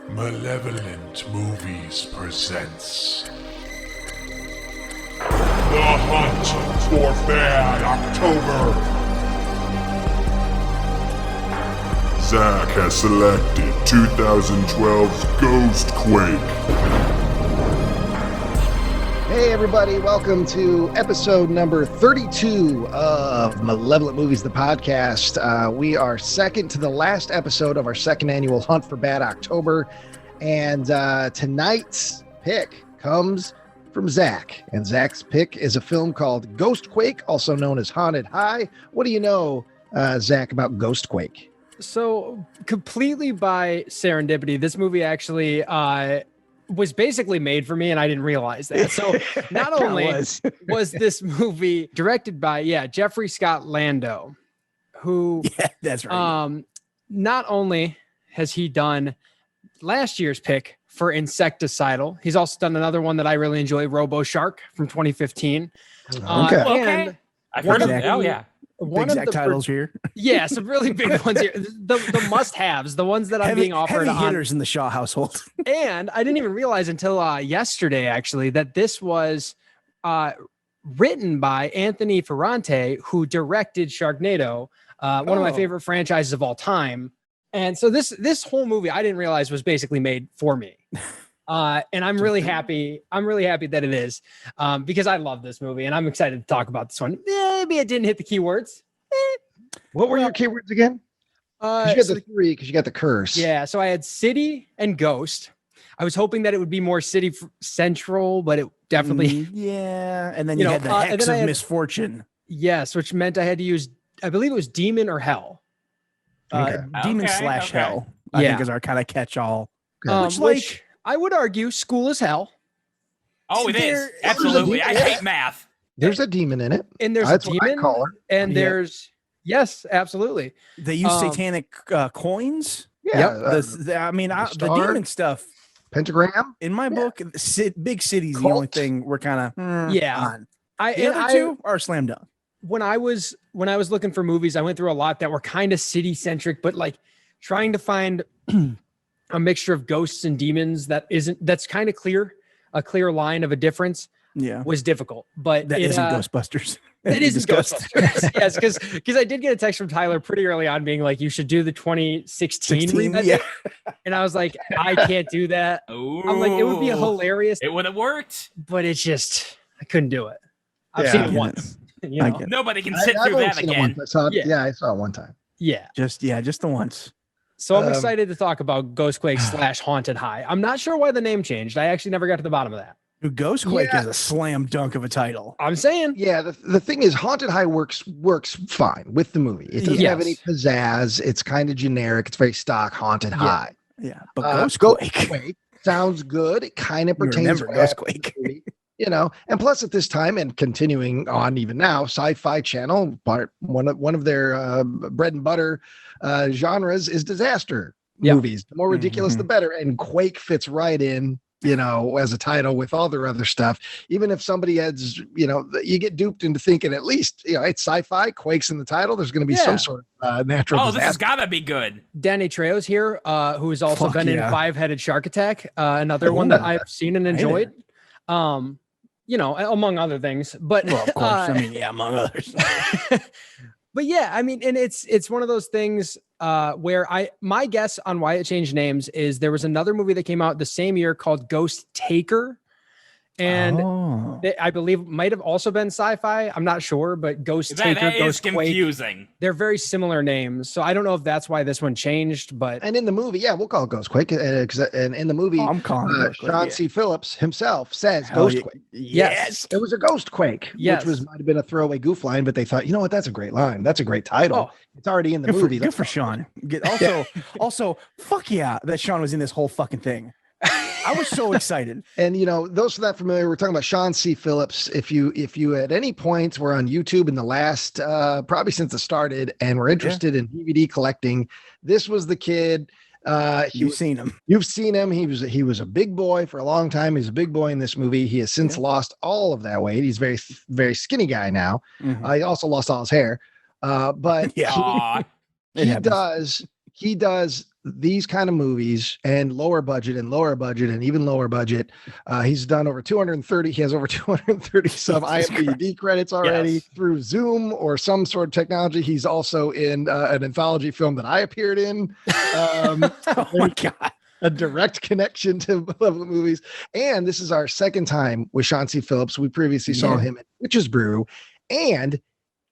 Malevolent Movies presents The Hunt for Bad October. Zach has selected 2012's Ghostquake. Hey everybody, welcome to episode number 32 of Malevolent Movies, the podcast. We are second to the last episode of our second annual Hunt for Bad October, and tonight's pick comes from Zach, and Zach's pick is a film called Ghostquake, also known as Haunted High. What do you know, Zach, about Ghostquake? So completely by serendipity, this movie actually was basically made for me, and I didn't realize that. So not only was this movie directed by Jeffery Lando, who that's right. Not only has he done last year's pick for Insecticidal, he's also done another one that I really enjoy, Robo Shark from 2015. Okay. I've heard of it. Oh yeah. One big of the titles here. Yeah, some really big ones here. The must-haves, the ones that I'm being offered heavy hitters in the Shaw household. And I didn't even realize until yesterday, actually, that this was written by Anthony Ferrante, who directed Sharknado, one of my favorite franchises of all time. And so this whole movie, I didn't realize was basically made for me. And I'm really happy. I'm really happy that it is, because I love this movie and I'm excited to talk about this one. Maybe it didn't hit the keywords. What were your keywords again? You got the three because you got the curse. Yeah. So I had city and ghost. I was hoping that it would be more city central, but it definitely. And then you had the hex of misfortune. Yes, which meant I had to use, I believe it was demon or hell. Demon / hell, I think is our kind of catch-all. Which I would argue school is hell. Oh, it is. Absolutely. I hate math. There's a demon in it. And there's That's a demon. what I call her. And there's, yes, absolutely. They use satanic coins. Yeah. The demon stuff. Pentagram. In my book, big city's the only thing we're kind of on. The other two are slam dunk. When I was looking for movies, I went through a lot that were kind of city centric, but like trying to find a mixture of ghosts and demons that's kind of a clear line of a difference was difficult. But that isn't Ghostbusters. It isn't Ghostbusters. Yes, because I did get a text from Tyler pretty early on being like, you should do the 2016 remake. And I was like, I can't do that. Ooh. I'm like, it would be hilarious. It would have worked. But it's just, I couldn't do it. I've seen it once. You know? Nobody can sit through that again. I saw it one time. Yeah. Just the once. So I'm excited to talk about Ghostquake / Haunted High. I'm not sure why the name changed. I actually never got to the bottom of that. Ghostquake is a slam dunk of a title. I'm saying. Yeah, the thing is, Haunted High works fine with the movie. It doesn't have any pizzazz. It's kind of generic. It's very stock Haunted High. Yeah, but Ghostquake sounds good. It kind of pertains to Ghostquake. And plus at this time and continuing on even now, Sci-Fi Channel, one of their bread and butter genres is disaster movies. The more ridiculous, the better. And Quake fits right in, as a title with all their other stuff. Even if somebody has, you get duped into thinking at least, it's sci-fi, Quake's in the title. There's going to be some sort of natural disaster. This has got to be good. Danny Trejo's here, who has also been in Five-Headed Shark Attack, another one that I've seen and enjoyed. Among other things, but of course, among others. But and it's one of those things where my guess on why it changed names is there was another movie that came out the same year called Ghost Taker. And I believe might have also been sci-fi. I'm not sure, but Ghost Taker, that is Ghostquake, confusing. They're very similar names, so I don't know if that's why this one changed. But in the movie, we'll call it Ghostquake. And in the movie, I'm calling Sean C. Phillips himself says Ghostquake. Yes, it was a Ghostquake, which might have been a throwaway goof line, but they thought, you know what, that's a great line. That's a great title. It's already in the movie. Good for Sean. Also, fuck yeah, that Sean was in this whole fucking thing. I was so excited. And those who are not familiar, we're talking about Sean C. Phillips. If you at any point were on YouTube in the last probably since it started and were interested in DVD collecting, this was the kid. You've seen him. You've seen him. He was a big boy for a long time. He's a big boy in this movie. He has since lost all of that weight. He's very, very skinny guy now. He also lost all his hair. But he does he does these kind of movies and lower budget and even lower budget. He's done over 230. He has over 230 some IMDb credits already through Zoom or some sort of technology. He's also in an anthology film that I appeared in. Oh my God. A direct connection to Malevolent movies. And this is our second time with Chauncey Phillips. We previously saw him in Witch's Brew, and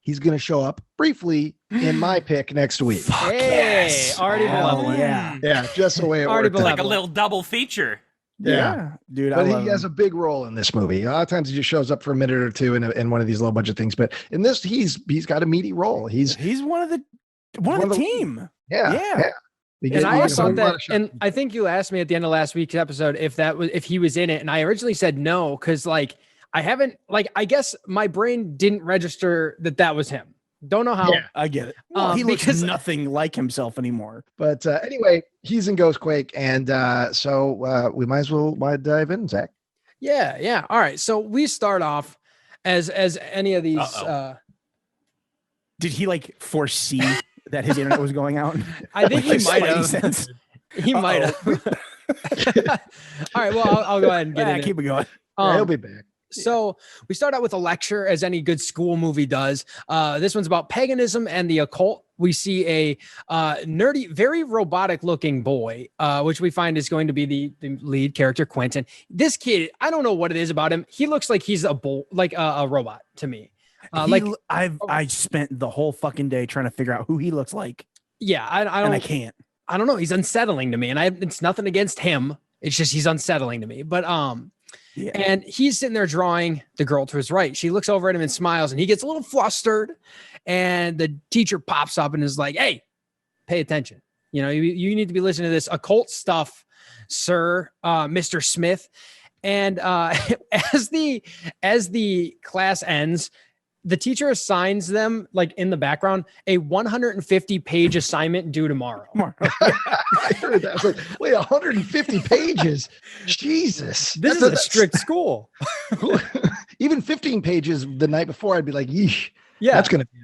he's going to show up briefly in my pick next week. Hey, already Malevolent. Yeah, just the way it Already worked. Like a little double feature. Yeah, dude. But he has a big role in this movie. A lot of times he just shows up for a minute or two in one of these low budget things. But in this, he's got a meaty role. He's one of the team. Yeah. And I thought that, and I think you asked me at the end of last week's episode if he was in it, and I originally said no because like I guess my brain didn't register that was him. Don't know how. Yeah, I get it. Well, he looks nothing like himself anymore. But anyway, he's in Ghostquake, and so we might as well dive in, Zach. Yeah. All right. So we start off as any of these. Did he like foresee that his internet was going out? I think he might have. He might have. All right. Well, I'll go ahead and get it. Keep it going. He'll be back. So we start out with a lecture, as any good school movie does. This one's about paganism and the occult. We see a nerdy, very robotic-looking boy, which we find is going to be the lead character, Quentin. This kid, I don't know what it is about him. He looks like he's a robot to me. I spent the whole fucking day trying to figure out who he looks like. Yeah, I can't. I don't know. He's unsettling to me, and it's nothing against him. It's just he's unsettling to me. But yeah. And he's sitting there drawing the girl to his right. She looks over at him and smiles, and he gets a little flustered. And the teacher pops up and is like, "Hey, pay attention. You know, you need to be listening to this occult stuff, sir, Mr. Smith." And as the class ends, the teacher assigns them, like in the background, a 150-page assignment due tomorrow. I heard that. I was like, wait, 150 pages? Jesus. This is a strict school. Even 15 pages the night before, I'd be like, yeesh. Yeah.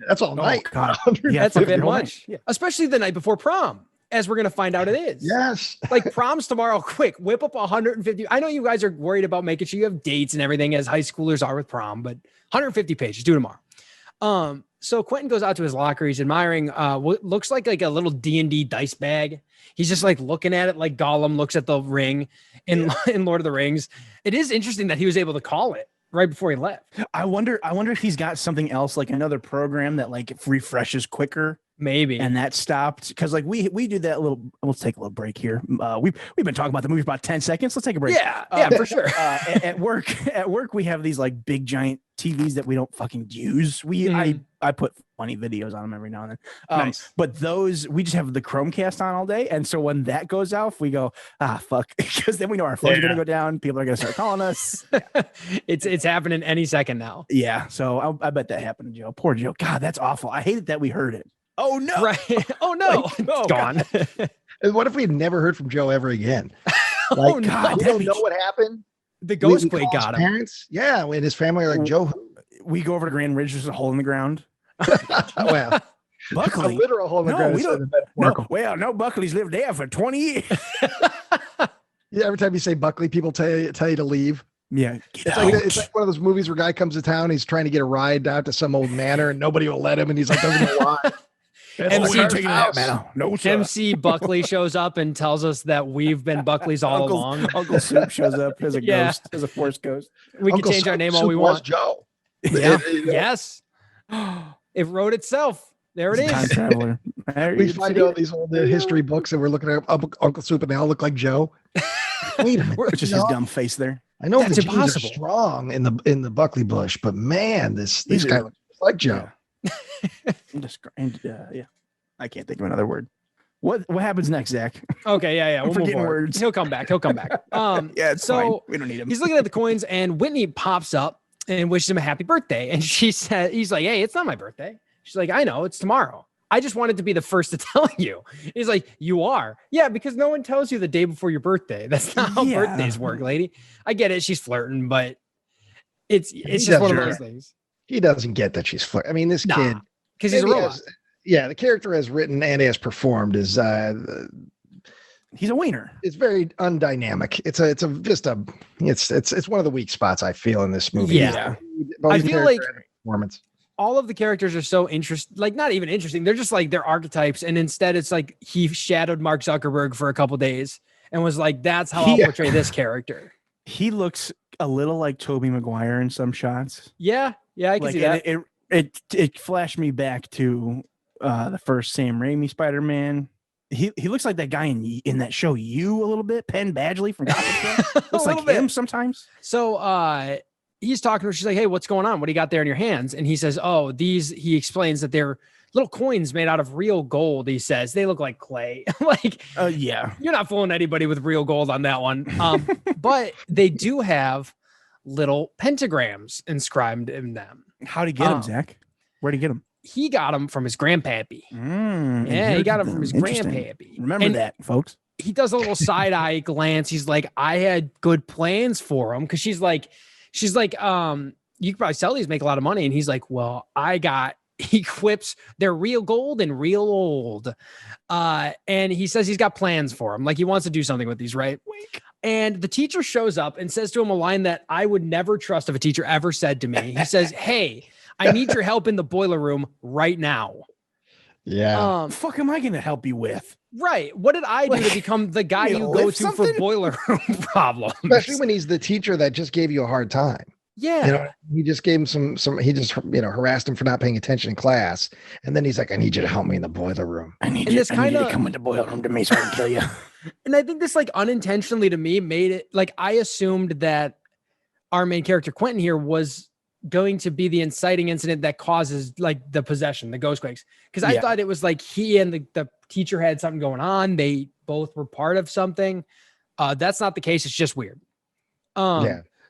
That's all night. God. That's a bit much. Yeah. Especially the night before prom, as we're going to find out it is. Yes. Like prom's tomorrow. Quick, whip up 150. I know you guys are worried about making sure you have dates and everything, as high schoolers are with prom, but 150 pages due tomorrow. So Quentin goes out to his locker. He's admiring what looks like a little D&D dice bag. He's just like looking at it like Gollum looks at the ring in Lord of the Rings. It is interesting that he was able to call it right before he left. I wonder if he's got something else, like another program that like refreshes quicker. Maybe. And that stopped because like we do that little. Let's take a little break here. We've been talking about the movie for about 10 seconds. Let's take a break. Yeah, for sure. At work we have these like big giant TVs that we don't fucking use. I put funny videos on them every now and then. Nice. But those, we just have the Chromecast on all day. And so when that goes off, we go, fuck. Because then we know our phones are going to go down. People are going to start calling us. It's happening any second now. Yeah. So I bet that happened to Joe. Poor Joe. God, that's awful. I hated that we heard it. Oh, no. Right. Oh, no. It's gone. And what if we had never heard from Joe ever again? Oh, no. We don't know what happened. The Ghostquake got him. Parents? Yeah. And his family are like, Joe. We go over to Grand Ridge. There's a hole in the ground. Well, Buckley. A literal hole in the ground. We don't, no, Buckley's lived there for 20 years. Yeah, every time you say Buckley, people tell you to leave. Yeah. It's like one of those movies where a guy comes to town, he's trying to get a ride out to some old manor and nobody will let him, and he's like, doesn't know why. MC Buckley shows up and tells us that we've been Buckleys all along. Uncle Soup shows up as a ghost, as a force ghost. We can change our name all we want. Joe. Yeah. Yes. It wrote itself. There it is. Time traveler. We find out these old history books and we're looking at Uncle Soup and they all look like Joe. Wait a minute. Just his dumb face there. I know that's the genes impossible. are strong in the Buckley bush, but man, this guy looks like Joe. Yeah. I can't think of another word. What happens next, Zach? Okay, yeah. We'll forgetting words. He'll come back. Yeah, it's so fine. We don't need him. He's looking at the coins, and Whitney pops up and wishes him a happy birthday. And he's like, "Hey, it's not my birthday." She's like, "I know, it's tomorrow. I just wanted to be the first to tell you." He's like, "You are?" "Yeah, because no one tells you the day before your birthday. That's not how birthdays work, lady." I get it. She's flirting, but it's just one of those things. He doesn't get that she's flirting. I mean, this kid, because he's a robot. Yeah, the character as written and as performed is he's a wiener. it's very undynamic. It's one of the weak spots I feel in this movie. Yeah. Both I the feel character like and performance. all of the characters are so interesting, like not even interesting. They're just like they're archetypes. And instead it's like he shadowed Mark Zuckerberg for a couple days and was like, that's how I'll portray this character. He looks a little like Tobey Maguire in some shots. Yeah. Yeah. I can see that. It flashed me back to the first Sam Raimi Spider-Man. He looks like that guy in that show You a little bit. Penn Badgley from Gotham. Looks like him sometimes. So he's talking to her. She's like, hey, what's going on? What do you got there in your hands? And he says, oh, he explains that they're little coins made out of real gold. He says they look like clay. Like, yeah, you're not fooling anybody with real gold on that one. But they do have little pentagrams inscribed in them. How'd he get them, Zach? Where'd he get them? He got them from his grandpappy. Yeah, he got them from his grandpappy. Remember that, folks. He does a little side eye glance. He's like, I had good plans for him. Cause she's like, you could probably sell these, make a lot of money. And he's like, well, he quips, they're real gold and real old. And he says he's got plans for him. Like he wants to do something with these, right? And the teacher shows up and says to him a line that I would never trust if a teacher ever said to me. He says, hey, I need your help in the boiler room right now. Yeah. Fuck am I going to help you with? Right. What did I do to become the guy you go to for boiler room problems? Especially when he's the teacher that just gave you a hard time. Yeah. He just gave him he just, harassed him for not paying attention in class. And then he's like, I need you to help me in the boiler room. I need you to come in the boiler room to me so I can kill you. And I think this like unintentionally to me made it like, I assumed that our main character Quentin here was going to be the inciting incident that causes like the possession, the Ghostquakes. Cause I thought it was like he and the teacher had something going on. They both were part of something. That's not the case. It's just weird.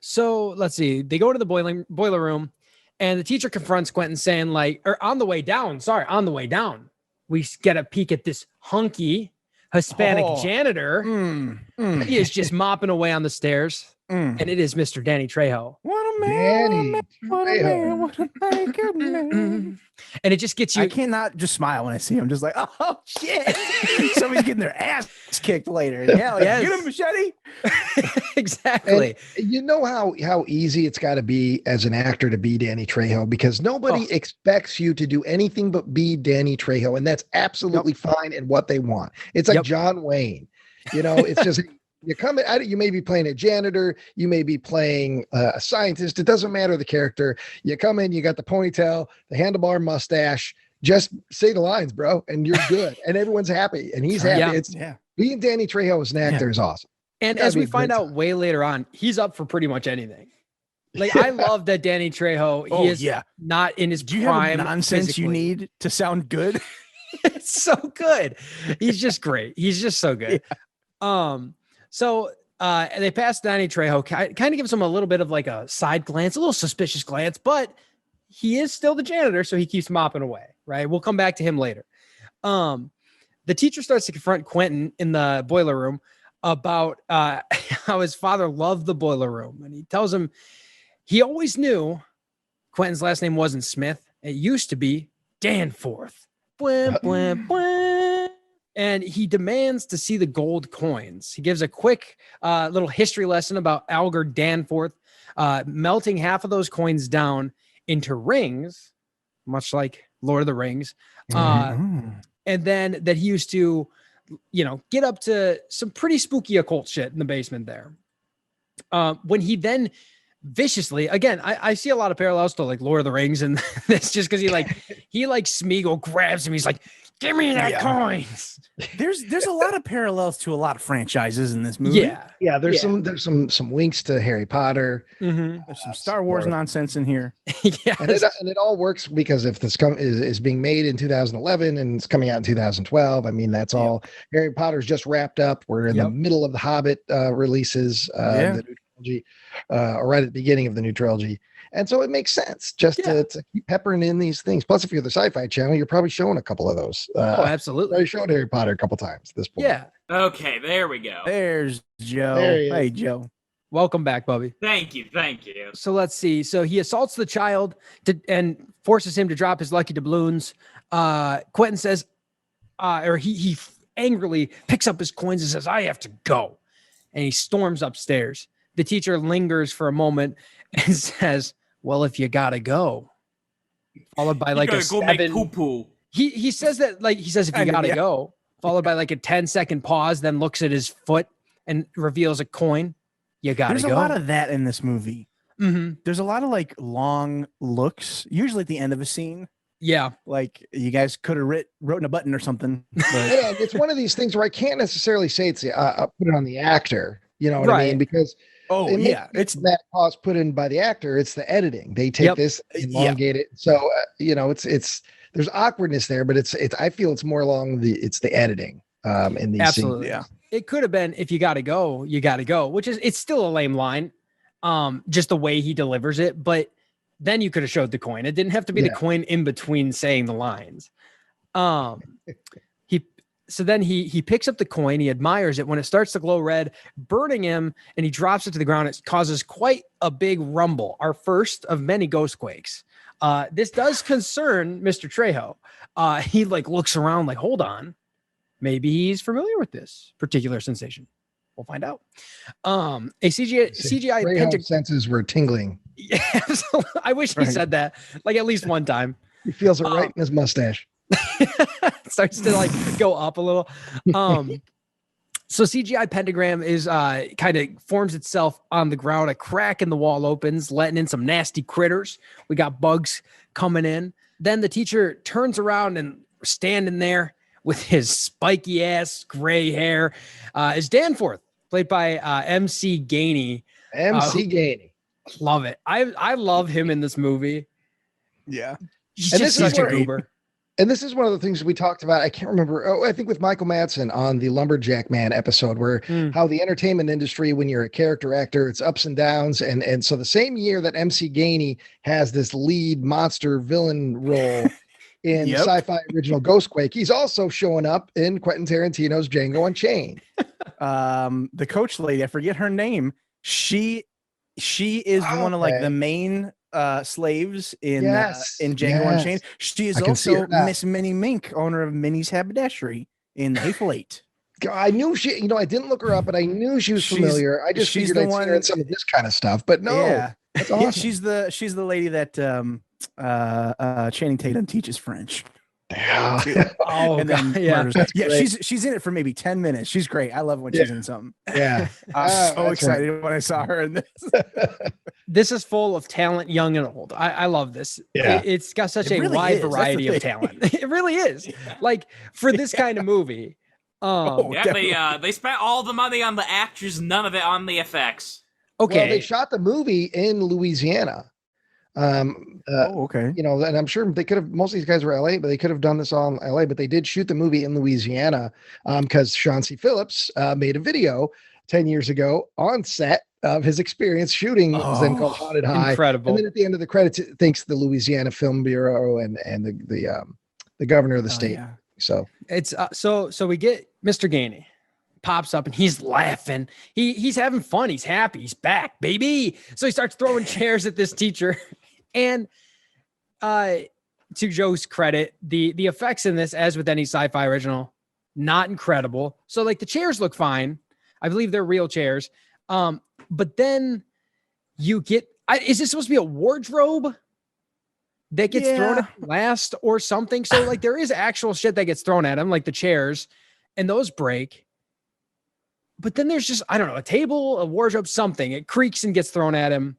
So let's see. They go to the boiler room and the teacher confronts Quentin saying like, or on the way down, we get a peek at this hunky Hispanic janitor. He is just mopping away on the stairs. And it is Mr. Danny Trejo. What a man. And it just gets you. I cannot just smile when I see him. Just like, oh shit. Somebody's getting their ass kicked later. Yeah, get him, machete. Exactly. And you know how easy it's got to be as an actor to be Danny Trejo because nobody expects you to do anything but be Danny Trejo. And that's absolutely fine and what they want. It's like John Wayne. It's just you come at it, you may be playing a janitor, you may be playing a scientist. It doesn't matter the character. You come in, you got the ponytail, the handlebar mustache. Just say the lines, bro, and you're good. And everyone's happy, and he's happy. Being Danny Trejo as an actor is awesome. And as we find out way later on, he's up for pretty much anything. Like I love that Danny Trejo. He is not in his prime. Do you have nonsense physically. You need to sound good? It's so good. He's just great. He's just so good. So they pass Danny Trejo, kind of gives him a little bit of like a side glance, a little suspicious glance, but he is still the janitor, so he keeps mopping away, right? We'll come back to him later. The teacher starts to confront Quentin in the boiler room about how his father loved the boiler room. And he tells him he always knew Quentin's last name wasn't Smith. It used to be Danforth. Bwah, bwah, bwah. And he demands to see the gold coins. He gives a quick little history lesson about Alger Danforth melting half of those coins down into rings, much like Lord of the Rings. And then that he used to, get up to some pretty spooky occult shit in the basement there. When he then viciously, again, I see a lot of parallels to like Lord of the Rings and this just because he Smeagol grabs him. He's like, give me that coins. There's a lot of parallels to a lot of franchises in this movie. Yeah. There's some winks to Harry Potter. There's some Star Wars nonsense in here. And it all works because if this is being made in 2011 and it's coming out in 2012, I mean that's all. Harry Potter's just wrapped up. We're in the middle of the Hobbit releases, the new trilogy, or right at the beginning of the new trilogy. And so it makes sense just to keep peppering in these things. Plus, if you're the Sci-Fi Channel, you're probably showing a couple of those. Absolutely. I showed Harry Potter a couple times at this point. Yeah. Okay, there we go. There's Joe. Hey, Joe. Welcome back, Bubby. Thank you. So let's see. So he assaults the child and forces him to drop his lucky doubloons. Quentin says, or he angrily picks up his coins and says, I have to go. And he storms upstairs. The teacher lingers for a moment and says, well, if you gotta go. Followed by like you a gotta go 7. make poo-poo. He says that, like, he says, if you gotta go, followed by like a 10-second pause, then looks at his foot and reveals a coin. You gotta There's go. a lot of that in this movie. Mm-hmm. There's a lot of like long looks, usually at the end of a scene. Yeah. Like you guys could have wrote a button or something. But Yeah, it's one of these things where I can't necessarily say it's put it on the actor. You know what I mean? Because it's that pause put in by the actor. It's the editing. They take this, elongate it. So it's there's awkwardness there, but it's I feel it's more along the editing in these Absolutely. scenes. Yeah. It could have been, if you gotta go, you gotta go, which is, it's still a lame line. Just the way he delivers it, but then you could have showed the coin. It didn't have to be the coin in between saying the lines. So then he picks up the coin, he admires it when it starts to glow red, burning him, and he drops it to the ground. It causes quite a big rumble, our first of many Ghostquakes. This does concern Mr. Trejo. He like looks around like, hold on, maybe he's familiar with this particular sensation. We'll find out. A CGI senses were tingling. Yeah, I wish he said that like at least one time. He feels it right in his mustache. Starts to like go up a little. So CGI pentagram is kind of forms itself on the ground. A crack in the wall opens, letting in some nasty critters. We got bugs coming in. Then the teacher turns around and standing there with his spiky ass gray hair is Danforth, played by MC Gainey. MC Gainey. Love it. I love him in this movie. Yeah. He's just such a goober. And this is one of the things we talked about. I can't remember. I think with Michael Madsen on the Lumberjack Man episode, where how the entertainment industry, when you're a character actor, it's ups and downs. And so the same year that MC Gainey has this lead monster villain role in sci-fi original Ghostquake, he's also showing up in Quentin Tarantino's Django Unchained. The coach lady, I forget her name. She is one of like the main slaves in Django Unchained. She is also Miss Minnie Mink, owner of Minnie's Haberdashery in The Hateful Eight. I knew she, I didn't look her up, but I knew she was familiar. I just figured I'd seen her in some of this kind of stuff, but no. That's awesome. Yeah, she's the lady that Channing Tatum teaches French. Yeah. Oh, and then she's in it for maybe 10 minutes. She's great. I love when she's in something. Yeah. I'm so excited when I saw her in this. This is full of talent, young and old. I love this. Yeah. It's got such a wide variety of talent. It really is. Like for this kind of movie. They spent all the money on the actors, none of it on the effects. Okay. Well, they shot the movie in Louisiana. Okay. And I'm sure they could have, most of these guys were LA, but they could have done this all in LA, but they did shoot the movie in Louisiana because Sean C. Phillips made a video 10 years ago on set of his experience shooting. It was then called Haunted High. Incredible. And then at the end of the credits, it thanks the Louisiana Film Bureau and the governor of the state. Yeah. So it's so we get Mr. Gainey pops up and he's laughing. He's having fun. He's happy. He's back, baby. So he starts throwing chairs at this teacher. And to Joe's credit, the effects in this, as with any sci-fi original, not incredible. So like the chairs look fine. I believe they're real chairs. But then you get, is this supposed to be a wardrobe that gets thrown at him last or something? So like there is actual shit that gets thrown at him, like the chairs, and those break. But then there's just, I don't know, a table, a wardrobe, something. It creaks and gets thrown at him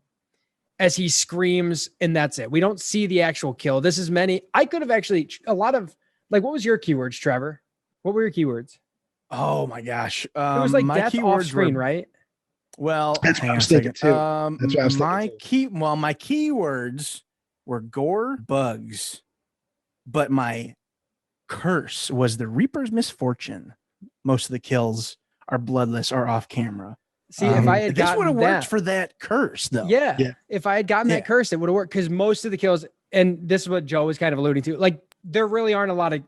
as he screams, and that's it. We don't see the actual kill. This is many. I could have actually, a lot of, like, what was your keywords, Trevor? What were your keywords? Oh my gosh. It was like my death keywords off screen, right? Well, that's what I was thinking too. That's what I was thinking my keywords were gore, bugs, but my curse was the Reaper's misfortune. Most of the kills are bloodless or off camera. See, if I had this gotten would have that, worked for that curse, though. Yeah. If I had gotten that curse, it would have worked, because most of the kills, and this is what Joe was kind of alluding to, like there really aren't a lot of,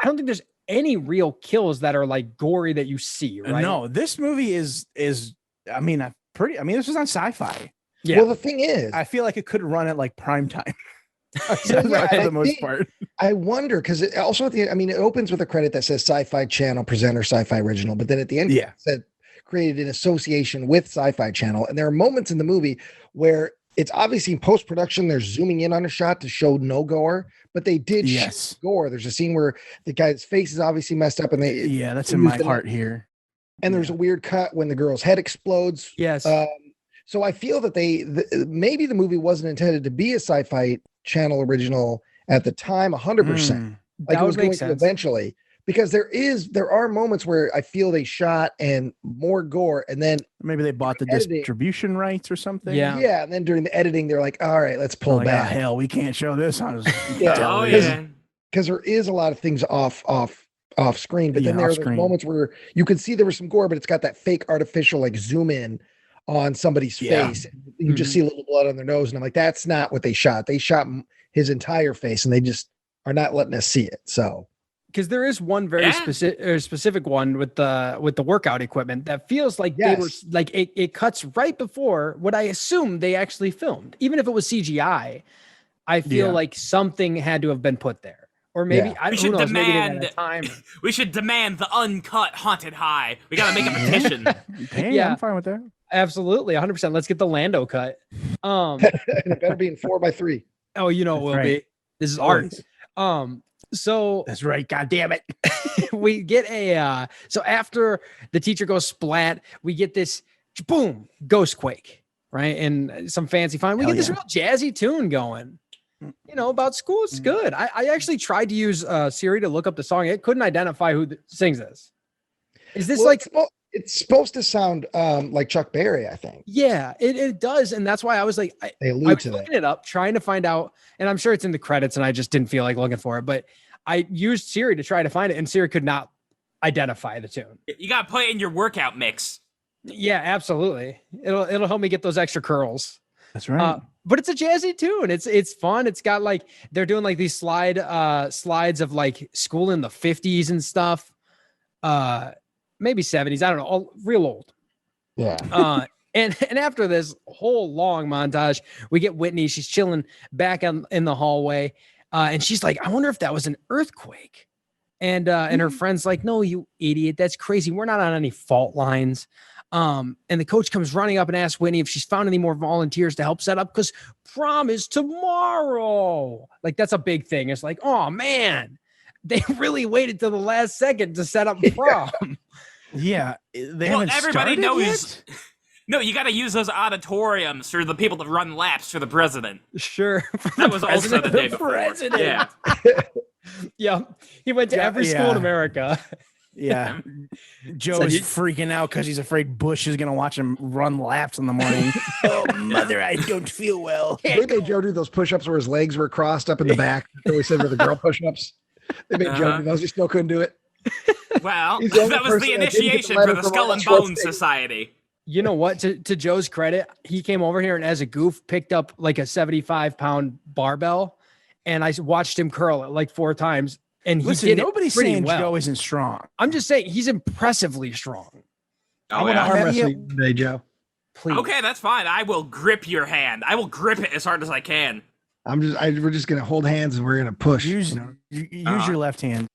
I don't think there's any real kills that are like gory that you see, right? No, this movie is this was on Sci-Fi. Yeah. Well, the thing is, I feel like it could run at like prime time. So, yeah, for I the most think- part. I wonder because it also at the I mean, it opens with a credit that says Sci-Fi Channel presenter Sci-Fi Original, but then at the end, Yeah. it said created in association with Sci-Fi Channel. And there are moments in the movie where it's obviously in post-production, they're zooming in on a shot to show no gore, but they did show Yes. gore. There's a scene where the guy's face is obviously messed up, and they Yeah, that's they in used my the- heart here. And there's a weird cut when the girl's head explodes. Yes. So I feel that maybe the movie wasn't intended to be a Sci-Fi Channel original at the time, 100%. Mm. Like That it was would make going to sense. eventually, because there are moments where I feel they shot and more gore, and then Maybe they bought the Editing. distribution rights or something. Yeah. and then during the editing, they're like, all right, let's pull Like, back. hell, we can't show this on Yeah. Oh Because- yeah. Because there is a lot of things off screen, but then Yeah, there are off those screen. moments where you can see there was some gore, but it's got that fake artificial like zoom in on somebody's Yeah. face. You just see a little blood on their nose, and I'm like, that's not what they shot. They shot his entire face, and they just are not letting us see it. So Because there is one very Yeah. specific one with the workout equipment that feels like they were Yes. like it cuts right before what I assume they actually filmed. Even if it was CGI, I feel Yeah. like something had to have been put there. Or maybe Yeah. I We don't should know. Maybe they didn't demand- have time. We should demand the uncut haunted high. We gotta make a petition. Hey, Yeah. I'm fine with that. Absolutely, 100%. Let's get the Lando cut. and it better be in 4x3. Oh, you know it That's will right. be. This is art. Always. So That's right. God damn it. we get so after the teacher goes splat, we get this boom Ghostquake, right? And some fancy fun. We Hell get this yeah. real jazzy tune going. You know, about school. It's good. I actually tried to use Siri to look up the song. It couldn't identify who sings this. Is this Well, like it's supposed to sound like Chuck Berry, I think. yeah, it does. And that's why I was like, They I allude was to that. looking it up, trying to find out, and I'm sure it's in the credits, and I just didn't feel like looking for it. But I used Siri to try to find it, and Siri could not identify the tune. You gotta put it in your workout mix. Yeah, absolutely. It'll help me get those extra curls. That's right. But it's a jazzy tune. It's fun. It's got like they're doing like these slides of like school in the 50s and stuff. Maybe 70s. I don't know. All real old. Yeah. And after this whole long montage, we get Whitney. She's chilling back in the hallway, and she's like, "I wonder if that was an earthquake." And her friend's like, "No, you idiot! That's crazy. We're not on any fault lines." And the coach comes running up and asks Whitney if she's found any more volunteers to help set up because prom is tomorrow. Like that's a big thing. It's like, oh man, they really waited till the last second to set up prom. Yeah, they Well, haven't everybody started knows. yet? No, you gotta use those auditoriums for the people that run laps for the president. Sure. That was also the day The before. president. Yeah. Yeah. He went to Yeah, every school in yeah. America. Yeah, Joe's So you- freaking out because he's afraid Bush is gonna watch him run laps in the morning. Oh, mother, I don't feel well. They made Joe do those push-ups where his legs were crossed up in the back. They always said were the girl push-ups. They made Joe do those. He still couldn't do it. Well, He's the only that was person the that didn't get the initiation letter for the from Skull and Arnold Bones Schwarzenegger. Society. You know what? To Joe's credit, he came over here and as a goof picked up like a 75-pound barbell, and I watched him curl it like 4 times. And he Listen, did nobody's it pretty saying well. Joe isn't strong. I'm just saying he's impressively strong. Oh, I want to yeah. arm Have you- wrestle you today, Joe. Please. Okay, that's fine. I will grip your hand. I will grip it as hard as I can. We're just gonna hold hands and we're gonna push. Use you know? use your left hand.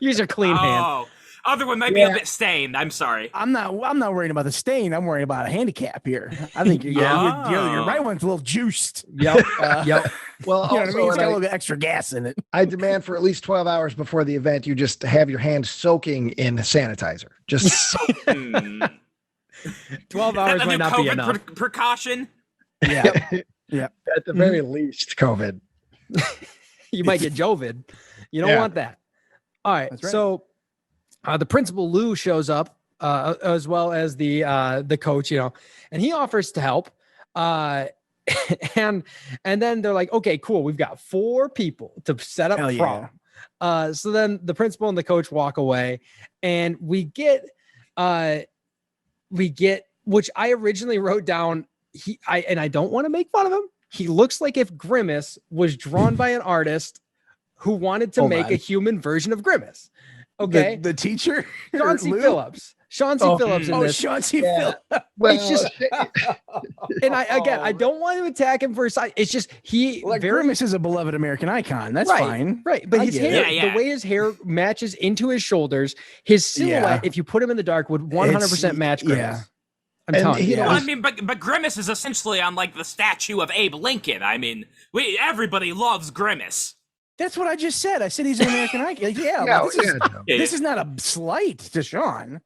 Use your clean hand. Oh, other one might be a bit stained. I'm sorry. I'm not worried about the stain. I'm worried about a handicap here. I think your right one's a little juiced. Yep. Yep. Well, You know what I also, mean? It's got a and little bit extra gas in it. I demand for at least 12 hours before the event, you just have your hands soaking in sanitizer. Just Hmm. 12 Is that hours the might new not be COVID enough. precaution? Yeah. at the very least, COVID. You might get Jovid. You don't Yeah. want that. All right. That's right. So the principal Lou shows up as well as the coach, and he offers to help. And then they're like, okay, cool. We've got 4 people to set up Hell prom. So then the principal and the coach walk away, and we get which I originally wrote down. I don't want to make fun of him. He looks like if Grimace was drawn by an artist who wanted to Hold make on. a human version of Grimace. Okay. The teacher, John C. Lou? Phillips. Sean C. Phillips in this. Sean C. Yeah. Phillips. Well, It's just, and I don't want to attack him for his side. It's just Grimace is a beloved American icon. That's fine. Right. But I his get hair, it. Yeah. the way his hair matches into his shoulders, his silhouette, if you put him in the dark, would 100% match Grimace. Yeah. I'm telling you. Well, I mean, but Grimace is essentially on like the statue of Abe Lincoln. I mean, everybody loves Grimace. That's what I just said. I said he's an American icon. Yeah, No, like, this, is, no. this is not a slight to Sean.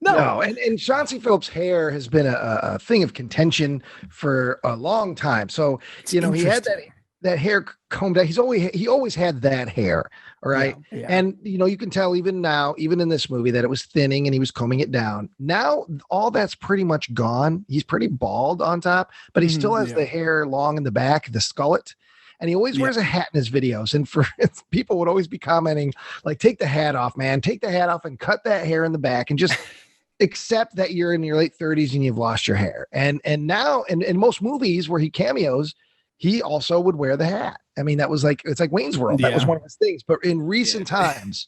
No, and Sean C. Phillips' hair has been a thing of contention for a long time. So he had that hair combed out. He always had that hair. All right. Yeah. And you can tell even now, even in this movie, that it was thinning and he was combing it down. Now all that's pretty much gone. He's pretty bald on top, but he still has the hair long in the back, the skullet. And he always wears a hat in his videos. And for people would always be commenting, like, take the hat off, man. Take the hat off and cut that hair in the back and just accept that you're in your late 30s and you've lost your hair. And now in most movies where he cameos, he also would wear the hat. I mean, it's like Wayne's World. That was one of his things. But in recent times,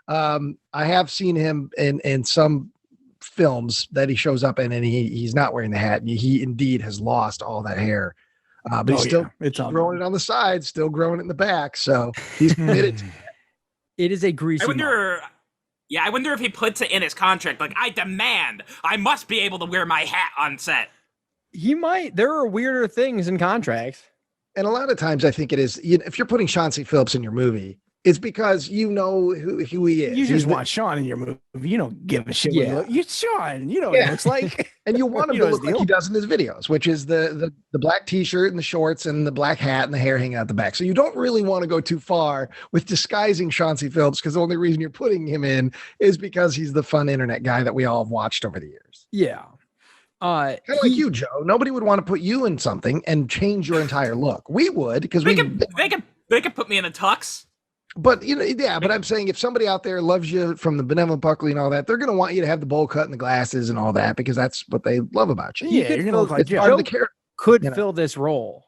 I have seen him in some films that he shows up in, and he's not wearing the hat. He indeed has lost all that hair. But he's still growing it on the side, still growing it in the back. So he's committed to it. It is a greasy I wonder if he puts it in his contract, like, I must be able to wear my hat on set. He might. There are weirder things in contracts. And a lot of times I think it is, if you're putting Sean C. Phillips in your movie, it's because you know who he is. You just want Sean in your movie. You don't give a shit. Yeah. You're Sean. You know what it looks like. And you want him to look like he does in his videos, which is the black t-shirt and the shorts and the black hat and the hair hanging out the back. So you don't really want to go too far with disguising Sean C. Phillips, because the only reason you're putting him in is because he's the fun internet guy that we all have watched over the years. Yeah. Kind of like you, Joe. Nobody would want to put you in something and change your entire look. We would, because they could put me in a tux. But but I'm saying if somebody out there loves you from the Benevolent Buckley and all that, they're going to want you to have the bowl cut and the glasses and all that, because that's what they love about you. Yeah, you're going to look like it's part of the character. Could fill this role.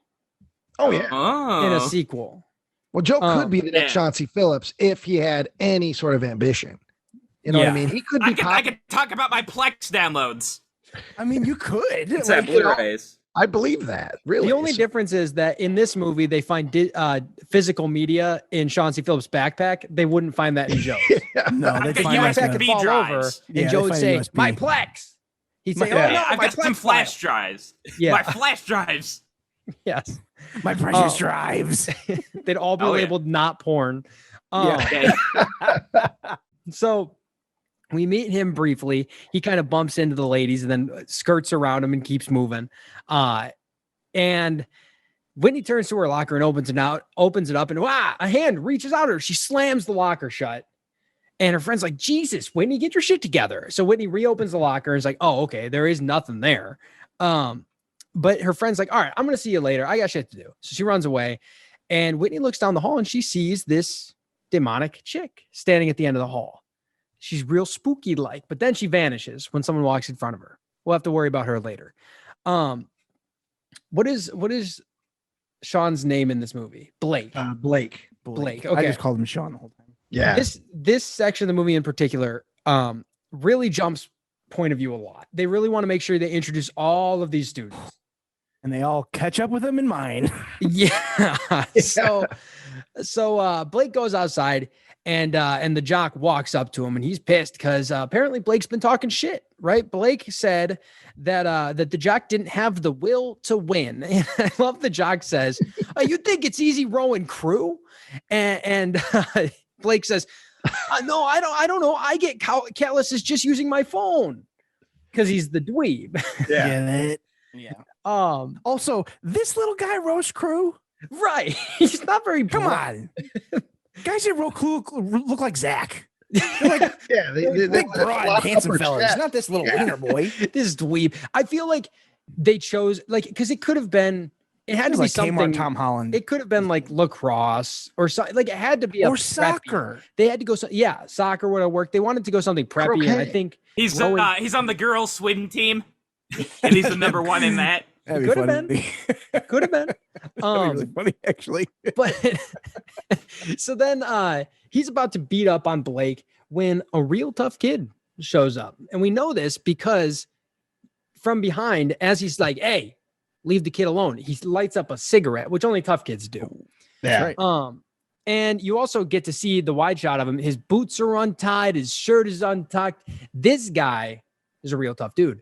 Oh yeah, in a sequel. Well, Joe could be the next Sean C. Phillips if he had any sort of ambition. You know what I mean? He could be. I could talk about my Plex downloads. I mean, you could. It's like, Blu-rays. I believe that. Really, the only difference is that in this movie they find physical media in Sean C. Phillips' backpack. They wouldn't find that in Joe's. No, they The find backpack could USB fall over, drives. and Joe would say, USB. "My Plex." He'd say, "Oh no, I've my got some Plex flash file." drives. Yeah. My flash drives. Yes, My precious drives. they'd all be labeled not porn. Okay. So we meet him briefly. He kind of bumps into the ladies and then skirts around him and keeps moving. And Whitney turns to her locker and opens it up, and a hand reaches out at her. She slams the locker shut. And her friend's like, Jesus, Whitney, get your shit together. So Whitney reopens the locker and is like, oh, okay, there is nothing there. But her friend's like, all right, I'm going to see you later. I got shit to do. So she runs away. And Whitney looks down the hall and she sees this demonic chick standing at the end of the hall. She's real spooky like, but then she vanishes when someone walks in front of her. We'll have to worry about her later. What is Sean's name in this movie? Blake. Blake. Okay. I just called him Sean the whole time. Yeah. This section of the movie in particular really jumps point of view a lot. They really want to make sure they introduce all of these students. And they all catch up with him in mine. Yeah. So Blake goes outside and the jock walks up to him and he's pissed because apparently Blake's been talking shit, right? Blake said that the jock didn't have the will to win. And I love the jock says, you think it's easy rowing crew? And Blake says, no, I don't know. I get calluses just using my phone because he's the dweeb. Yeah. Also, this little guy roast crew, right? He's not very. Come on, guys in row crew look like Zach. They're like, they big, broad, handsome fellas. It's not this little wiener boy. This dweeb. I feel like they chose because it could have been. It had to be like something. Kmart Tom Holland. It could have been like lacrosse or something. Like it had to be or soccer. Preppy. They had to go. Soccer would have worked. They wanted to go something preppy, and I think he's on the girls' swim team, and he's the number one in that. Could have been. Could have been. Really funny, actually. But so then he's about to beat up on Blake when a real tough kid shows up. And we know this because from behind, as he's like, hey, leave the kid alone, he lights up a cigarette, which only tough kids do. Yeah. Right. And you also get to see the wide shot of him. His boots are untied. His shirt is untucked. This guy is a real tough dude.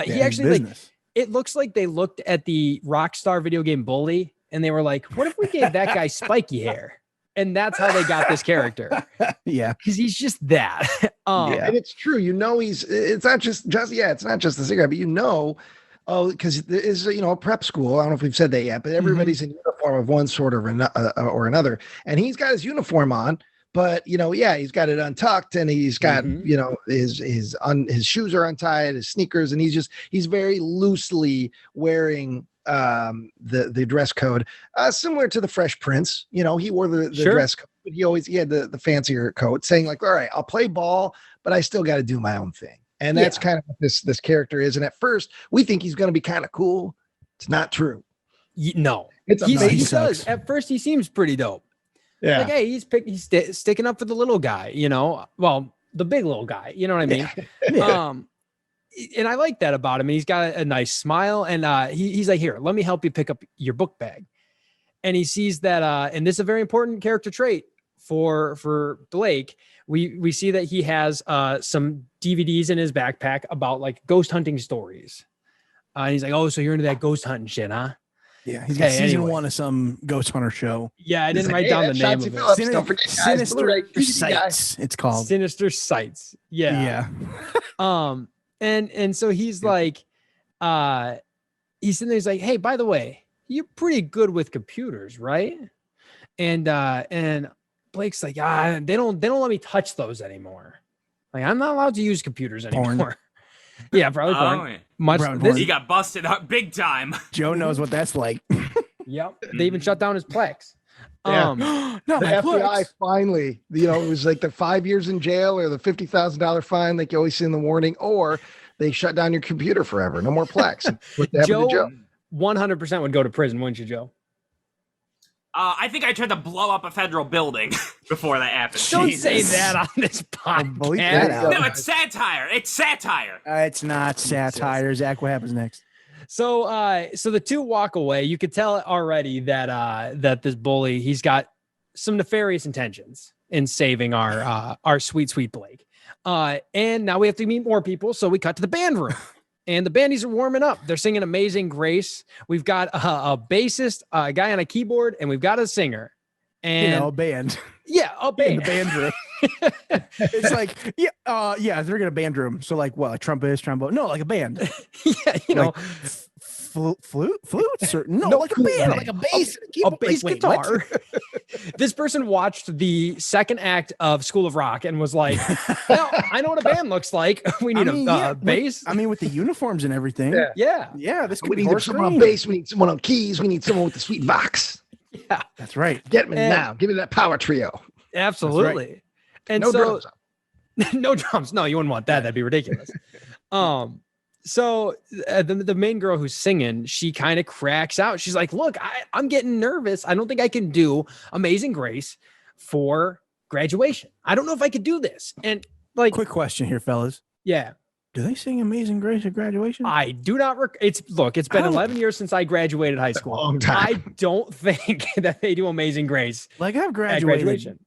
He actually, like, it looks like they looked at the Rockstar video game Bully and they were like, what if we gave that guy spiky hair? And that's how they got this character. Yeah. Because he's just that. And it's true. It's not just it's not just the cigarette, but because it's a prep school. I don't know if we've said that yet, but everybody's in uniform of one sort or another. And he's got his uniform on, but he's got it untucked and he's got his shoes are untied, his sneakers, and he's very loosely wearing the dress code, similar to the Fresh Prince. He wore the dress code, but he had the fancier coat, saying like, all right, I'll play ball, but I still got to do my own thing. And that's kind of what this character is. And at first we think he's going to be kind of cool. It's not true. No, he does. At first he seems pretty dope. Yeah. Like, hey, he's sticking up for the little guy, well, the big little guy, you know what I mean? Yeah. And I like that about him. And he's got a nice smile, and he's like, here, let me help you pick up your book bag. And he sees that, and this is a very important character trait for Blake. We see that he has some DVDs in his backpack about like ghost hunting stories. And he's like, oh, so you're into that ghost hunting shit, huh? Yeah, he's got season 1 of some ghost hunter show. Yeah, I didn't write down the name of it. Sinister Sights, it's called. Sinister Sights. Yeah. And so he's like, he's sitting there, he's like, hey, by the way, you're pretty good with computers, right? And Blake's like, they don't let me touch those anymore. Like, I'm not allowed to use computers anymore. Porn. Yeah, probably porn. He got busted up big time. Joe knows what that's like. Yep. They even shut down his Plex. Yeah. No, the FBI finally, it was like the 5 years in jail or the $50,000 fine, like you always see in the warning, or they shut down your computer forever. No more Plex. What happened to Joe? 100% would go to prison, wouldn't you, Joe? I think I tried to blow up a federal building before that happened. Don't say that on this podcast. No, it's satire. It's satire. It's not satire. Zach, what happens next? So the two walk away. You could tell already that this bully, he's got some nefarious intentions in saving our sweet Blake. And now we have to meet more people. So we cut to the band room. And the bandies are warming up. They're singing Amazing Grace. We've got a bassist, a guy on a keyboard, and we've got a singer. And a band. Yeah, a band. In the band room. It's like, they're gonna band room. So like what, like trumpets, trombone? No, like a band. Yeah, flutes? Or, no, like a band, like a bass, a bass guitar. This person watched the second act of School of Rock and was like, well, I know what a band looks like. We need a bass. With the uniforms and everything. Yeah. This could we be need someone on bass. We need someone on keys. We need someone with the sweet vox. Yeah, that's right. Get me now. Give me that power trio. Absolutely. Right. And no drums. No drums. No, you wouldn't want that. That'd be ridiculous. So the main girl who's singing, she kind of cracks out. She's like, look, I'm getting nervous. I don't think I can do Amazing Grace for graduation. I don't know if I could do this. And like, quick question here, fellas. Yeah. Do they sing Amazing Grace at graduation? I do not. It's been 11 years since I graduated high school. Long time. I don't think that they do Amazing Grace. Like I've graduated at graduation.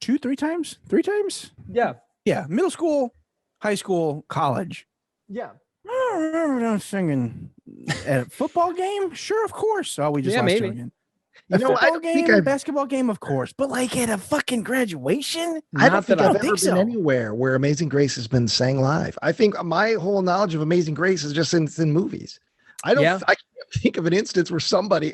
3 times. Yeah. Middle school, high school, college. Yeah. I don't remember them singing at a football game. Sure, of course. Oh, we just lost maybe. you again. Basketball game, of course, but like at a fucking graduation, I don't think I've ever been anywhere where Amazing Grace has been sang live. I think my whole knowledge of Amazing Grace is just in movies. I can't think of an instance where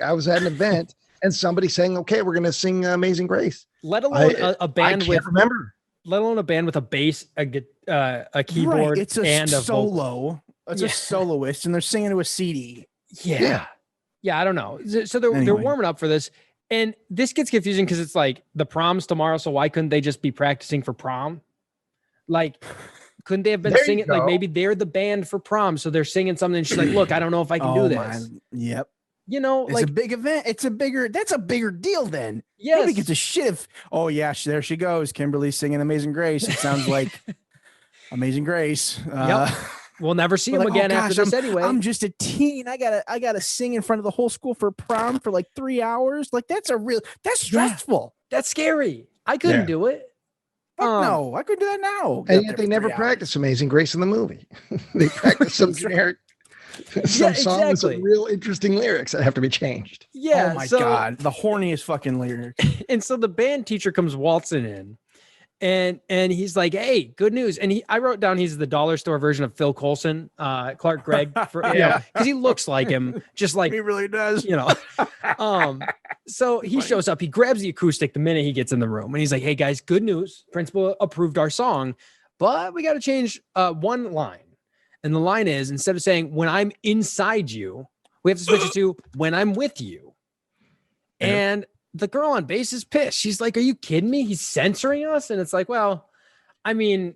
I was at an event and somebody saying, "Okay, we're going to sing Amazing Grace." Let alone a band let alone a band with a bass, a keyboard, right. It's and a solo. It's a soloist, and they're singing to a CD. Yeah, I don't know. So they're warming up for this. And this gets confusing because it's like the prom's tomorrow. So why couldn't they just be practicing for prom? Like, couldn't they have been singing? Like maybe they're the band for prom. So they're singing something. And she's like, look, I don't know if I can do this. Yep. you know, It's like a big event. That's a bigger deal then. yes, Nobody gives a shit if, oh yeah, there she goes. Kimberly singing Amazing Grace. It sounds like Amazing Grace. Yep. We'll never see him like, again oh, after gosh, this anyway. I'm just a teen. I gotta sing in front of the whole school for prom for like 3 hours. Like that's stressful. That's scary. I couldn't do it. Fuck no, I could do that now. And yet they never practice Amazing Grace in the movie. They practice some generic, song with some real interesting lyrics that have to be changed. Yeah. Oh my God, the horniest fucking lyric. And so the band teacher comes waltzing in, and he's like, "Hey, good news!" And I wrote down he's the dollar store version of Phil Coulson, Clark Gregg, because he looks like him, just like he really does. You know. So he shows up. He grabs the acoustic the minute he gets in the room, and he's like, "Hey guys, good news! Principal approved our song, but we got to change one line." And the line is, instead of saying "when I'm inside you," we have to switch it to "when I'm with you." Yeah. And the girl on bass is pissed. She's like, "Are you kidding me? He's censoring us." And it's like, well, I mean,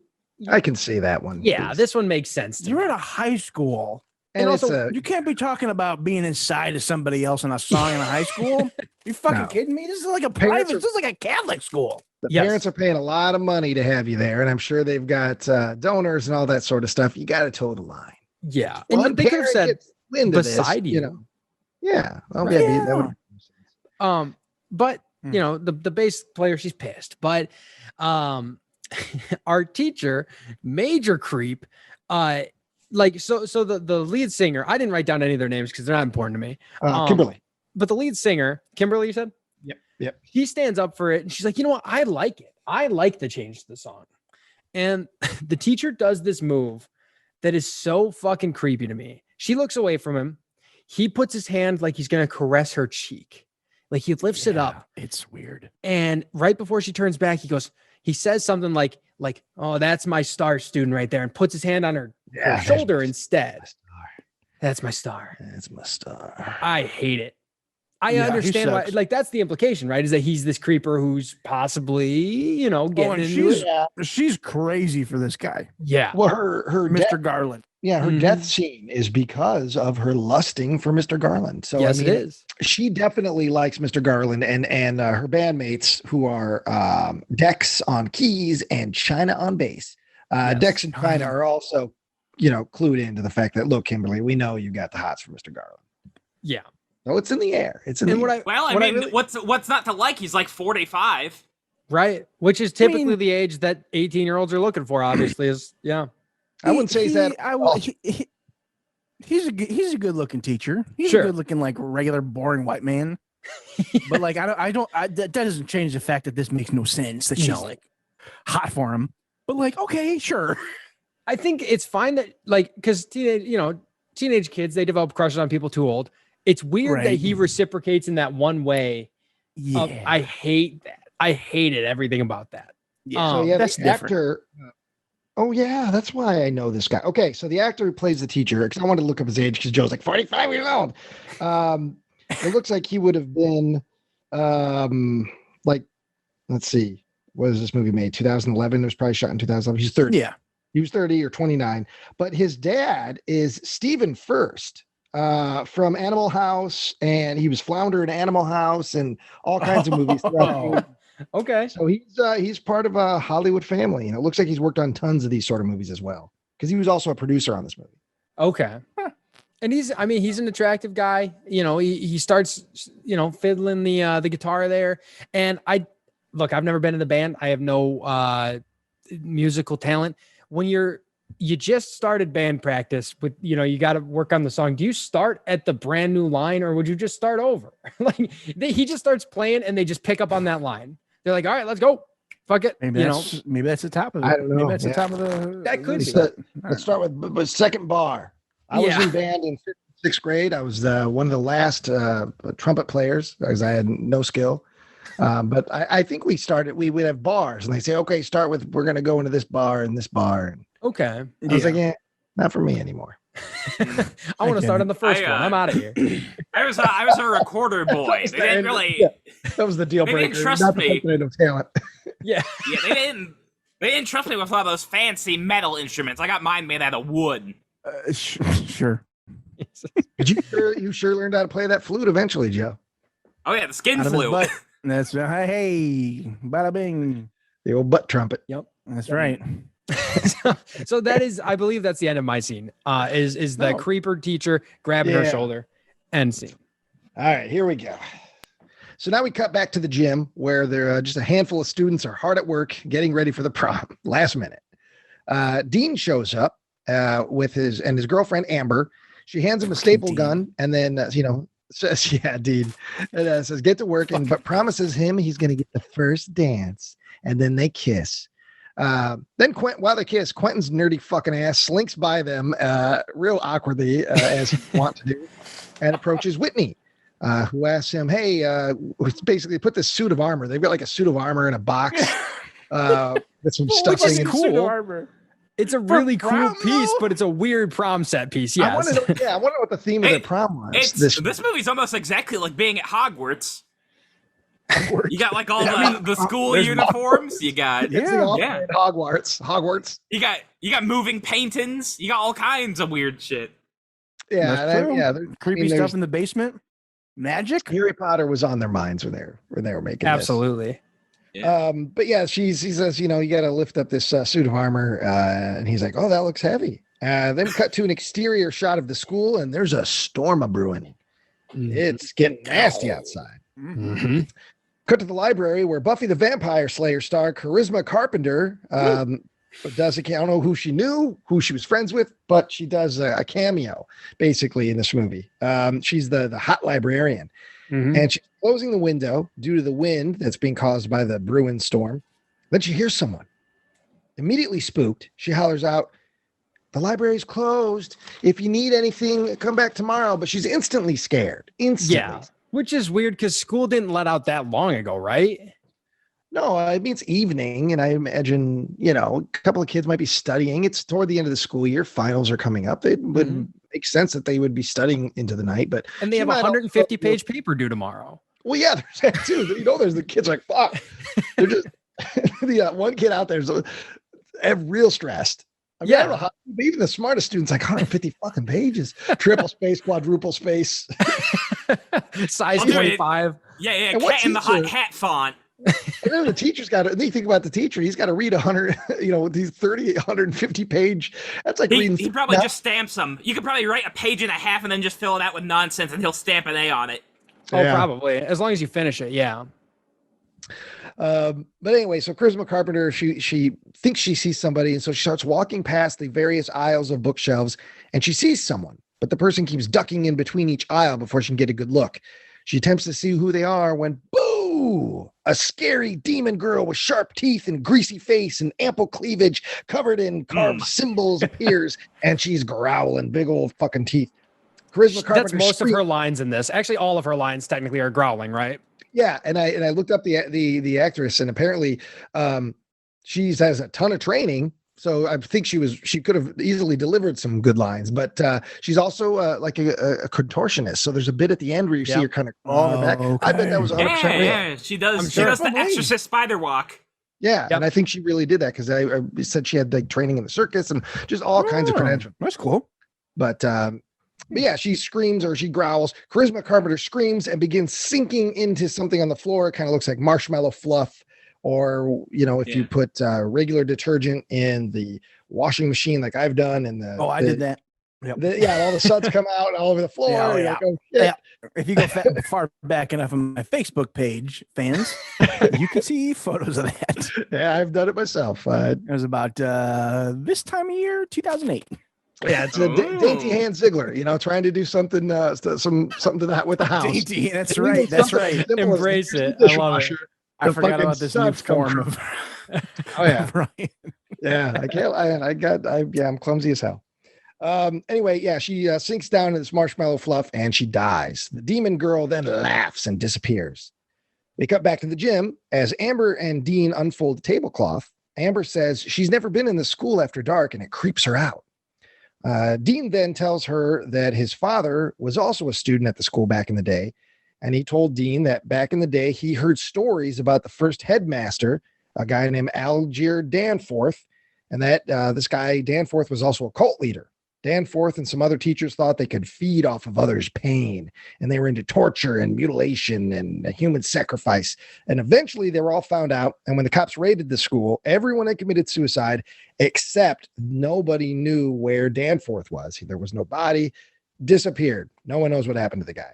I can see that one. Yeah, this one makes sense. You're at a high school. And also, you can't be talking about being inside of somebody else in a song in a high school. You fucking kidding me? This is like a private. This is like a Catholic school. The parents are paying a lot of money to have you there, and I'm sure they've got donors and all that sort of stuff. You got to toe the line. Yeah, and they could have said beside you. Know. Yeah, that would. But you know, the bass player, she's pissed. But our teacher, major creep, like so the lead singer, I didn't write down any of their names because they're not important to me. Kimberly. But the lead singer, Kimberly, you said? Yep. She stands up for it and she's like, you know what? I like it. I like the change to the song. And the teacher does this move that is so fucking creepy to me. She looks away from him. He puts his hand like he's going to caress her cheek. Like he lifts it up. It's weird. And right before she turns back, he says something like, "Oh, that's my star student right there," and puts his hand on her shoulder instead. That's my star. That's my star. I hate it. I understand why. Like that's the implication, right? Is that he's this creeper who's possibly, you know, getting into it. She's crazy for this guy. Yeah. Well, her Mr. Garland. Yeah, her death scene is because of her lusting for Mr. Garland. So yes, I mean, it is. She definitely likes Mr. Garland, and her bandmates who are Dex on keys and China on bass. Dex and China are also, you know, clued into the fact that, look, Kimberly, we know you got the hots for Mr. Garland. Yeah. Oh, it's in the air. It's in the air. I mean, what's not to like? He's like 45. Right. Which is typically the age that 18-year-olds are looking for, obviously, is I wouldn't say that. He's a good looking teacher. He's a good looking, like regular boring white man. But like, that doesn't change the fact that this makes no sense that she's like hot for him. But like, okay, sure. I think it's fine that like, cause teenage kids, they develop crushes on people too old. It's weird that he reciprocates in that one way. Yeah. I hate that. I hated everything about that. Yeah. So that's the actor. Oh yeah, that's why I know this guy. Okay, so the actor who plays the teacher, because I wanted to look up his age because Joe's like 45 years old. It looks like he would have been like, let's see, what is this movie made? 2011. It was probably shot in 2011. He's 30. Yeah. He was 30 or 29. But his dad is Stephen Furst from Animal House, and he was Flounder in Animal House and all kinds of movies. Okay. So he's part of a Hollywood family, and it looks like he's worked on tons of these sort of movies as well, because he was also a producer on this movie. Okay. And he's an attractive guy. You know, he starts, fiddling the guitar there. And I've never been in the band. I have no musical talent. When you just started band practice with, you got to work on the song. Do you start at the brand new line, or would you just start over? Like he just starts playing and they just pick up on that line. They're like, all right, let's go. Fuck it. Maybe that's the top of it. I don't know. Maybe that's the top of the. That could be. Let's start with second bar. I was in band in sixth grade. I was one of the last trumpet players because I had no skill. But I think we would have bars, and they say, okay, we're going to go into this bar and this bar. Okay. I was like, yeah, not for me anymore. I want to start on the first one. I'm out of here. I was a recorder boy. They didn't really. Yeah, that was the deal breaker. They didn't trust not me. The talent. Yeah. Yeah, they didn't trust me with all those fancy metal instruments. I got mine made out of wood. Sure. But you sure learned how to play that flute eventually, Joe. Oh yeah, the skin Out of his flute. butt. That's right. Hey, bada bing. The old butt trumpet. Yep. That's right. So that is, I believe that's the end of my scene. Is the creeper teacher grabbing her shoulder. End scene. All right, here we go. So now we cut back to the gym where there are just a handful of students are hard at work getting ready for the prom. Last minute. Dean shows up with his girlfriend Amber. She hands him a staple gun and then says, "Yeah, Dean," and says, "Get to work," but promises him he's going to get the first dance, and then they kiss. Then while they kiss, Quentin's nerdy fucking ass slinks by them real awkwardly as he wants to do, and approaches Whitney, who asks him, "Hey, basically put this suit of armor. They've got like a suit of armor in a box with some stuffing and cool. It's a really cool piece, but it's a weird prom set piece. Yes. I want to know what the theme of their prom was. This movie's almost exactly like being at Hogwarts. You got like all the school uniforms. You got Hogwarts. You got moving paintings. You got all kinds of weird shit. Yeah, creepy stuff in the basement. Magic. Harry Potter was on their minds when they were making absolutely. This. Yeah. But yeah, he says, you got to lift up this suit of armor, and he's like, "Oh, that looks heavy." Then cut to an exterior shot of the school, and there's a storm a brewing. Mm-hmm. It's getting nasty outside. Mm-hmm. Cut to the library where Buffy the Vampire Slayer star Charisma Carpenter does I don't know who she knew, who she was friends with, but she does a cameo basically in this movie. She's the hot librarian. Mm-hmm. And she's closing the window due to the wind that's being caused by the Bruin storm. Then she hears someone. Immediately spooked, she hollers out, "The library's closed. If you need anything, come back tomorrow." But she's instantly scared. Yeah, which is weird because school didn't let out that long ago, right? No, I mean, it's evening, and I imagine, a couple of kids might be studying. It's toward the end of the school year. Finals are coming up. It would make sense that they would be studying into the night, and they have a 150-page paper due tomorrow. Well, yeah, there's that too. There's the kids like, fuck. They're just the one kid out there's real stressed. I mean, I don't know how, even the smartest students like 150 fucking pages, triple space, quadruple space, size 25. Yeah, cat in the hot hat font. And then the teacher's got to, and you think about the teacher, he's got to read 100, these 150 page. That's like reading. He probably just stamps them. You could probably write a page and a half and then just fill it out with nonsense and he'll stamp an A on it. Oh, probably. As long as you finish it, yeah. But anyway, so Charisma Carpenter, she thinks she sees somebody, and so she starts walking past the various aisles of bookshelves, and she sees someone, but the person keeps ducking in between each aisle before she can get a good look. She attempts to see who they are when, boo! A scary demon girl with sharp teeth and greasy face and ample cleavage covered in carved symbols appears, and she's growling, big old fucking teeth. Charisma Carpenter. That's most of her lines in this. Actually, all of her lines technically are growling, right? Yeah, and I looked up the actress, and apparently, she has a ton of training. So I think she could have easily delivered some good lines, but she's also like a contortionist. So there's a bit at the end where you see her kind of crawling her back. Okay. I bet that was 100% real. Yeah, she does. She does the Exorcist spider walk. Yeah, and I think she really did that because I said she had like training in the circus and just all kinds of credentials. That's cool. But yeah, she screams or she growls. Charisma Carpenter screams and begins sinking into something on the floor. It kind of looks like marshmallow fluff. Or, if you put regular detergent in the washing machine like I've done. And I did that. Yep. All the suds come out all over the floor. Yeah. Like, oh, shit. If you go far back enough on my Facebook page, fans, you can see photos of that. Yeah, I've done it myself. It was about this time of year, 2008. Yeah, it's a dainty hand Ziegler, trying to do something, something to that with the house. Dainty, that's right. That's right. Embrace it. I love it. I forgot about this new form of. Oh yeah, right. Yeah, I can't. I'm clumsy as hell. Anyway, yeah, she sinks down in this marshmallow fluff and she dies. The demon girl then laughs and disappears. We cut back to the gym as Amber and Dean unfold the tablecloth. Amber says she's never been in the school after dark and it creeps her out. Dean then tells her that his father was also a student at the school back in the day. And he told Dean that back in the day, he heard stories about the first headmaster, a guy named Algier Danforth, and that this guy Danforth was also a cult leader. Danforth and some other teachers thought they could feed off of others' pain, and they were into torture and mutilation and human sacrifice. And eventually they were all found out. And when the cops raided the school, everyone had committed suicide, except nobody knew where Danforth was. There was no body, disappeared. No one knows what happened to the guy.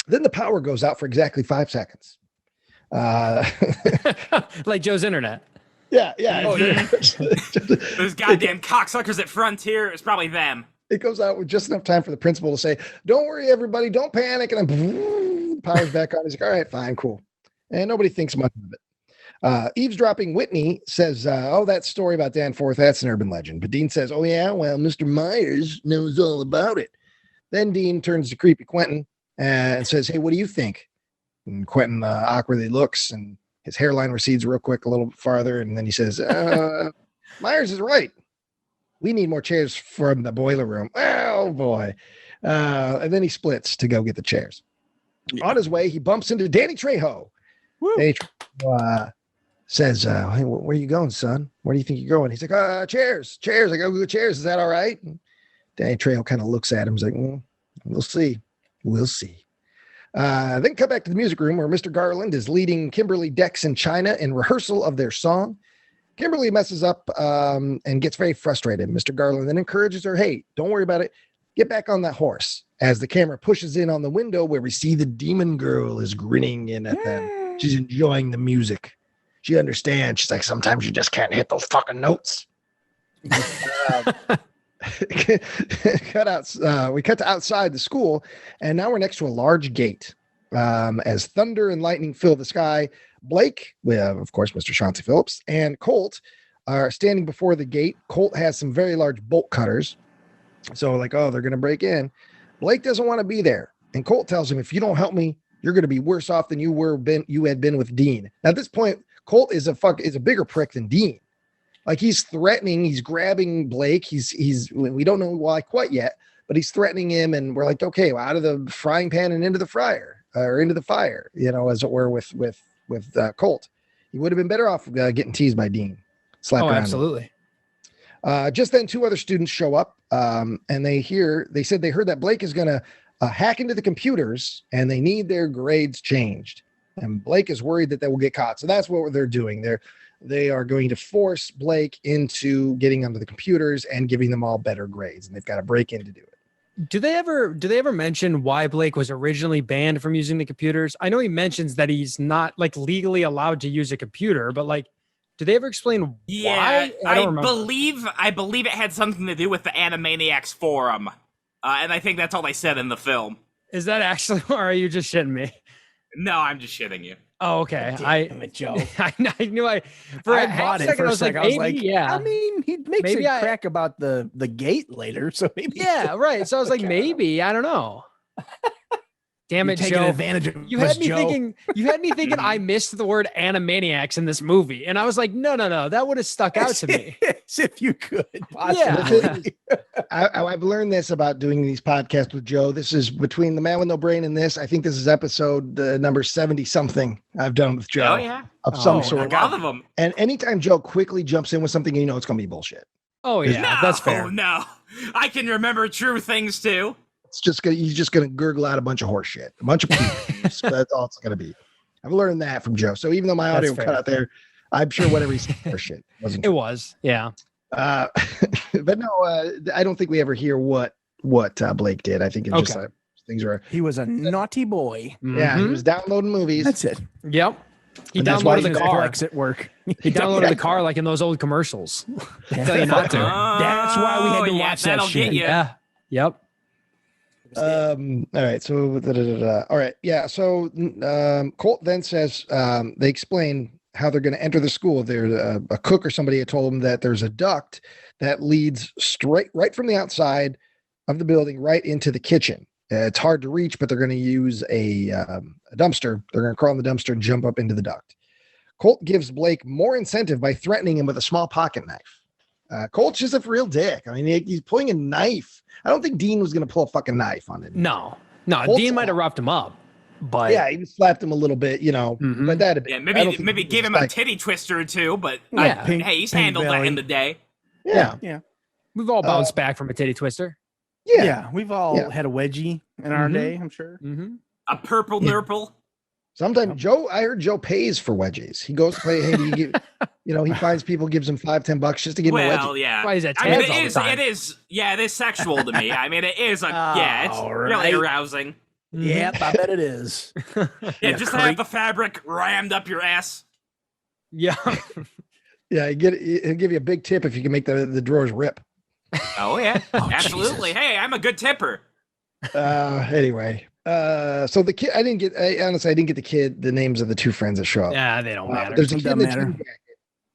Then the power goes out for exactly 5 seconds. Like Joe's internet. Yeah. Oh, yeah. Those goddamn cocksuckers at Frontier, it's probably them. It goes out with just enough time for the principal to say, "Don't worry, everybody, don't panic." And then power's back on. He's like, "All right, fine, cool." And nobody thinks much of it. Eavesdropping Whitney says, "Oh, that story about Danforth, that's an urban legend." But Dean says, "Oh, yeah, well, Mr. Myers knows all about it." Then Dean turns to creepy Quentin and says, "Hey, what do you think?" And Quentin awkwardly looks, and his hairline recedes real quick a little farther. And then he says, "Myers is right. We need more chairs from the boiler room." Oh, boy. And then he splits to go get the chairs. Yeah. On his way, he bumps into Danny Trejo. Danny Trejo says, "Hey, where are you going, son? Where do you think you're going?" He's like, chairs. I go get chairs. Is that all right?" And Danny Trejo kind of looks at him. He's like, "We'll see. We'll see." Then cut back to the music room where Mr. Garland is leading Kimberly, Dex, and China in rehearsal of their song. Kimberly messes up and gets very frustrated. Mr. Garland then encourages her, "Hey, don't worry about it. Get back on that horse." As the camera pushes in on the window where we see the demon girl is grinning in at them. She's enjoying the music. She understands. She's like, "Sometimes you just can't hit those fucking notes." We cut to outside the school, and now we're next to a large gate. As thunder and lightning fill the sky, Blake, of course, Mr. Chauncey Phillips, and Colt are standing before the gate. Colt has some very large bolt cutters. So like, oh, they're going to break in. Blake doesn't want to be there. And Colt tells him, "If you don't help me, you're going to be worse off than you had been with Dean." Now, at this point, Colt is a bigger prick than Dean. Like, he's threatening, he's grabbing Blake. We don't know why quite yet, but he's threatening him. And we're like, okay, well, out of the frying pan and into the fire, as it were with Colt. He would have been better off getting teased by Dean. Slapped around. Absolutely. Just then 2 other students show up and they said they heard that Blake is going to hack into the computers and they need their grades changed. And Blake is worried that they will get caught. So that's what they're doing. They are going to force Blake into getting onto the computers and giving them all better grades. And they've got to break in to do it. Do they ever mention why Blake was originally banned from using the computers? I know he mentions that he's not like legally allowed to use a computer, but like, do they ever explain why? I believe it had something to do with the Animaniacs forum. And I think that's all they said in the film. Is that actually, or are you just shitting me? No, I'm just shitting you. Oh, okay. Damn it, Joe. I knew I bought it for a second. I was like, yeah. I mean, he makes a crack about the gate later, so maybe. Yeah, right. So I was like, maybe, I don't know. Damn it, taking Joe. Advantage of you had me thinking I missed the word Animaniacs in this movie. And I was like, no. That would have stuck out to me. As if you could. Possibly. Yeah. I've learned this about doing these podcasts with Joe. This is between The Man with No Brain and this. I think this is episode number 70 something I've done with Joe. Oh, yeah. Of some sort. A lot of them. And anytime Joe quickly jumps in with something, you know it's going to be bullshit. Oh, yeah. No, that's fair. No. I can remember true things too. He's just gonna gurgle out a bunch of horse shit, a bunch of poop. That's all it's gonna be. I've learned that from Joe. So even though my audio cut out there, I'm sure whatever he said horse shit wasn't. It was, yeah. But no, I don't think we ever hear what Blake did. I think it's just things were. He was a naughty boy. Yeah, he was downloading movies. That's it. Yep. He downloaded the car at work. He downloaded the car like in those old commercials. Tell you not to. That's why we had to watch that shit. Yeah. Yep. All right. So, all right. Yeah. So, Colt then says, they explain how they're going to enter the school. There's a cook or somebody had told them that there's a duct that leads right from the outside of the building, right into the kitchen. It's hard to reach, but they're going to use a dumpster. They're going to crawl in the dumpster and jump up into the duct. Colt gives Blake more incentive by threatening him with a small pocket knife. Colt's just a real dick. I mean, he's pulling a knife. I don't think Dean was going to pull a fucking knife on it. No. Colt's Dean might have roughed him up, but yeah, he slapped him a little bit, but that'd be maybe give him a titty twister or two. But yeah. hey, he's handled that in the day. Yeah. We've all bounced back from a titty twister. Yeah, we've all had a wedgie in our day, I'm sure. A purple nurple. Sometimes I heard Joe pays for wedgies. He goes to play, hey, he finds people, gives them $5-10 just to give him a wedgie. Well, yeah. Why is that I mean, tabs all the time? it is sexual to me. I mean, it is it's really arousing. Yep, I bet it is. Yeah, just to have the fabric rammed up your ass. Yeah. Yeah, he'll give you a big tip if you can make the drawers rip. Oh yeah, absolutely. Jesus. Hey, I'm a good tipper. Anyway, so the kid, I didn't get the names of the two friends that show up. Yeah, they don't matter. There's a It kid doesn't in the matter. jean jacket.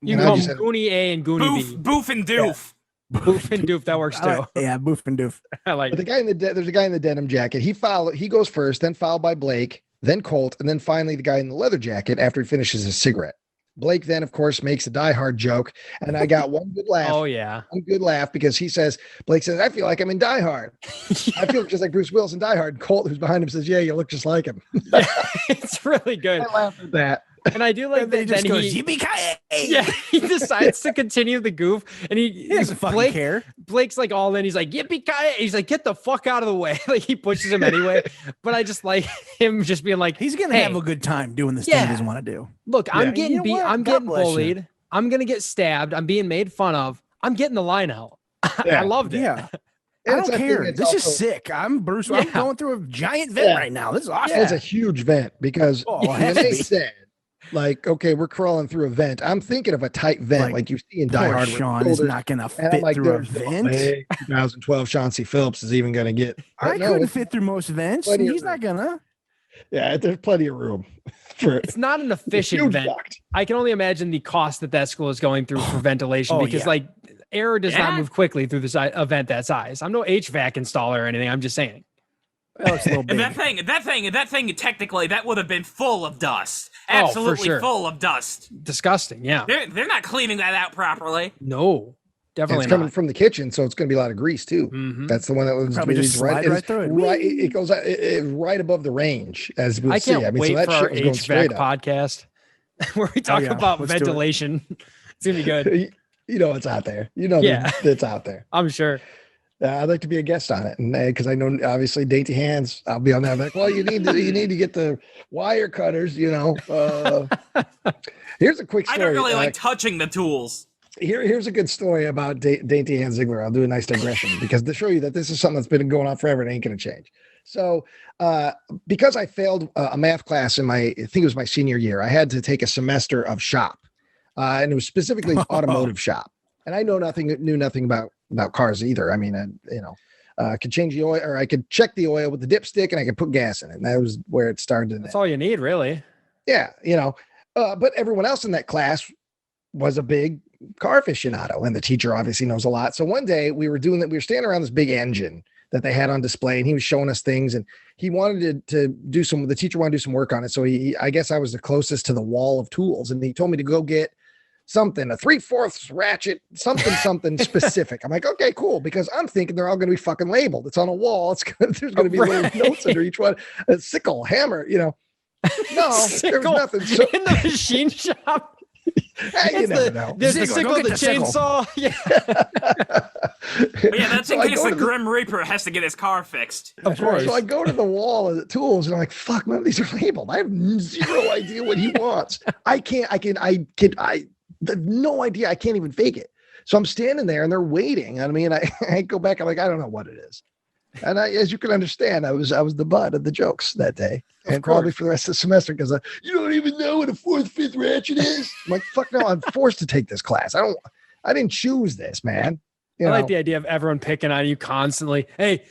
You And can I call just them had- Goonie A and Goonie Boof, B. boof and doof. Boof and doof, that works too. Yeah, boof and doof. I like But it. there's a guy in the denim jacket. He goes first, then followed by Blake, then Colt, and then finally the guy in the leather jacket after he finishes his cigarette. Blake then, of course, makes a Die Hard joke, and I got one good laugh. Oh, yeah. One good laugh because Blake says, I feel like I'm in Die Hard. I feel just like Bruce Willis in Die Hard. And Colt, who's behind him, says, yeah, you look just like him. It's really good. I laughed at that. And I do like And they that just then goes, yippee-ki-yay! yeah, he decides to continue the goof, and He doesn't fucking care. Blake's like all in. He's like, yippee ki He's like, get the fuck out of the way. Like he pushes him anyway. But I just like him just being like, He's gonna hey, have a good time doing this thing he doesn't want to do. look, I'm Yeah. getting You know beat. what? I'm God getting bless you. bullied. I'm gonna get stabbed. I'm being made fun of. I'm getting the line out. Yeah. I loved it. Yeah. And I it's don't a thing care. that's This is also- sick. I'm Bruce. Yeah. I'm going through a giant vent Yeah. right now. This is awesome. It's a huge vent because Oh, it when has to they be. said, like, okay, we're crawling through a vent, I'm thinking of a tight vent like you see in Die Poor Hard. where Sean the is shoulders- not gonna and I'm fit like, through a there's no vent. way 2012 Sean C. Phillips is even going to get. I But no, couldn't it's- fit through most vents. plenty of He's not gonna. Yeah, there's plenty of room for It's not an it's efficient huge vent. duct. I can only imagine the cost that school is going through for ventilation Oh, because yeah. like air does not Yeah. move quickly through a vent that size. I'm no HVAC installer or anything. I'm just saying. Oh, it's a little And big. that thing, technically, that would have been full of dust. Oh, for Absolutely sure. full of dust. Disgusting. Yeah. They're not cleaning that out properly. No, And definitely it's coming not. from the kitchen, so it's going to be a lot of grease too. Mhm. That's the one that was Probably just slide right through it. Right, it goes right above the range, as we'll I see. can't I mean, wait so that for our shit was going straight HVAC up. podcast where we talk yeah. about Let's do it. ventilation. It's gonna be good. You know it's out there. You know Yeah. it's out there. I'm sure. I'd like to be a guest on it, and because I know obviously Dainty Hands, I'll be on there. I'm like, well, you need to get the wire cutters. You know. Here's a quick I story. don't really like touching the tools. Here's a good story about Dainty Hand Ziegler. I'll do a nice digression because to show you that this is something that's been going on forever and ain't going to change. So, because I failed a math class I think it was my senior year, I had to take a semester of shop, and it was specifically automotive shop. And I knew nothing about cars either. I mean, I could change the oil, or I could check the oil with the dipstick, and I could put gas in it. And that was where it started. That's all you need, really. Yeah, but everyone else in that class was a big car aficionado, and the teacher obviously knows a lot. So one day we were standing around this big engine that they had on display, and he was showing us things, and he wanted to do the teacher wanted to do some work on it. So I guess I was the closest to the wall of tools, and he told me to go get something, a 3/4 ratchet, something specific. I'm like, okay, cool. Because I'm thinking they're all going to be fucking labeled. It's on a wall. There's going to be little notes under each one, a sickle, hammer, No, there was Sickle nothing. So, in the machine shop. hey, you never know. There's the Sickle, sickle, go the get the sickle. chainsaw. Yeah, But yeah, that's So in I case go the to the- Grim Reaper has to get his car fixed. of course. So I go to the wall of the tools and I'm like, fuck, none of these are labeled. I have zero idea what he wants. I have no idea. I can't even fake it. So I'm standing there and they're waiting on me. And I go back. I'm like, I don't know what it is. And as you can understand, I was the butt of the jokes that day, and probably for the rest of the semester because you don't even know what a 4th, 5th ratchet is. I'm like, fuck no, I'm forced to take this class. I didn't choose this, man. I like the idea of everyone picking on you constantly. Hey,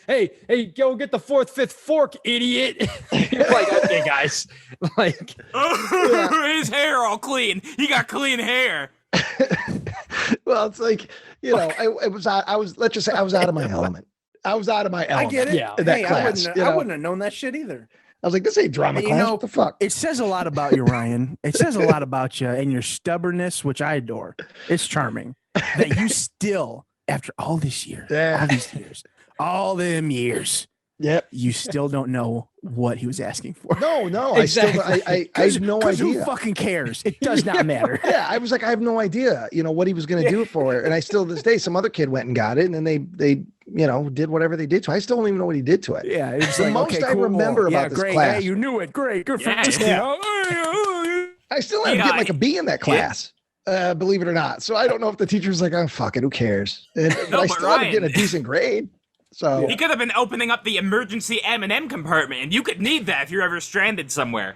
go get the 4th, 5th fork, idiot. You're like, okay, guys. Like, His hair all clean. He got clean hair. Well, it's like, let's just say I was out of my element. I was out of my I element. get it. Yeah. in that Hey, class, I wouldn't have known that shit either. I was like, this ain't drama You class. know, What the fuck? It says a lot about you, Ryan. It says a lot about you and your stubbornness, which I adore. It's charming that you still, after all this year, Yeah. all these years, all them years, Yep. You still don't know what he was asking for. No, Exactly. I have no idea. Who fucking cares? It does not matter. Yeah, I was like, I have no idea, what he was going to do it for. And I still, to this day, some other kid went and got it, and then they did whatever they did to it. I still don't even know what he did to it. Yeah, it's the like, most okay, I cool. remember about this great. class. Hey, you knew it. Great. Good for Yeah. you. I still had to get like a B in that class, believe it or not. So I don't know if the teacher's like, oh, fuck it, who cares? But I still had to get a decent grade. So He could have been opening up the emergency M&M compartment, and you could need that if you're ever stranded somewhere.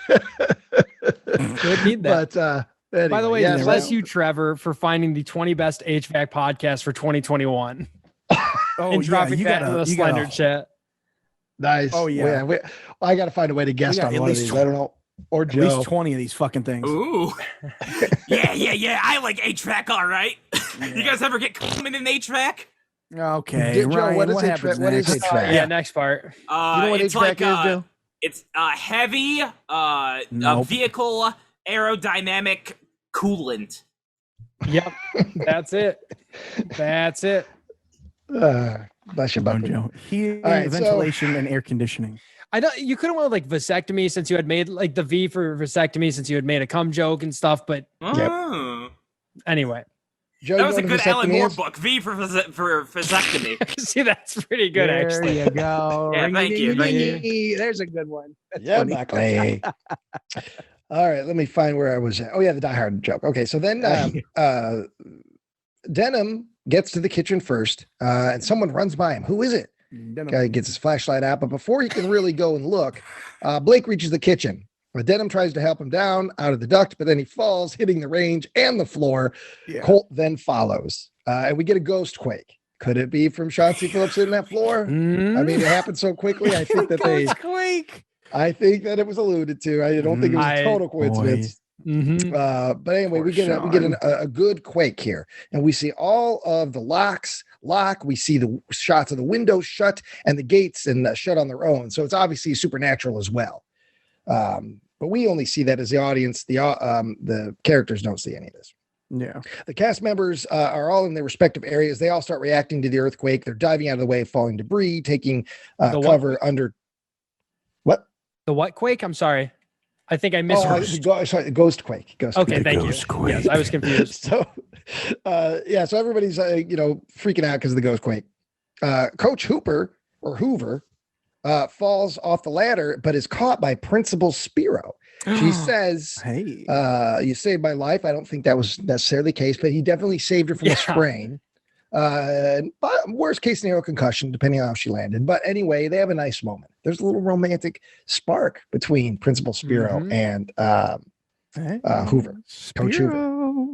Could need that. But anyway, By the way, yeah, bless you, Trevor, for finding the 20 best HVAC podcasts for 2021 and dropping that in the Slender chat. Nice. Oh, yeah. I got to find a way to guest on one of these. I don't know. Or At Joe. least 20 of these fucking things. Ooh. Yeah. I like HVAC, all right. You guys ever get coming in HVAC? Okay, Joe, Ryan, what is what HVAC? happens What is next? HVAC? Yeah, next part. You know what It's HVAC like, is, Joe? It's heavy Nope. vehicle aerodynamic coolant. Yep, that's it. That's it. Bless your Oh, butt. Joe. Heating, All right, so- ventilation, and air conditioning. I know you could have went with like vasectomy since you had made like the V for vasectomy since you had made a cum joke and stuff. But Oh. anyway, Joe, That you was know a what good Alan vasectomy Moore is? book, V for vasectomy. see, that's pretty good There actually. you go. Yeah, thank you. There's a good one. That's Yeah, funny. Buckley. All right, let me find where I was at. Oh, yeah, the Die Hard joke. Okay, so then Denham gets to the kitchen first, and someone runs by him. Who is it? Guy gets his flashlight out, but before he can really go and look, Blake reaches the kitchen. Denham tries to help him down out of the duct, but then he falls, hitting the range and the floor. Yeah. Colt then follows, and we get a Ghostquake. Could it be from Chauncey Phillips hitting that floor? I mean, it happened so quickly. I think that Ghostquake. I think that it was alluded to. I don't think it was a total coincidence. Mhm. But anyway, we get a good quake here, and we see all of the locks lock. We see the shots of the windows shut and the gates and shut on their own. So it's obviously supernatural as well. But we only see that as the audience. The characters don't see any of this. Yeah. The cast members are all in their respective areas. They all start reacting to the earthquake. They're diving out of the way of falling debris, taking cover under. What? The what quake? I'm sorry. I think I missed. Sorry, Ghostquake. Okay, thank you. Yes, I was confused. So, so everybody's freaking out because of the Ghostquake. Coach Hoover falls off the ladder, but is caught by Principal Spiro. She says, "Hey, you saved my life." I don't think that was necessarily the case, but he definitely saved her from a sprain. But worst case scenario, concussion, depending on how she landed. But anyway, they have a nice moment. There's a little romantic spark between Principal Spiro and Hoover, Coach Hoover.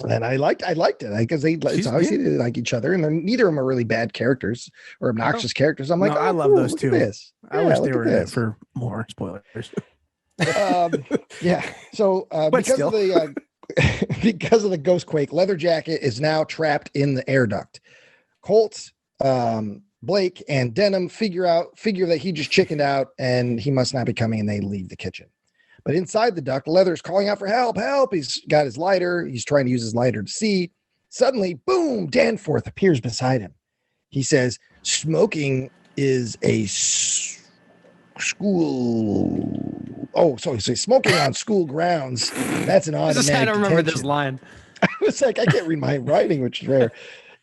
And I liked it because it's obviously they like each other, and neither of them are really bad characters or obnoxious characters. I'm like, I love cool, those look two. at this. I wish they were in it for more spoilers." Yeah. So because of the because of the Ghostquake, Leather Jacket is now trapped in the air duct. Colt, Blake, and Denham figure that he just chickened out and he must not be coming, and they leave the kitchen. But inside the duct, Leather's calling out for help. He's got his lighter. He's trying to use his lighter to see. Suddenly, boom, Danforth appears beside him. He says, "Smoking is a smoking on school grounds. That's an automatic I don't remember this detention." line. I was like, I can't read my writing, which is rare.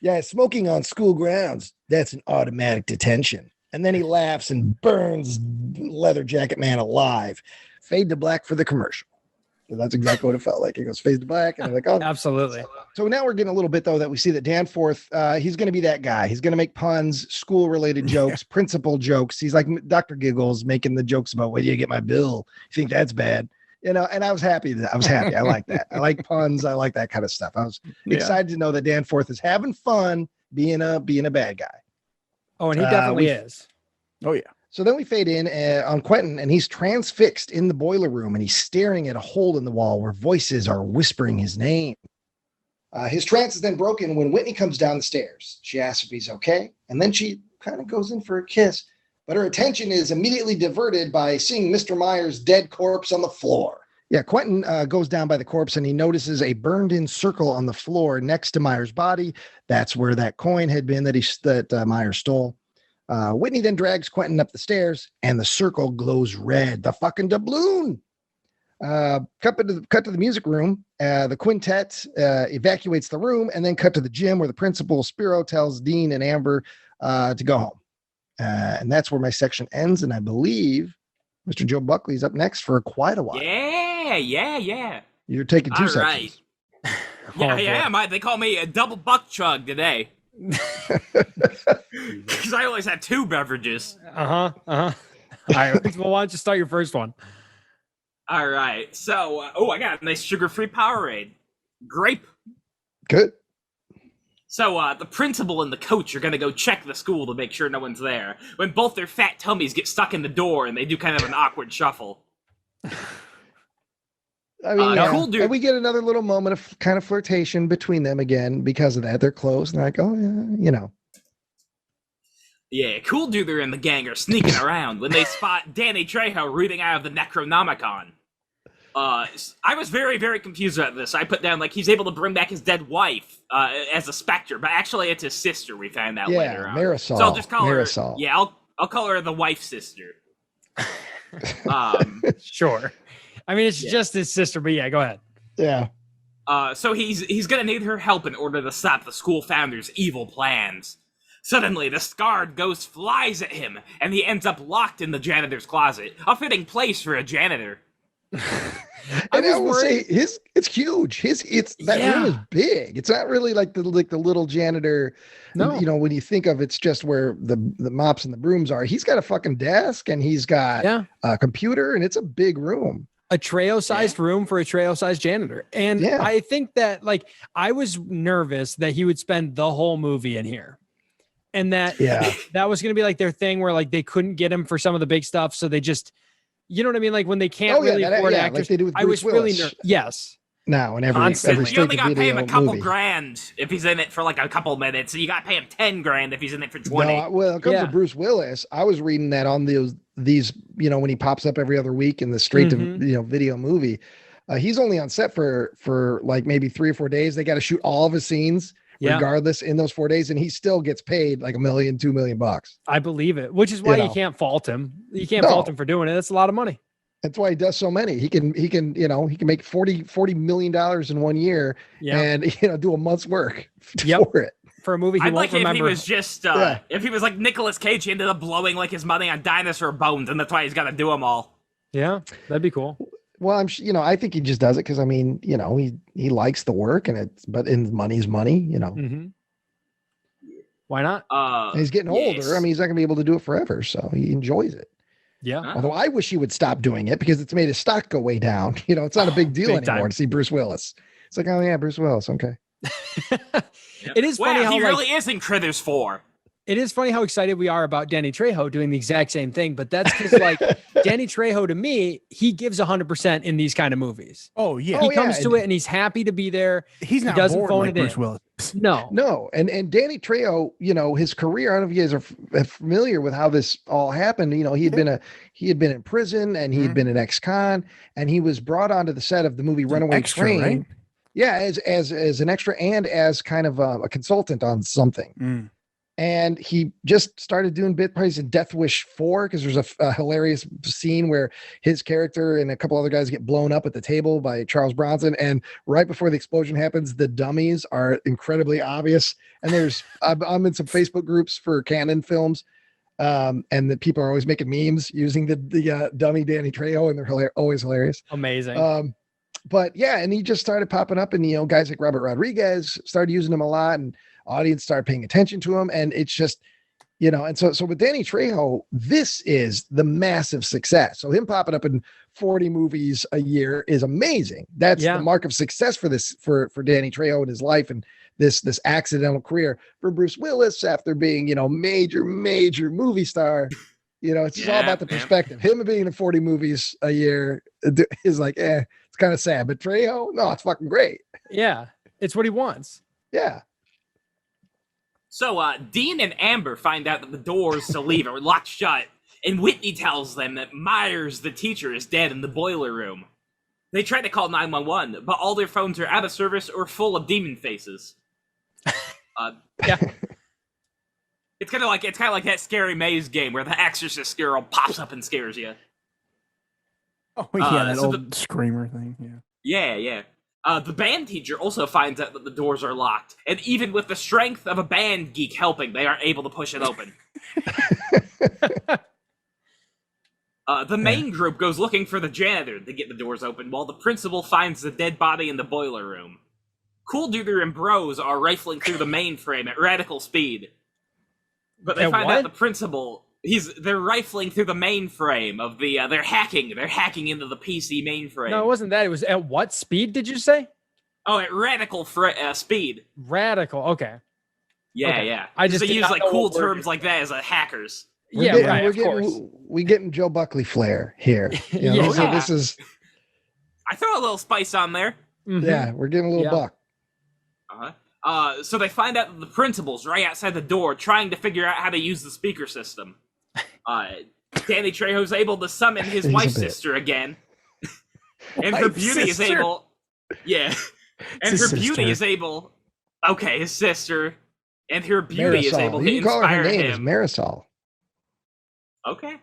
Yeah, smoking on school grounds. That's an automatic detention. And then he laughs and burns Leather Jacket Man alive. Fade to black for the commercial. So that's exactly what it felt like. It goes fade to black, and I'm like, oh, Absolutely. So now we're getting a little bit though that we see that Danforth, he's going to be that guy. He's going to make puns, school-related jokes, principal jokes. He's like Dr. Giggles making the jokes about where do you get my bill? You think that's bad? And I was happy. I like that. I like puns. I like that kind of stuff. I was excited to know that Danforth is having fun being a bad guy. Oh, and he definitely is. Oh yeah. So then we fade in on Quentin, and he's transfixed in the boiler room, and he's staring at a hole in the wall where voices are whispering his name. His trance is then broken when Whitney comes down the stairs. She asks if he's okay, and then she kind of goes in for a kiss, but her attention is immediately diverted by seeing Mr. Myers' dead corpse on the floor. Yeah, Quentin goes down by the corpse, and he notices a burned-in circle on the floor next to Myers' body. That's where that coin had been that Myers stole. Whitney then drags Quentin up the stairs, and the circle glows red. The fucking doubloon. Cut to the music room. The quintet evacuates the room, and then cut to the gym where the principal Spiro tells Dean and Amber to go home. And that's where my section ends. And I believe Mr. Joe Buckley's up next for quite a while. Yeah. You're taking two All sections. Right. Yeah, I am. They call me a double buck chug today. Because I always have two beverages. All right. Well, why don't you start your first one? All right. So, I got a nice sugar-free Powerade. Grape. Good. So, the principal and the coach are going to go check the school to make sure no one's there, when both their fat tummies get stuck in the door and they do kind of an awkward shuffle. I mean, cool dude. And we get another little moment of kind of flirtation between them again because of that. They're close, and they're like, oh, yeah, you know. Yeah, cool dude and the gang are sneaking around when they spot Danny Trejo reading out of the Necronomicon. I was very, very confused about this. I put down, like, he's able to bring back his dead wife as a specter, but actually it's his sister we found out later on. Marisol. So I'll just call Marisol. her, yeah, I'll call her the wife sister. Sure. I mean, it's just his sister, but yeah, go ahead. Yeah. So he's gonna need her help in order to stop the school founder's evil plans. Suddenly, the scarred ghost flies at him, and he ends up locked in the janitor's closet, a fitting place for a janitor. I will say it's huge. That room is big. It's not really like the little janitor. No. You know, when you think of it's just where the mops and the brooms are. He's got a fucking desk, and he's got a computer, and it's a big room. A Trejo-sized room for a Trejo-sized janitor. And I think that, like, I was nervous that he would spend the whole movie in here. And that that was going to be like their thing where, like, they couldn't get him for some of the big stuff. So they just, you know what I mean? Like, when they can't really afford actors. Like they do with Bruce Willis. Really nervous. Now, and every you only got to pay him a couple movie. grand if he's in it for like a couple minutes. So you got to pay him 10 grand if he's in it for 20. No, well, it comes to Bruce Willis. I was reading that on these, you know, when he pops up every other week in the straight to video movie, he's only on set for like maybe 3 or 4 days. They got to shoot all of his scenes regardless in those 4 days, and he still gets paid like $1 million, $2 million bucks. I believe it, which is why you can't fault him. You can't fault him for doing it. That's a lot of money. That's why he does so many. He can make $40 million in 1 year and, you know, do a month's work for it. For a movie he I'd won't like remember. if he was just, if he was like Nicolas Cage, he ended up blowing like his money on dinosaur bones, and that's why he's got to do them all. Yeah, that'd be cool. Well, I think he just does it because, I mean, you know, he likes the work, but money's money, you know. Mm-hmm. Why not? And he's getting older. I mean, he's not gonna be able to do it forever, so he enjoys it. Yeah. Although I wish he would stop doing it because it's made his stock go way down. You know, it's not a big deal anymore to see Bruce Willis. It's like, oh yeah, Bruce Willis. Okay. It is funny how he really is in Critters 4. It is funny how excited we are about Danny Trejo doing the exact same thing, but that's because, like, Danny Trejo, to me, he gives 100% in these kind of movies. Oh yeah, he comes to it and he's happy to be there. He's not doesn't bored phone like it Bruce in. Willis. No, and Danny Trejo, you know, his career. I don't know if you guys are familiar with how this all happened. You know, he had been in prison, and he had been an ex-con, and he was brought onto the set of the movie Runaway Train. Right? Yeah, as an extra and as kind of a consultant on something. And he just started doing bit parts in Death Wish 4 because there's a hilarious scene where his character and a couple other guys get blown up at the table by Charles Bronson. And right before the explosion happens, the dummies are incredibly obvious. And I'm in some Facebook groups for Canon films. And the people are always making memes using the dummy Danny Trejo, and they're always hilarious. Amazing. But yeah, and he just started popping up, and, you know, guys like Robert Rodriguez started using him a lot, and audience started paying attention to him. And it's just, you know, and so with Danny Trejo, this is the massive success. So him popping up in 40 movies a year is amazing. That's the mark of success for Danny Trejo in his life and this accidental career. For Bruce Willis, after being, you know, major movie star, you know, it's just all about the perspective. Him being in 40 movies a year is like, it's kind of sad. But Trejo, no, it's fucking great. Yeah, it's what he wants. Yeah. So, Dean and Amber find out that the doors to leave are locked shut, and Whitney tells them that Myers, the teacher, is dead in the boiler room. They try to call 911, but all their phones are out of service or full of demon faces. It's kind of like that scary maze game where the exorcist girl pops up and scares you. Oh yeah, that so old screamer thing. Yeah. Yeah. The band teacher also finds out that the doors are locked, and even with the strength of a band geek helping, they aren't able to push it open. The main group goes looking for the janitor to get the doors open, while the principal finds the dead body in the boiler room. Cool Duder and Bros are rifling through the mainframe at radical speed. But they find out the principal... They're rifling through the mainframe of the they're hacking into the PC mainframe. No, it wasn't that. It was at what speed did you say? Oh, at radical speed. Radical. Okay. Yeah, okay. yeah. I just they use like cool terms like that as hackers. Right. Of course. We're getting Joe Buckley flair here. You know, this is. I throw a little spice on there. Mm-hmm. Yeah, we're getting a little buck. So they find out that the principal's right outside the door, trying to figure out how to use the speaker system. Danny Trejo's able to summon his wife's sister again. And her beauty is able... Yeah. And her beauty is able... Okay, his sister. And her beauty is able to inspire him. Marisol. Okay.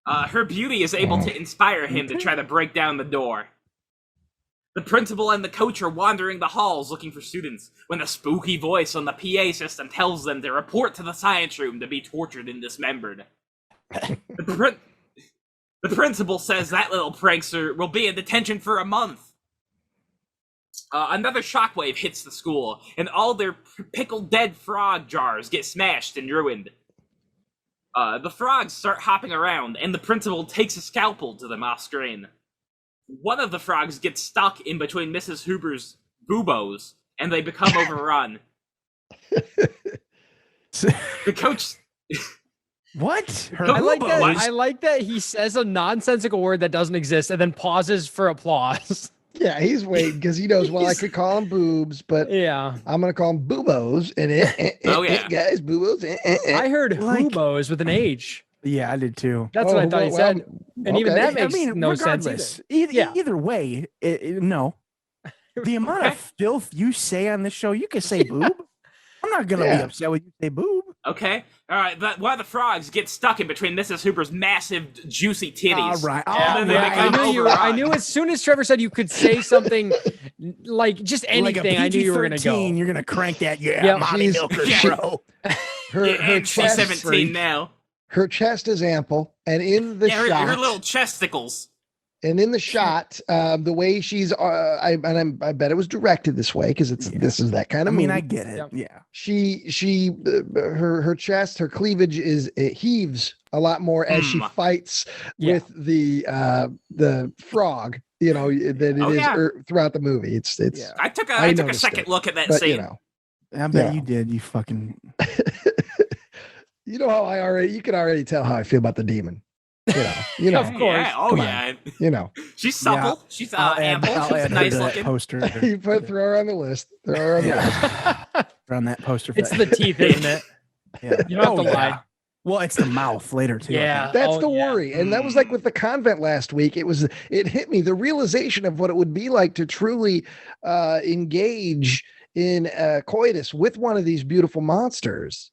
Her beauty is able to inspire him to try to break down the door. The principal and the coach are wandering the halls looking for students when a spooky voice on the PA system tells them to report to the science room to be tortured and dismembered. The principal says that little prankster will be in detention for a month. Another shockwave hits the school, and all their pickled dead frog jars get smashed and ruined. The frogs start hopping around, and the principal takes a scalpel to them off screen. One of the frogs gets stuck in between Mrs. Huber's boobos, and they become overrun. The coach... What? I like that he says a nonsensical word that doesn't exist and then pauses for applause. Yeah, he's waiting because he knows, well, I could call them boobs, but I'm going to call them boobos. And guys, boobos. I heard hoobos with an H. Yeah, I did too. That's what I thought he said. And even that makes no sense either. Either way, no. The amount of filth you say on this show, you can say boob. I'm not going to be upset when you say boob. Okay. All right. One of the frogs gets stuck in between Mrs. Hooper's massive, juicy titties. All right. I knew as soon as Trevor said you could say something like just anything, I knew you were going to go. You're going to crank that. Mommy milker, bro. Her she's 17 now. Her chest is ample, and in the shot, her little chesticles. And in the shot, the way she's, I bet it was directed this way because this is that kind of. I get it. Yeah. Her chest, her cleavage it heaves a lot more as she fights with the frog. You know that it is throughout the movie. It's. Yeah. I took a second look at that scene. You know, I bet you did. You fucking. You know how you can already tell how I feel about the demon. You know, of course. Yeah. You know, she's supple. Yeah. She's ample. She's nice looking. Poster. You throw her on the list. Throw her on the list. On that poster. It's the teeth, isn't it? Yeah. You don't have to lie. Well, it's the mouth later too. Yeah, that's the worry, and that was like with the convent last week. It hit me, the realization of what it would be like to truly engage in coitus with one of these beautiful monsters.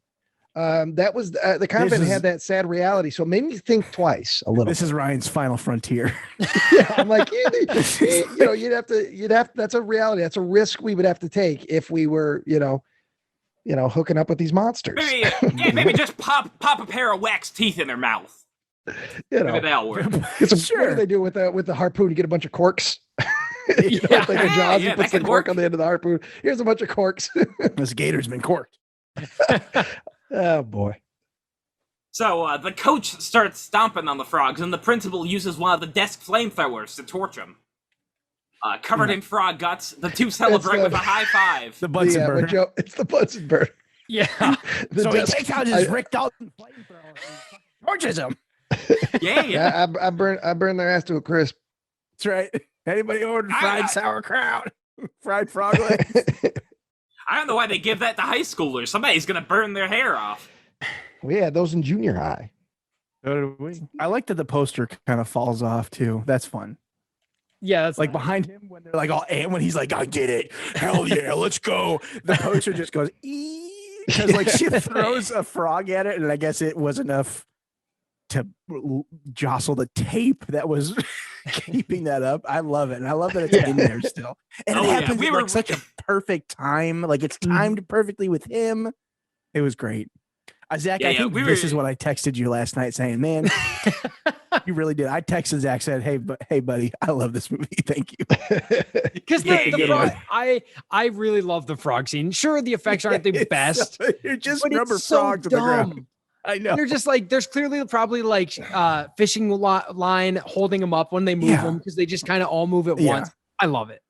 That was the convent had that sad reality, so it made me think twice a little. This is Ryan's final frontier. Yeah, I'm like, you'd have to. That's a reality. That's a risk we would have to take if we were, hooking up with these monsters. Maybe just pop a pair of wax teeth in their mouth. Maybe that'll work. What do they do with the harpoon? You get a bunch of corks. Like a Jaws, he puts the cork on the end of the harpoon. Here's a bunch of corks. This gator's been corked. Oh boy. So the coach starts stomping on the frogs, and the principal uses one of the desk flamethrowers to torch them. Covered in frog guts, the two celebrate with a high five. The Bunsen burner. Joe, it's the Bunsen burner. Yeah. So he takes out his Rick Dalton flamethrower and torches him. Yeah. I burn their ass to a crisp. That's right. Anybody ordered fried sauerkraut? Fried frog legs? I don't know why they give that to high schoolers. Somebody's going to burn their hair off. We had those in junior high. So did we. I like that the poster kind of falls off too. That's fun. Yeah, that's like behind him when they're like all and when he's like, I did it. Hell yeah, let's go. The poster just goes, because like she throws a frog at it, and I guess it was enough to jostle the tape that was keeping that up. I love it, and I love that it's in there still. And it happens at like such a perfect time. Like it's timed perfectly with him. It was great. Zach, I think this is what I texted you last night saying, man, you really did. I texted Zach, said, hey, buddy, I love this movie. Thank you. Because the frog, I really love the frog scene. Sure, the effects aren't the best. You're just but rubber it's so frogs on the ground. I know. They're just like, there's clearly probably like fishing line holding them up when they move them because they just kind of all move at once. I love it.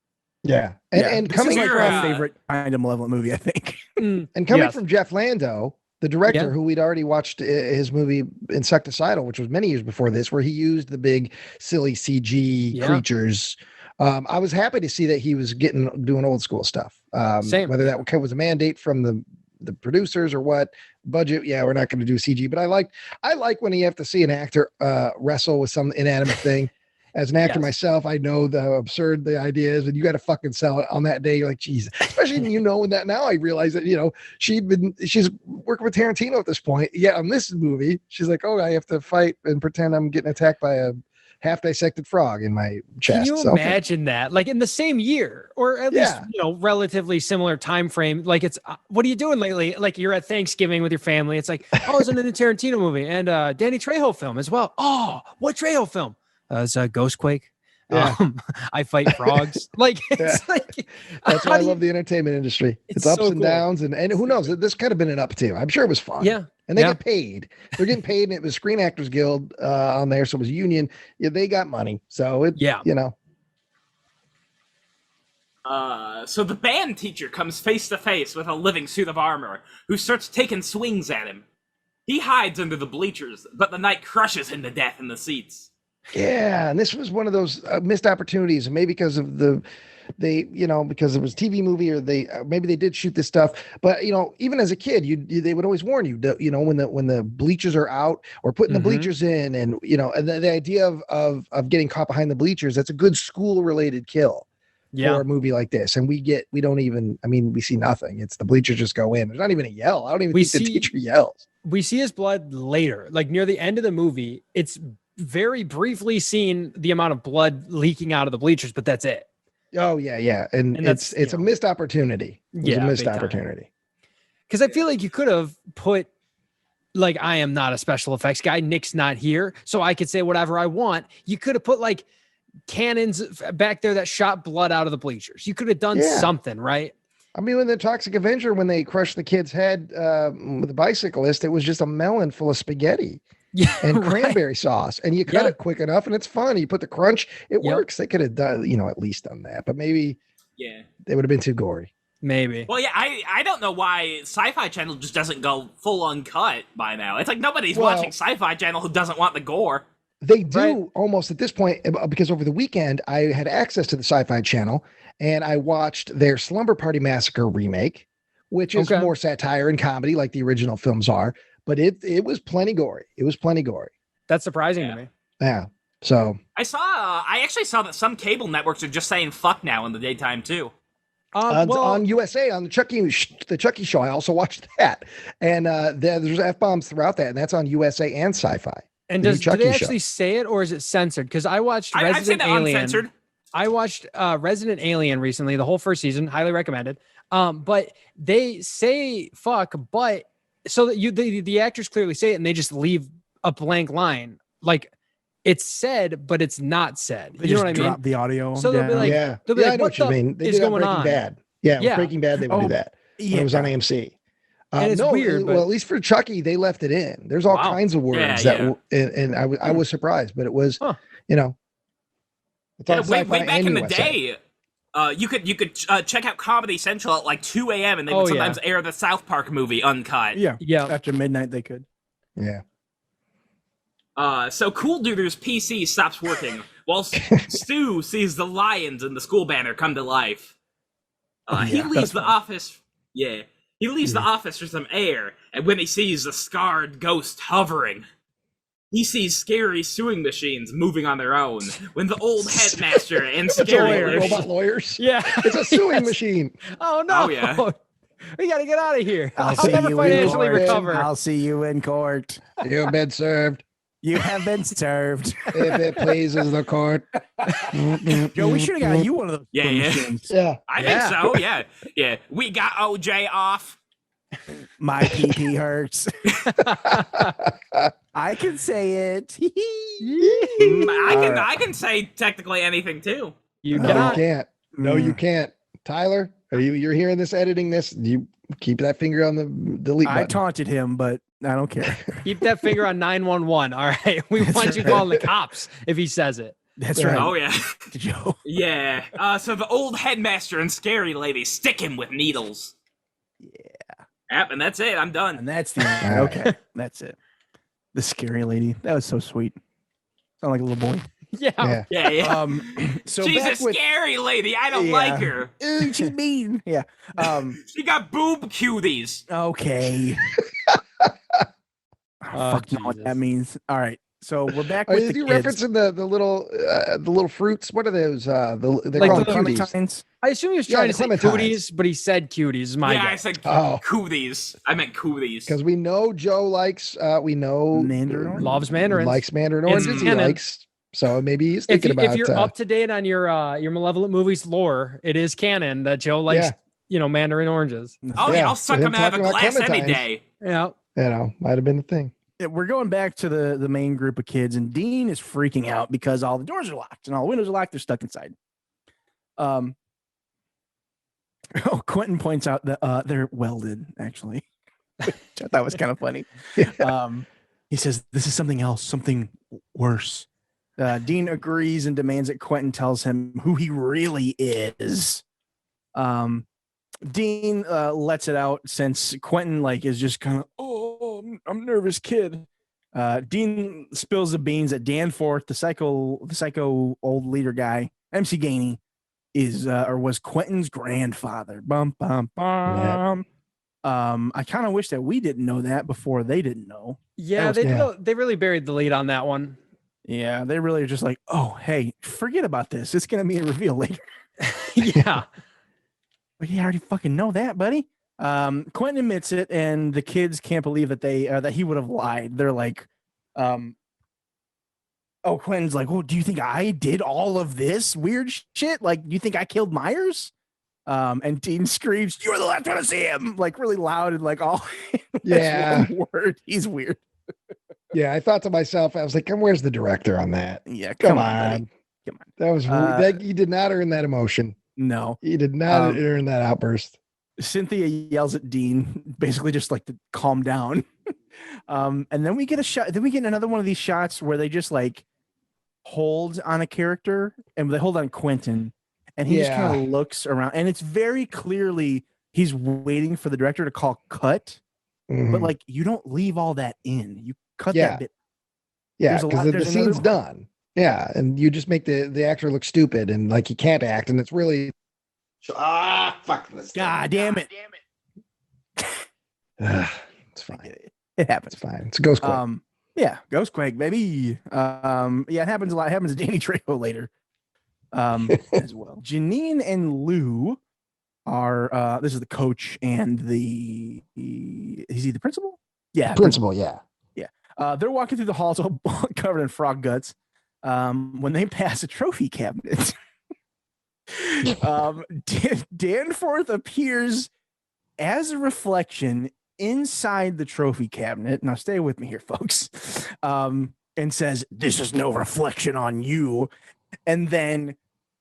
Yeah. And coming from from my favorite kind of Malevolent movie, I think. And coming from Jeff Lando, the director who we'd already watched his movie Insecticidal, which was many years before this, where he used the big silly CG creatures. I was happy to see that he was doing old school stuff. Same. Whether that was a mandate from the producers or what budget. Yeah, we're not going to do CG, but I like when you have to see an actor wrestle with some inanimate thing. As an actor myself, I know the absurd the idea is, and you got to fucking sell it on that day. You're like, Jesus, especially when that now I realize that, she's working with Tarantino at this point. Yeah. On this movie, she's like, oh, I have to fight and pretend I'm getting attacked by a half dissected frog in my chest. Can you imagine that? Like in the same year, or at least, relatively similar time frame. Like it's, what are you doing lately? Like you're at Thanksgiving with your family. It's like, oh, it's in the Tarantino movie and Danny Trejo film as well. Oh, what Trejo film? It's a Ghostquake. Yeah. I fight frogs. Like it's like that's why I love the entertainment industry. It's ups and downs, and who knows? This could have been an up too. I'm sure it was fun. Yeah. And they get paid. They're getting paid, and it was Screen Actors Guild on there, so it was a union. Yeah, they got money. So So the band teacher comes face to face with a living suit of armor, who starts taking swings at him. He hides under the bleachers, but the night crushes him to death in the seats. Yeah, and this was one of those missed opportunities, and maybe because of because it was a TV movie, or maybe they did shoot this stuff. But even as a kid, they would always warn you, when the bleachers are out or putting the bleachers in, and and the idea of getting caught behind the bleachers, that's a good school related kill for a movie like this. And we see nothing. It's the bleachers just go in. There's not even a yell. I don't even think the teacher yells. We see his blood later, like near the end of the movie. It's very briefly seen the amount of blood leaking out of the bleachers, but that's it. Oh yeah. And it's a missed opportunity. It's a missed opportunity. Because I feel like you could have put, like, I am not a special effects guy. Nick's not here, so I could say whatever I want. You could have put like cannons back there that shot blood out of the bleachers. You could have done something, right? I mean, when the Toxic Avenger, when they crushed the kid's head with the bicyclist, it was just a melon full of spaghetti. And cranberry sauce, and you cut it quick enough, and it's fun. You put the crunch, it works. They could have done, at least done that, but maybe they would have been too gory. Maybe. Well, I don't know why Sci-Fi Channel just doesn't go full uncut by now. It's like nobody's watching Sci-Fi Channel who doesn't want the gore. They do almost at this point, because over the weekend I had access to the Sci-Fi Channel, and I watched their Slumber Party Massacre remake, which is more satire and comedy like the original films are. But it was plenty gory. That's surprising to me. Yeah. So I actually saw that some cable networks are just saying "fuck" now in the daytime too. On USA, on the Chucky show, I also watched that, and there's F-bombs throughout that, and that's on USA and Sci-Fi. And do they actually say it, or is it censored? Because I watched Resident Alien. Uncensored. I watched Resident Alien recently, the whole first season, highly recommended. But they say "fuck," but so that the actors clearly say it, and they just leave a blank line, like it's said, but it's not said. You know what I mean? Drop the audio. So they'll be like, I know what you mean. They did going Breaking on? Bad. Yeah, with Breaking Bad, they would do that. When it was on AMC. And it's weird. Well, at least for Chucky, they left it in. There's all kinds of words and I was surprised, but it was, it's on way back in the day. You could check out Comedy Central at like 2 a.m. and they would sometimes air the South Park movie uncut. Yeah. After midnight, they could. Yeah. So Cool Duder's PC stops working while Stu sees the lions in the school banner come to life. He leaves the office. Yeah. He leaves the office for some air, and when he sees the scarred ghost hovering, he sees scary sewing machines moving on their own. When the old headmaster and scary robot lawyers. Yeah. It's a sewing machine. Oh no. Oh yeah. We got to get out of here. I'll I'll see never you in financially court. recover. I'll see you in court. You've been served You have been served. if it pleases the court. Joe, we should have got you one of those Yeah, yeah. machines. Yeah. I think so. Yeah, yeah. We got OJ off. My PP hurts. I can say it. I can say technically anything too. You No, cannot. you can't. No, you can't. Tyler, you're hearing this, editing this. You keep that finger on the delete I button. taunted him, but I don't care. Keep that finger on 911. All right. We want you calling the cops if he says it. That's Yeah. right. Oh yeah, Joe. yeah. So the old headmaster and scary lady stick him with needles. Yep, and that's it. I'm done. And that's the end. All right. Okay. That's it. The scary lady. That was so sweet. Sound like a little boy. Yeah. Yeah. Yeah, yeah. So She's a back with scary lady. I don't Yeah. like her. Ooh, she's mean. Yeah. She got boob cuties. Okay. Oh, Fuck know what Jesus. that means. All right. So we're back Are with the you kids. referencing the little fruits? What are those? They Like call the them cuties. Clementines. I assume he was Yeah, trying the to say clementines. cooties, but he said cuties. Is my Yeah, I guess. said Oh. cooties. I meant cooties. Because we know Joe likes. We know Mandarin orange? Loves mandarins. likes Mandarin It's oranges. He canon. likes. So maybe he's If, thinking you, if about. you're up to date on your Malevolent movies lore, it is canon that Joe likes, Mandarin oranges. Oh yeah, Yeah, I'll suck so him him out of a talking about glass any clementines. day. Yeah. Might have been the thing. We're going back to the main group of kids, and Dean is freaking out because all the doors are locked and all the windows are locked. They're stuck inside. Quentin points out that they're welded, actually, which I thought was kind of funny. He says, "This is something else, something worse." Dean agrees and demands that Quentin tells him who he really is. Dean lets it out since Quentin is just kind of, oh, I'm nervous, kid. Dean spills the beans that Danforth, the psycho old leader guy, MC Gainey, was Quentin's grandfather. Bum bum bum. I kind of wish that we didn't know that before they didn't know. Yeah, they really buried the lead on that one. Yeah, they really are just like, oh, hey, forget about this. It's gonna be a reveal later. Yeah. But you already fucking know that, buddy. Quentin admits it, and the kids can't believe that that he would have lied. They're like, Quentin's like, well, do you think I did all of this weird shit? Like, do you think I killed Myers? And Dean screams, "You're the last one to see him!" Like really loud and like all. Yeah. One word. He's weird. Yeah, I thought to myself, I was like, "Where's the director on that? Yeah, Come on, on, buddy. Come on. that was he did not earn that emotion. No. He did not earn that outburst." Cynthia yells at Dean, basically just like to calm down. And then we get a shot. Then we get another one of these shots where they just like hold on a character, and they hold on Quentin, and he just kind of looks around, and it's very clearly he's waiting for the director to call cut. Mhm. But like, you don't leave all that in. You cut that bit. Yeah, There's a because lot- the there's scene's another- done. Yeah, and you just make the actor look stupid and like he can't act, and it's really fuck this. God damn it. It's fine. It happens. It's fine. It's a Ghostquake. Yeah, Ghostquake, baby. Yeah, it happens a lot. It happens to Danny Trejo later. As well. Janine and Lou are this is the coach and is he the principal? Yeah. Principal, yeah. They're walking through the halls all covered in frog guts. When they pass a trophy cabinet. Danforth appears as a reflection inside the trophy cabinet. Now stay with me here, folks. And says, "This is no reflection on you." And then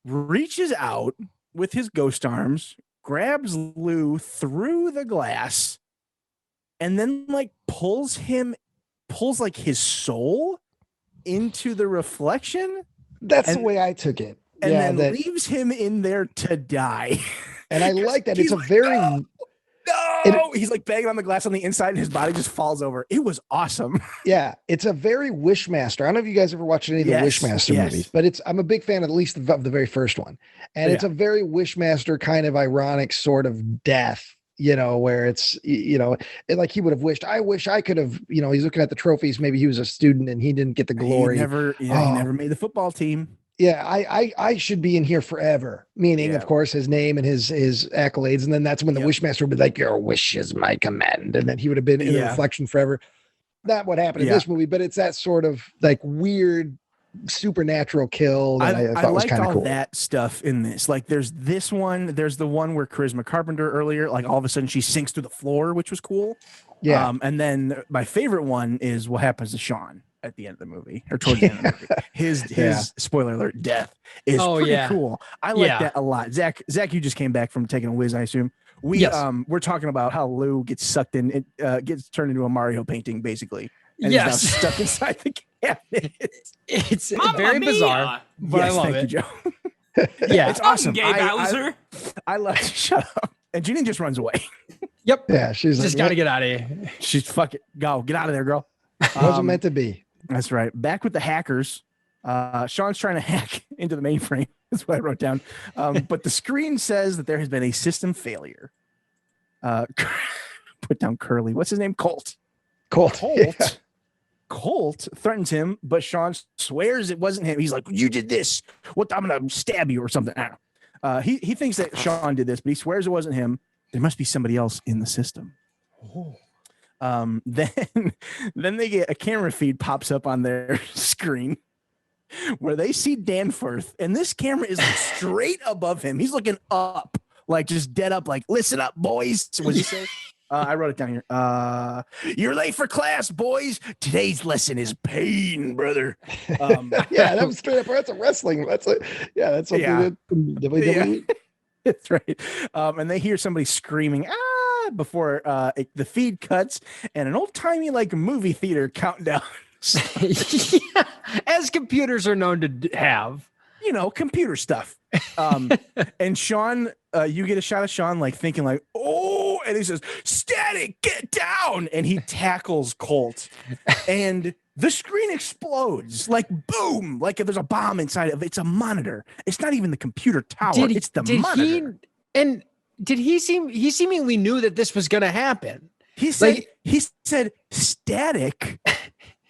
reaches out with his ghost arms, grabs Lou through the glass, and then like pulls like his soul into the reflection. That's the And- way I took it. And yeah, then leaves him in there to die. and I like that. It's He's a like, very No, he's like banging on the glass on the inside, and his body just falls over. It was awesome. yeah, it's a very Wishmaster. I don't know if you guys ever watched any of the Yes, Wishmaster yes. movies, but I'm a big fan at least of the very first one. And it's a very Wishmaster kind of ironic sort of death, where it's, like he would have wished, I wish I could have, he's looking at the trophies. Maybe he was a student and he didn't get the glory. He never made the football team. Yeah, I should be in here forever. Meaning, of course, his name and his accolades, and then that's when the Wishmaster would be like, "Your wish is my command," and then he would have been in the reflection forever. Not what happened in this movie, but it's that sort of like weird supernatural kill that I thought was kind of cool. That stuff in this. Like, there's this one. There's the one where Charisma Carpenter earlier, like all of a sudden she sinks through the floor, which was cool. Yeah. And then my favorite one is what happens to Sean at the end of the movie, or towards the end of the movie. His spoiler alert, death is pretty cool. I like that a lot. Zach, you just came back from taking a whiz, I assume. We're talking about how Lou gets sucked in, it gets turned into a Mario painting, basically. And he's now stuck inside the cabinet. It's very bizarre, but I love it. You, Joe. It's awesome. Gay Bowser. I love shut up. And Janine just runs away. Yep. Yeah, she's just got to get out of here. She's fuck it. Go. Get out of there, girl. Wasn't meant to be. That's right. Back with the hackers. Sean's trying to hack into the mainframe. That's what I wrote down. But the screen says that there has been a system failure. Put down Curly. What's his name? Colt. Yeah. Colt threatens him, but Sean swears it wasn't him. He's like, "You did this. What? I'm gonna stab you or something." I don't know. He thinks that Sean did this, but he swears it wasn't him. There must be somebody else in the system. Then they get a camera feed pops up on their screen where they see Danforth, and this camera is like straight above him. He's looking up, like just dead up, like, "Listen up, boys." What did he say? I wrote it down here. "You're late for class, boys. Today's lesson is pain, brother." Yeah, that was straight up. That's a wrestling. That's something that WWE. That's right. And they hear somebody screaming, "Ah!" before the feed cuts, and an old-timey like movie theater countdown. As computers are known to have. Computer stuff. And Sean, you get a shot of Sean like thinking like, "Oh," and he says, "Static, get down." And he tackles Colt. And the screen explodes, like boom, like if there's a bomb inside of it. It's a monitor. It's not even the computer tower. It's the monitor. He seemingly knew that this was going to happen. He said static.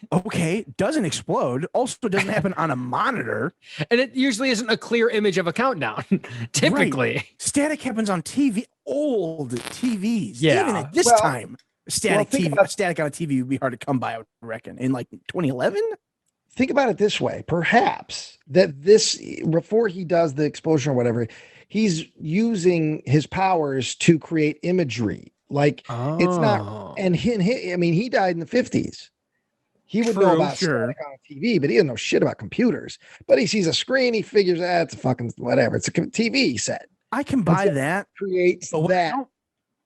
Okay, doesn't explode. Also doesn't happen on a monitor. And it usually isn't a clear image of a countdown, typically. Right. Static happens on TV, old TVs. Yeah. Even at this time, static on a TV would be hard to come by, I would reckon. In like 2011? Think about it this way. Perhaps that this, before he does the explosion or whatever, he's using his powers to create imagery. Like it's not, and he died in the 50s. He would know about static on a TV, but he didn't know shit about computers. But he sees a screen, he figures, it's a fucking whatever. It's a TV set. I can buy that. Creates that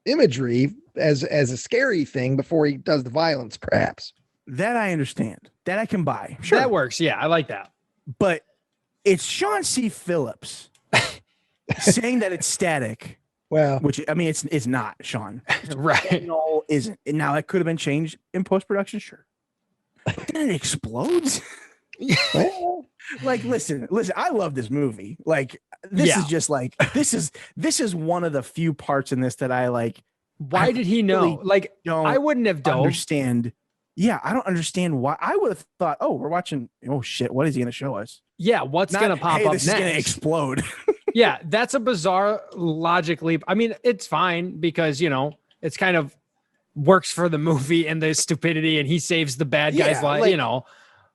imagery as a scary thing before he does the violence, perhaps. That I understand. That I can buy. Sure. That works. Yeah, I like that. But it's Sean C. Phillips saying that it's static. Well, which I mean, it's not, Sean. Right. No, isn't. Now that could have been changed in post-production, sure. But then it explodes. Well, like, listen, I love this movie. Like, this is just like this is one of the few parts in this that I like. Why did he know? Like, I wouldn't have dove. Understand. Yeah, I don't understand why. I would have thought, oh, we're watching. Oh shit, what is he going to show us? Yeah, what's going to pop up this next? Is going to explode. Yeah, that's a bizarre logic leap. I mean, it's fine because it's kind of works for the movie and the stupidity, and he saves the bad guy's life,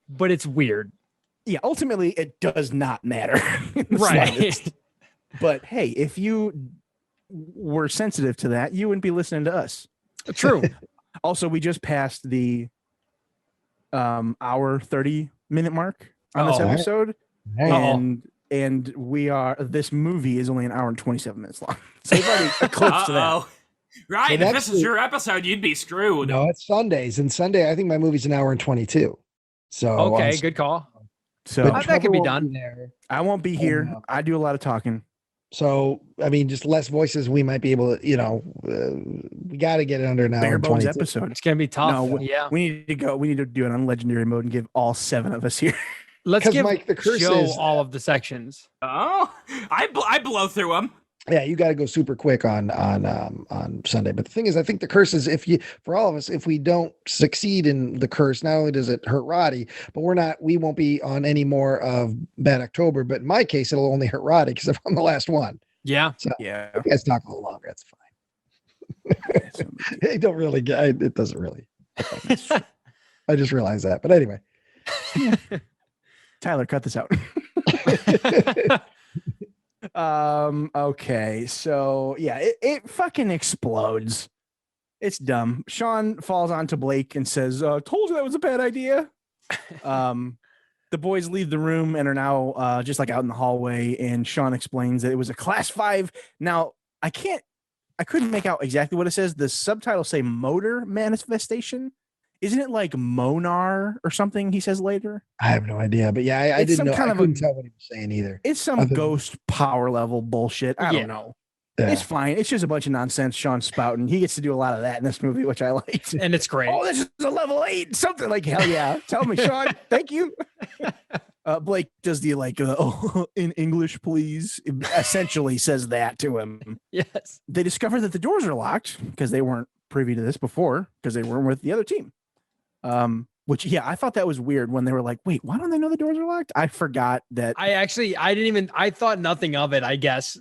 but it's weird. Yeah, ultimately it does not matter. Right. But hey, if you were sensitive to that, you wouldn't be listening to us. True. Also, we just passed the hour 30-minute mark on this episode. And this movie is only an hour and 27 minutes long. So we've already eclipsed that. Right, if this is your episode, you'd be screwed. No, it's Sundays. And Sunday, I think my movie's an hour and 22. So okay, good call. So that could be done. I won't be here. I do a lot of talking. So, I mean, just less voices. We might be able to, we got to get it under an hour. Bare and bones 22. Episode. It's going to be tough. No, we need to go. We need to do it on legendary mode and give all 7 of us here. Let's give Mike, the curse Joe is all of the sections. Oh, I blow through them. Yeah, you got to go super quick on Sunday. But the thing is, I think the curse is for all of us, if we don't succeed in the curse, not only does it hurt Roddy, but we won't be on any more of Bad October. But in my case, it'll only hurt Roddy because I'm the last one. Yeah. So Yeah. you guys talk a little longer. That's fine. It don't really get. It doesn't really. I just realized that. But anyway, Tyler, cut this out. Okay, so yeah, it fucking explodes. It's dumb. Sean falls onto Blake and says, told you that was a bad idea. The boys leave the room and are now just like out in the hallway, and Sean explains that it was a class 5. Now I couldn't make out exactly what it says. The subtitles say motor manifestation. Isn't it like Monar or something he says later? I have no idea, but yeah, I didn't know. I couldn't tell what he was saying either. It's some ghost power level bullshit. I don't know. Yeah. It's fine. It's just a bunch of nonsense. Sean spouting. He gets to do a lot of that in this movie, which I liked. And it's great. Oh, this is a level 8. Something like, hell yeah. Tell me, Sean. Thank you. Blake does the in English, please. It essentially says that to him. Yes. They discover that the doors are locked because they weren't privy to this before because they weren't with the other team. Which, yeah, I thought that was weird when they were like, wait, why don't they know the doors are locked? I forgot that. I thought nothing of it, I guess,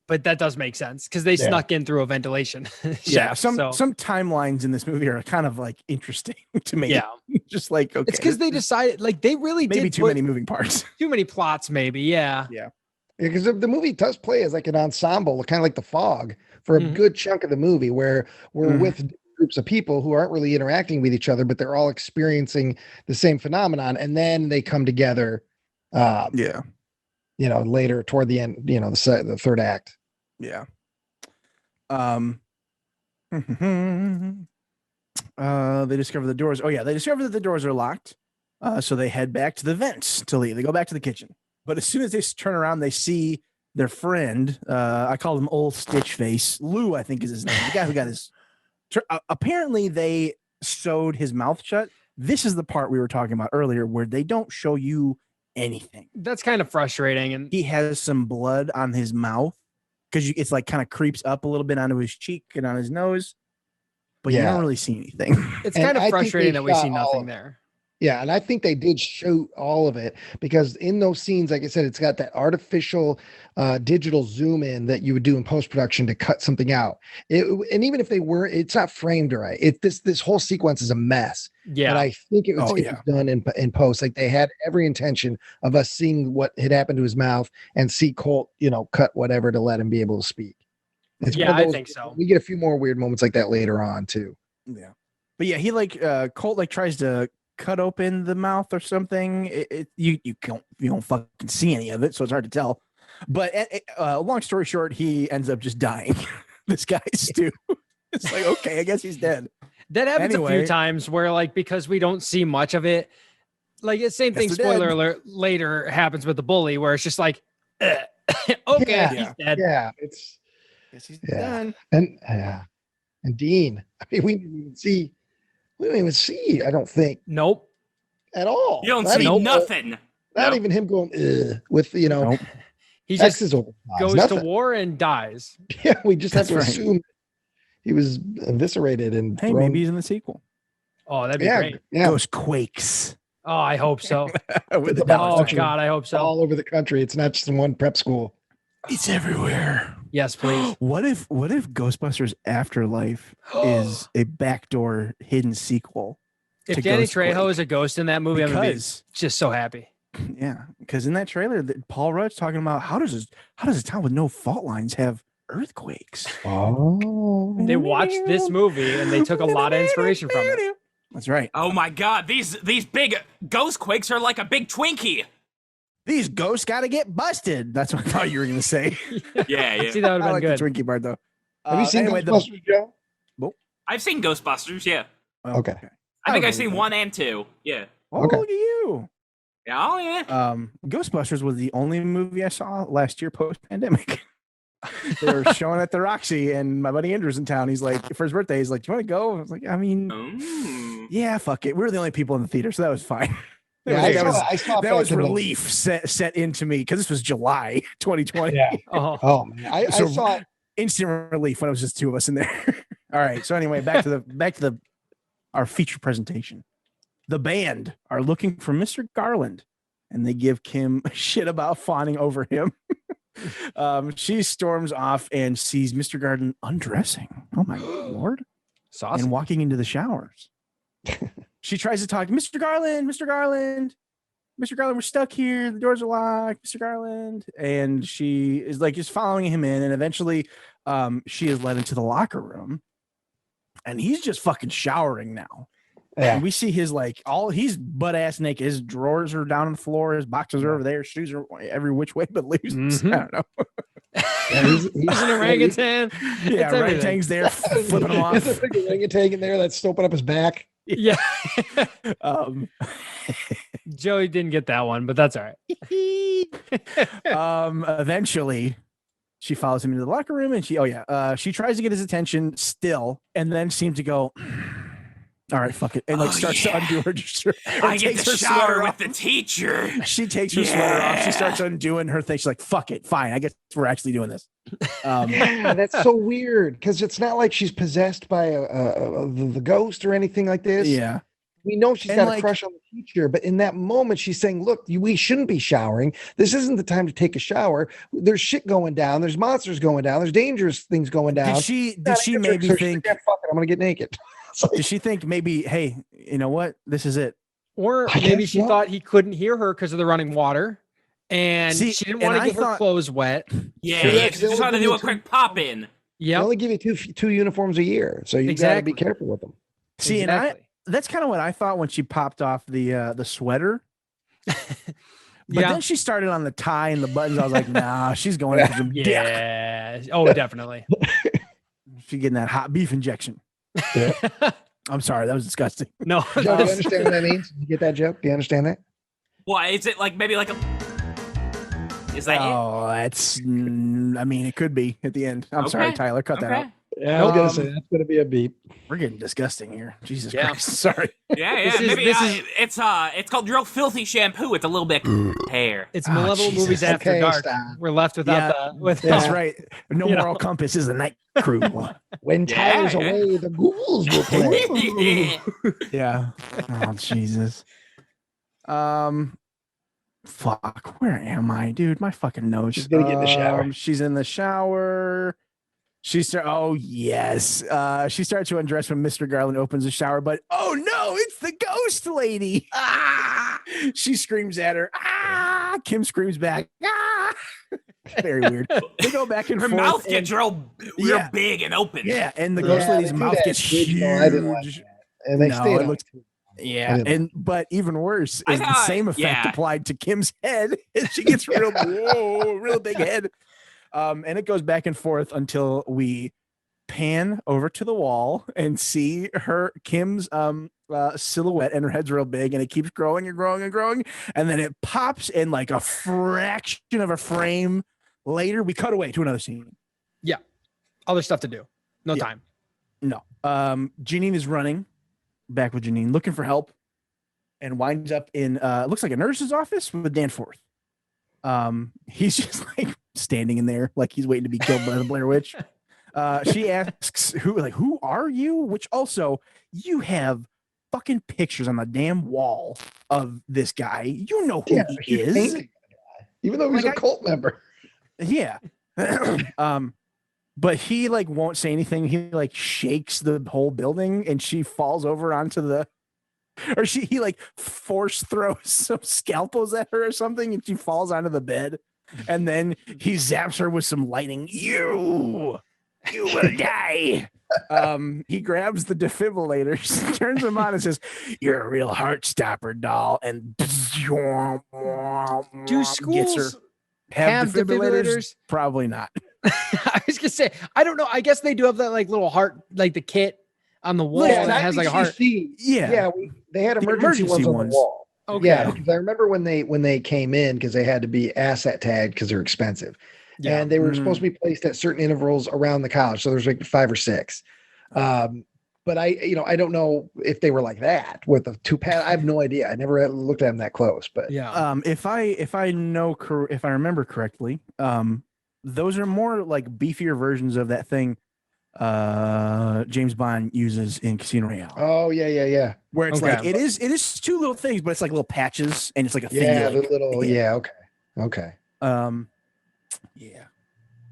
but that does make sense because they snuck in through a ventilation. Yeah. Some timelines in this movie are kind of like interesting to me. Yeah. Just like, okay. It's because they decided they really maybe did too many moving parts. Too many plots, maybe. Yeah. Yeah. Because the movie does play as like an ensemble, kind of like The Fog, for a good chunk of the movie, where we're with groups of people who aren't really interacting with each other, but they're all experiencing the same phenomenon, and then they come together. Later toward the end, the third act. Yeah. They discover the doors. Oh yeah, they discover that the doors are locked. So they head back to the vents to leave. They go back to the kitchen. But as soon as they turn around, they see their friend. I call him Old Stitch Face. Lou, I think is his name. The guy who got his. Apparently, they sewed his mouth shut. This is the part we were talking about earlier, where they don't show you anything. That's kind of frustrating. And he has some blood on his mouth because it's like kind of creeps up a little bit onto his cheek and on his nose, but you don't really see anything. It's kind of frustrating that we see nothing there. Yeah, and I think they did show all of it because in those scenes, like I said, it's got that artificial digital zoom in that you would do in post-production to cut something out. And even if they were, it's not framed right. This whole sequence is a mess. Yeah. But I think it was done in post. Like they had every intention of us seeing what had happened to his mouth and see Colt, cut whatever to let him be able to speak. I think so. We get a few more weird moments like that later on too. Yeah. But yeah, he Colt tries to cut open the mouth or something. You don't fucking see any of it, so it's hard to tell. But long story short, he ends up just dying. This guy Stu. It's like, okay, I guess he's dead. That happens a few times where because we don't see much of it, the same thing. Spoiler alert! Later happens with the bully, where it's just like, okay, he's dead. Yeah, guess he's done. And Dean. I mean, we didn't even see. I don't think. Nope. At all. You don't see nothing. Not even him going with Nope. He just goes nothing. to war and dies. Yeah, we just have to assume he was eviscerated and maybe he's in the sequel. Oh, that'd be great. Yeah. Ghostquakes. Oh, I hope so. Oh God, I hope so. All over the country. It's not just in one prep school. It's everywhere. Yes, please. What if Ghostbusters Afterlife is a backdoor hidden sequel? If Danny Trejo is a ghost in that movie, I'm gonna be just so happy. Yeah, because in that trailer, Paul Rudd's talking about how does a town with no fault lines have earthquakes? Oh, they watched this movie and they took a lot of inspiration from it. That's right. Oh my God, these big Ghostquakes are like a big Twinkie. These ghosts got to get busted. That's what I thought you were going to say. Yeah. See, that would have been good. The Twinkie part though. Have you seen Ghostbusters, Joe? I've seen Ghostbusters. Yeah. Okay. I think I've seen 1 and 2. Yeah. Oh, look at you. Yeah. Oh yeah. Ghostbusters was the only movie I saw last year post-pandemic. They were showing at the Roxy, and my buddy Andrew's in town. He's like, for his birthday, he's like, "Do you want to go?" I was like, "I mean, yeah, fuck it." We were the only people in the theater, so that was fine. I saw that was relief set into me because this was July 2020. Yeah. Oh, Man. I saw it. Instant relief when it was just two of us in there. All right. So anyway, back to our feature presentation. The band are looking for Mr. Garland, and they give Kim shit about fawning over him. She storms off and sees Mr. Garland undressing. Oh my lord! saucy. And walking into the showers. She tries to talk, Mr. Garland, Mr. Garland, Mr. Garland, we're stuck here. The doors are locked, Mr. Garland. And she is like just following him in. And eventually she is led into the locker room. And he's just fucking showering now. Yeah. And we see his he's butt ass naked. His drawers are down on the floor. His boxers are over there. Shoes are every which way but loose. Mm-hmm. I don't know. Yeah, he's an orangutan. Yeah, orangutan's there flipping him off. There's a big orangutan in there that's opening up his back. Yeah. Joey didn't get that one, but that's all right. Eventually she follows him into the locker room and she tries to get his attention still and then seems to go, all right, fuck it. And starts to undo her. I get to shower with the teacher. She takes her sweater off. She starts undoing her thing. She's like, fuck it. Fine. I guess we're actually doing this. Yeah, that's so weird because it's not like she's possessed by the ghost or anything like this. Yeah. We know she's got a crush on the teacher, but in that moment, she's saying, look, we shouldn't be showering. This isn't the time to take a shower. There's shit going down. There's monsters going down. There's dangerous things going down. Did she maybe think, fuck it, I'm going to get naked. Did she think maybe, hey, you know what? This is it. Or maybe she thought he couldn't hear her because of the running water. And she didn't want to get her clothes wet. Yeah, she just wanted to do a quick pop in. Yeah. They only give you two uniforms a year. So you got to be careful with them. See, and that's kind of what I thought when she popped off the sweater. But then she started on the tie and the buttons. I was like, nah, she's going after some dick. Yeah. Oh, definitely. She's getting that hot beef injection. Yeah. I'm sorry, that was disgusting. No. Do you understand what that means? Did you get that joke? Do you understand that? Why is it maybe a? Is that it? Oh, that's. I mean, it could be at the end. I'm sorry, Tyler. Cut that out. Yeah, I was gonna say that's gonna be a beep. We're getting disgusting here. Jesus Christ. Sorry. Yeah. It's called Real Filthy Shampoo with a little bit of hair. It's Malevolent movies after dark. We're left without that's right. No Moral Compass is a night crew. When Tyler's away, the ghouls will play. Yeah. Oh Jesus. Fuck. Where am I, dude? My fucking nose. She's gonna get in the shower. She's in the shower. She starts to undress when Mr. Garland opens the shower, but oh no, it's the ghost lady. Ah! She screams at her. Ah! Kim screams back. Ah! Very weird. They go back and her forth. Her mouth gets real big and open. Yeah, and the ghost lady's mouth gets huge. And they stay. But even worse is the same effect applied to Kim's head. She gets real big head. And it goes back and forth until we pan over to the wall and see Kim's silhouette, and her head's real big, and it keeps growing and growing and growing, and then it pops in like a fraction of a frame later. We cut away to another scene. Yeah, other stuff to do. No time. No. Janine is running back with Janine, looking for help, and winds up in looks like a nurse's office with Danforth. He's just like standing in there like he's waiting to be killed by the Blair Witch. She asks, who are you? Which also, you have fucking pictures on the damn wall of this guy. You know who he is. Even though he's a cult member. Yeah. But he won't say anything. He shakes the whole building and she falls over onto he force throws some scalpels at her or something and she falls onto the bed, and then he zaps her with some lightning. You will die. He grabs the defibrillators, turns them on and says, "You're a real heart stopper, doll." And do schools have defibrillators? Probably not. I was gonna say, I don't know. I guess they do have that little heart, the kit on the wall that has a heart. They had emergency ones on the wall. Okay. Yeah, because I remember when they came in, because they had to be asset tagged because they're expensive, and they were supposed to be placed at certain intervals around the college. So there's 5 or 6. but I don't know if they were like that with the two pad. I have no idea. I never looked at them that close, but Yeah. If I remember correctly, those are more like beefier versions of that thing James Bond uses in Casino Royale. oh yeah. Where it's Okay. like it is two little things, but it's like little patches, and it's like a thing. Yeah, you, like, the little hit. yeah. Okay. Yeah.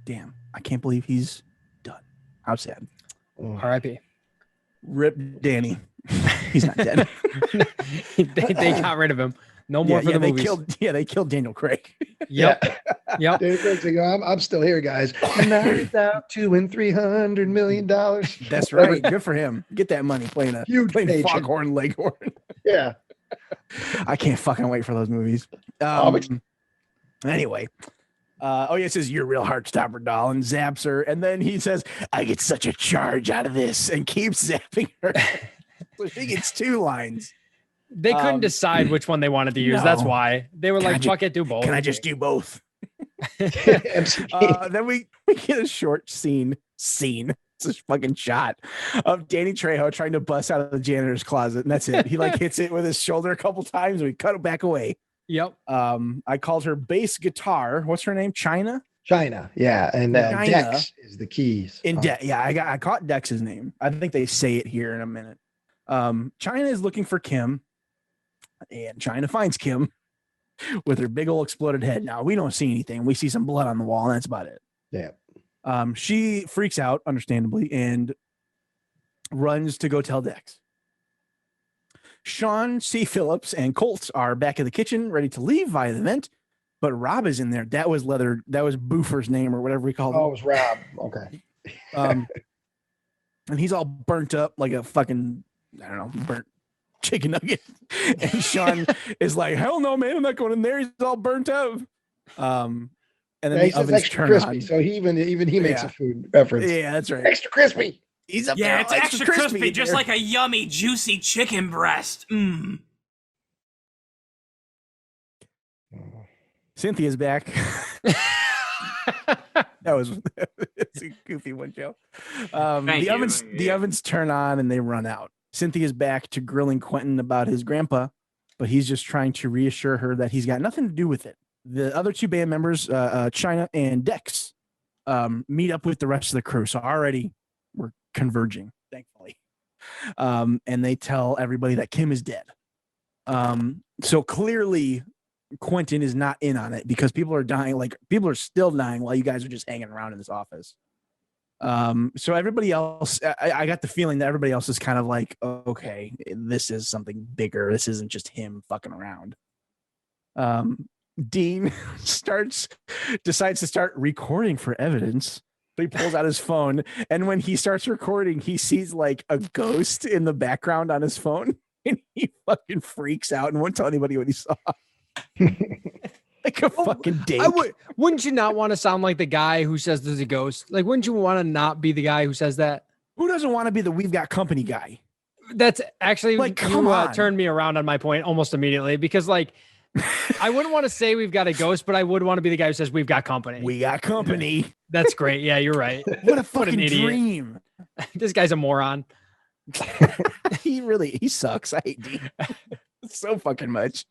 Damn, I can't believe he's done. How sad. R.I.P. Rip Danny. He's not dead. they got rid of him. No more for the they movies. they killed Daniel Craig. Yep. Yep. David Craig's like, I'm still here, guys. $2 and $300 million. That's right. Good for him. Get that money playing Huge paycheck. foghorn leghorn. Yeah. I can't fucking wait for those movies. Anyway. It says you're a real heart stopper, doll, and zaps her, and then he says, I get such a charge out of this, and keeps zapping her. So she gets 2 lines. They couldn't decide which one they wanted to use. No. That's why they were like, fuck it, do both. Can I just do both? Then we get a short scene. It's a fucking shot of Danny Trejo trying to bust out of the janitor's closet, and that's it. He like hits it with his shoulder a couple times, and we cut it back away. Yep. I called her bass guitar. What's her name? China, yeah, and Dex is the keys. I caught Dex's name. I think they say it here in a minute. China is looking for Kim, and China finds Kim with her big old exploded head. Now we don't see anything. We see some blood on the wall, and that's about it. Yeah. She freaks out, understandably, and runs to go tell Dex. Sean C. Phillips and Colt are back in the kitchen, ready to leave via the vent, but Rob is in there. That was Boofer's name or whatever we called him. Oh, it was Rob. Okay. And he's all burnt up like a fucking, I don't know, burnt chicken nugget. And Sean is like, hell no, man, I'm not going in there. He's all burnt up. And then the ovens extra turn crispy. on. So he makes a food reference. Yeah, that's right. Extra crispy. He's up there. It's extra crispy, just like a yummy, juicy chicken breast. Cynthia's back. It's a goofy one, Joe. The ovens turn on and they run out. Cynthia's back to grilling Quentin about his grandpa, but he's just trying to reassure her that he's got nothing to do with it. The other 2 band members, China and Dex, meet up with the rest of the crew. So already we're converging, thankfully. And they tell everybody that Kim is dead. So clearly Quentin is not in on it because people are dying. Like people are still dying while you guys are just hanging around in this office. So everybody else, I got the feeling that everybody else is kind of like, okay, this is something bigger. This isn't just him fucking around. Dean decides to start recording for evidence. So he pulls out his phone, and when he starts recording, he sees like a ghost in the background on his phone, and he fucking freaks out and won't tell anybody what he saw. Like a fucking date. Wouldn't you not want to sound like the guy who says there's a ghost? Like, wouldn't you want to not be the guy who says that? Who doesn't want to be the we've got company guy? That's actually like, come on. Turned me around on my point almost immediately because like I wouldn't want to say we've got a ghost, but I would want to be the guy who says we've got company. We got company. That's great. Yeah, you're right. What a fucking dream. This guy's a moron. He sucks. I hate Dean so fucking much.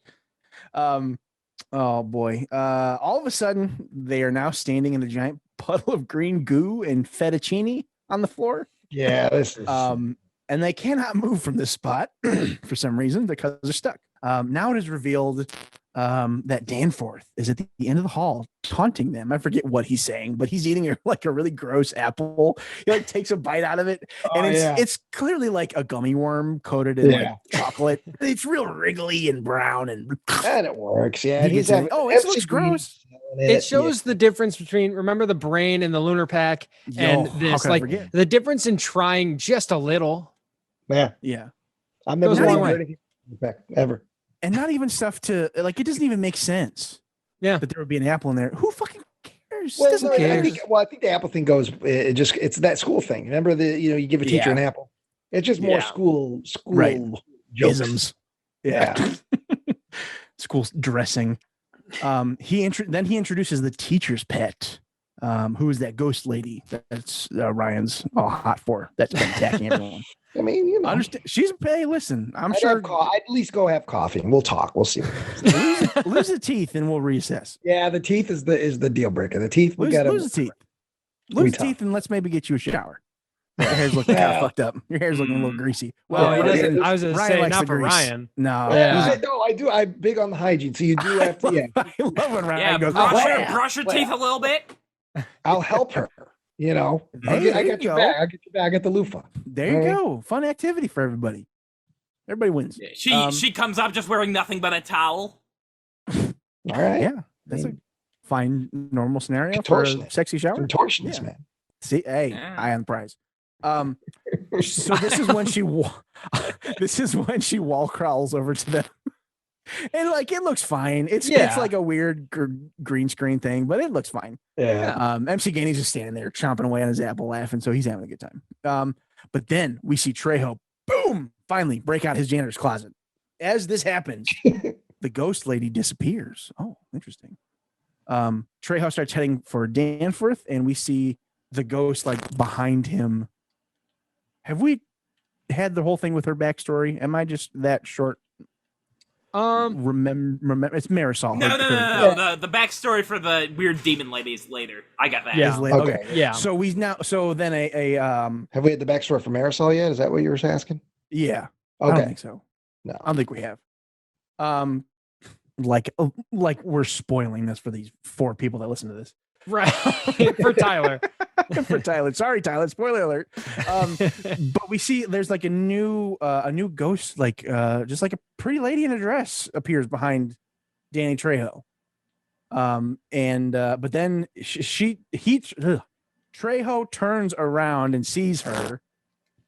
Oh boy. All of a sudden they are now standing in a giant puddle of green goo and fettuccine on the floor. Yeah, this is and they cannot move from this spot for some reason because they're stuck. Now it is revealed that Danforth is at the end of the hall taunting them. I forget what he's saying, but he's eating like a really gross apple. He like takes a bite out of it, and it's clearly like a gummy worm coated in like chocolate. It's real wriggly and brown, and it works. Yeah, it looks gross. It shows the difference between remember the brain and the lunar pack and this like the difference in trying just a little. Yeah. I've never wanted ever. And not even stuff to like, it doesn't even make sense. Yeah. That there would be an apple in there. Who fucking cares? Well, I think the apple thing goes, it's that school thing. Remember you give a teacher an apple. It's just more school right. jokes. Yeah. School dressing. He introduces the teacher's pet, who is that ghost lady that's Ryan's all hot for. That's been attacking everyone. I mean, you know, Understand? She's hey, listen. I'm I'd sure. I'd at least go have coffee and we'll talk. We'll see. Lose the teeth and we'll reassess. Yeah, the teeth is the deal breaker. The teeth, we Lose, gotta lose the teeth. We Lose the talk. teeth and let's maybe get you a shower. Your hair's looking kind of fucked up. Your hair's looking a little greasy. Well, he Ryan- doesn't, I was going to Ryan say, likes not the for grease. Ryan. No, Yeah. No, I do. I'm big on the hygiene, so you do have to. Yeah, I love when Ryan Yeah, goes. brush your well. teeth a little bit. I'll help her. You know, Hey, I there got you your go. back. I get your back at the loofah. There you go. Fun activity for everybody. Everybody wins. She comes up just wearing nothing but a towel. All right. Yeah, that's a fine normal scenario for a Contortionist. sexy shower. Contortionist, Yeah. man. See, hey, Yeah. eye on the prize. So this is when she wall crawls over to them, and like it looks fine. It's like a weird green screen thing, but it looks fine. Yeah. MC Gainey's just standing there chomping away on his apple, laughing, so he's having a good time. But then we see Trejo, boom, finally break out his janitor's closet. As this happens, the ghost lady disappears. Oh, interesting. Trejo starts heading for Danforth, and we see the ghost like behind him. Have we had the whole thing with her backstory? Am I just that short? Remember, it's Marisol. No. The backstory for the weird demon lady is later. I got that. Yeah. Okay. Yeah. So then Have we had the backstory for Marisol yet? Is that what you were asking? yeah. I don't Okay. think so. No. I don't think we have. Like we're spoiling this for these 4 people that listen to this. Right. For Tyler. For Tyler. Sorry, Tyler. Spoiler alert. But we see there's like a new ghost, like just like a pretty lady in a dress appears behind Danny Trejo. But then Trejo turns around and sees her,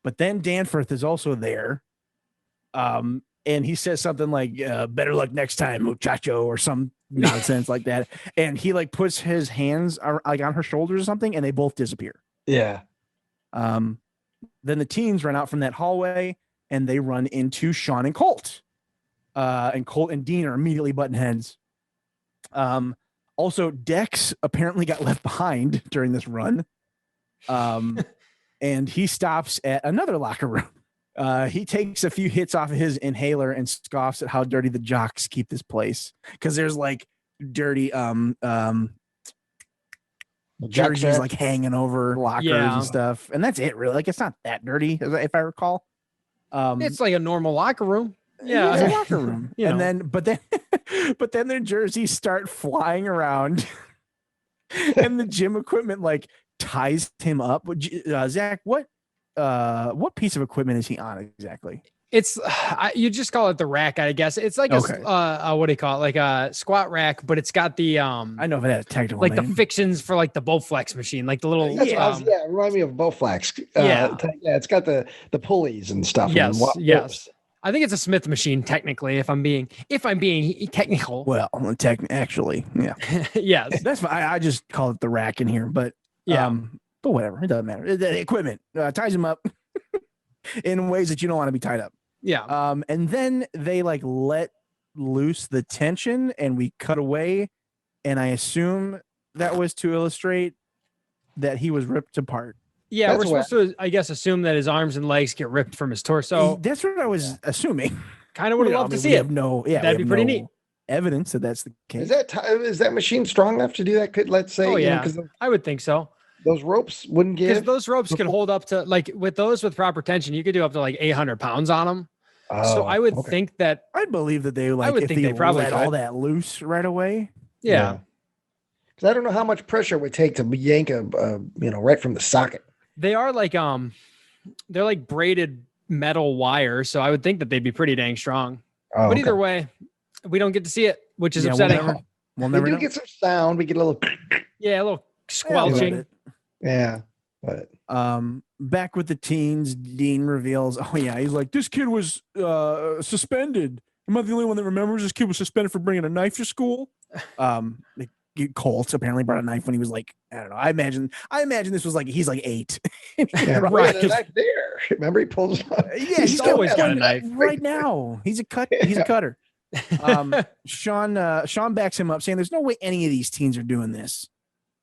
but then Danforth is also there. And he says something like, better luck next time, muchacho, or some nonsense like that. And he like puts his hands like on her shoulders or something, and they both disappear. Yeah. Then the teens run out from that hallway and they run into Sean and Colt. And Colt and Dean are immediately butting heads. Also, Dex apparently got left behind during this run. And he stops at another locker room. He takes a few hits off of his inhaler and scoffs at how dirty the jocks keep this place. Because there's like dirty jerseys like hanging over lockers and stuff. And that's it, really. Like it's not that dirty, if I recall. It's like a normal locker room. Yeah, it's a locker room. You know. But then their jerseys start flying around, and the gym equipment like ties him up. Zach, what piece of equipment is he on exactly? It's you just call it the rack, I guess. It's like a what do you call it? Like a squat rack, but it's got the I know if it has a technical like name. the fixins for like the Bowflex machine, like the little remind me of Bowflex. It's got the pulleys and stuff. Yes. I think it's a Smith machine, technically, if I'm being technical. Well, actually, yeah. Yes. That's fine. I just call it the rack in here, but but whatever. It doesn't matter. The equipment ties him up in ways that you don't want to be tied up. Yeah. And then they like let loose the tension and we cut away. And I assume that was to illustrate that he was ripped apart. Yeah, we're supposed to, I guess, assume that his arms and legs get ripped from his torso. That's what I was assuming. Kind of would have loved to see it. That'd be pretty neat. Evidence that that's the case. Is that machine strong enough to do that? Let's say, I would think so. Those ropes wouldn't give. Because those ropes can hold up to with proper tension, you could do up to like 800 pounds on them. So I would think that I'd believe that they like if they probably let all that loose right away. Yeah. Because I don't know how much pressure it would take to yank right from the socket. They are like they're like braided metal wire, so I would think that they'd be pretty dang strong. But either way, we don't get to see it, which is upsetting. We'll never we do get some sound. We get a little a little squelching. Yeah. But back with the teens, Dean reveals, he's like, this kid was suspended. Am I the only one that remembers this kid was suspended for bringing a knife to school? Colt apparently brought a knife when he was like, I don't know. I imagine this was like he's like 8. Right. The knife there. Remember he pulls out. Yeah, he's always got a knife right now. He's a cutter. Sean backs him up saying there's no way any of these teens are doing this.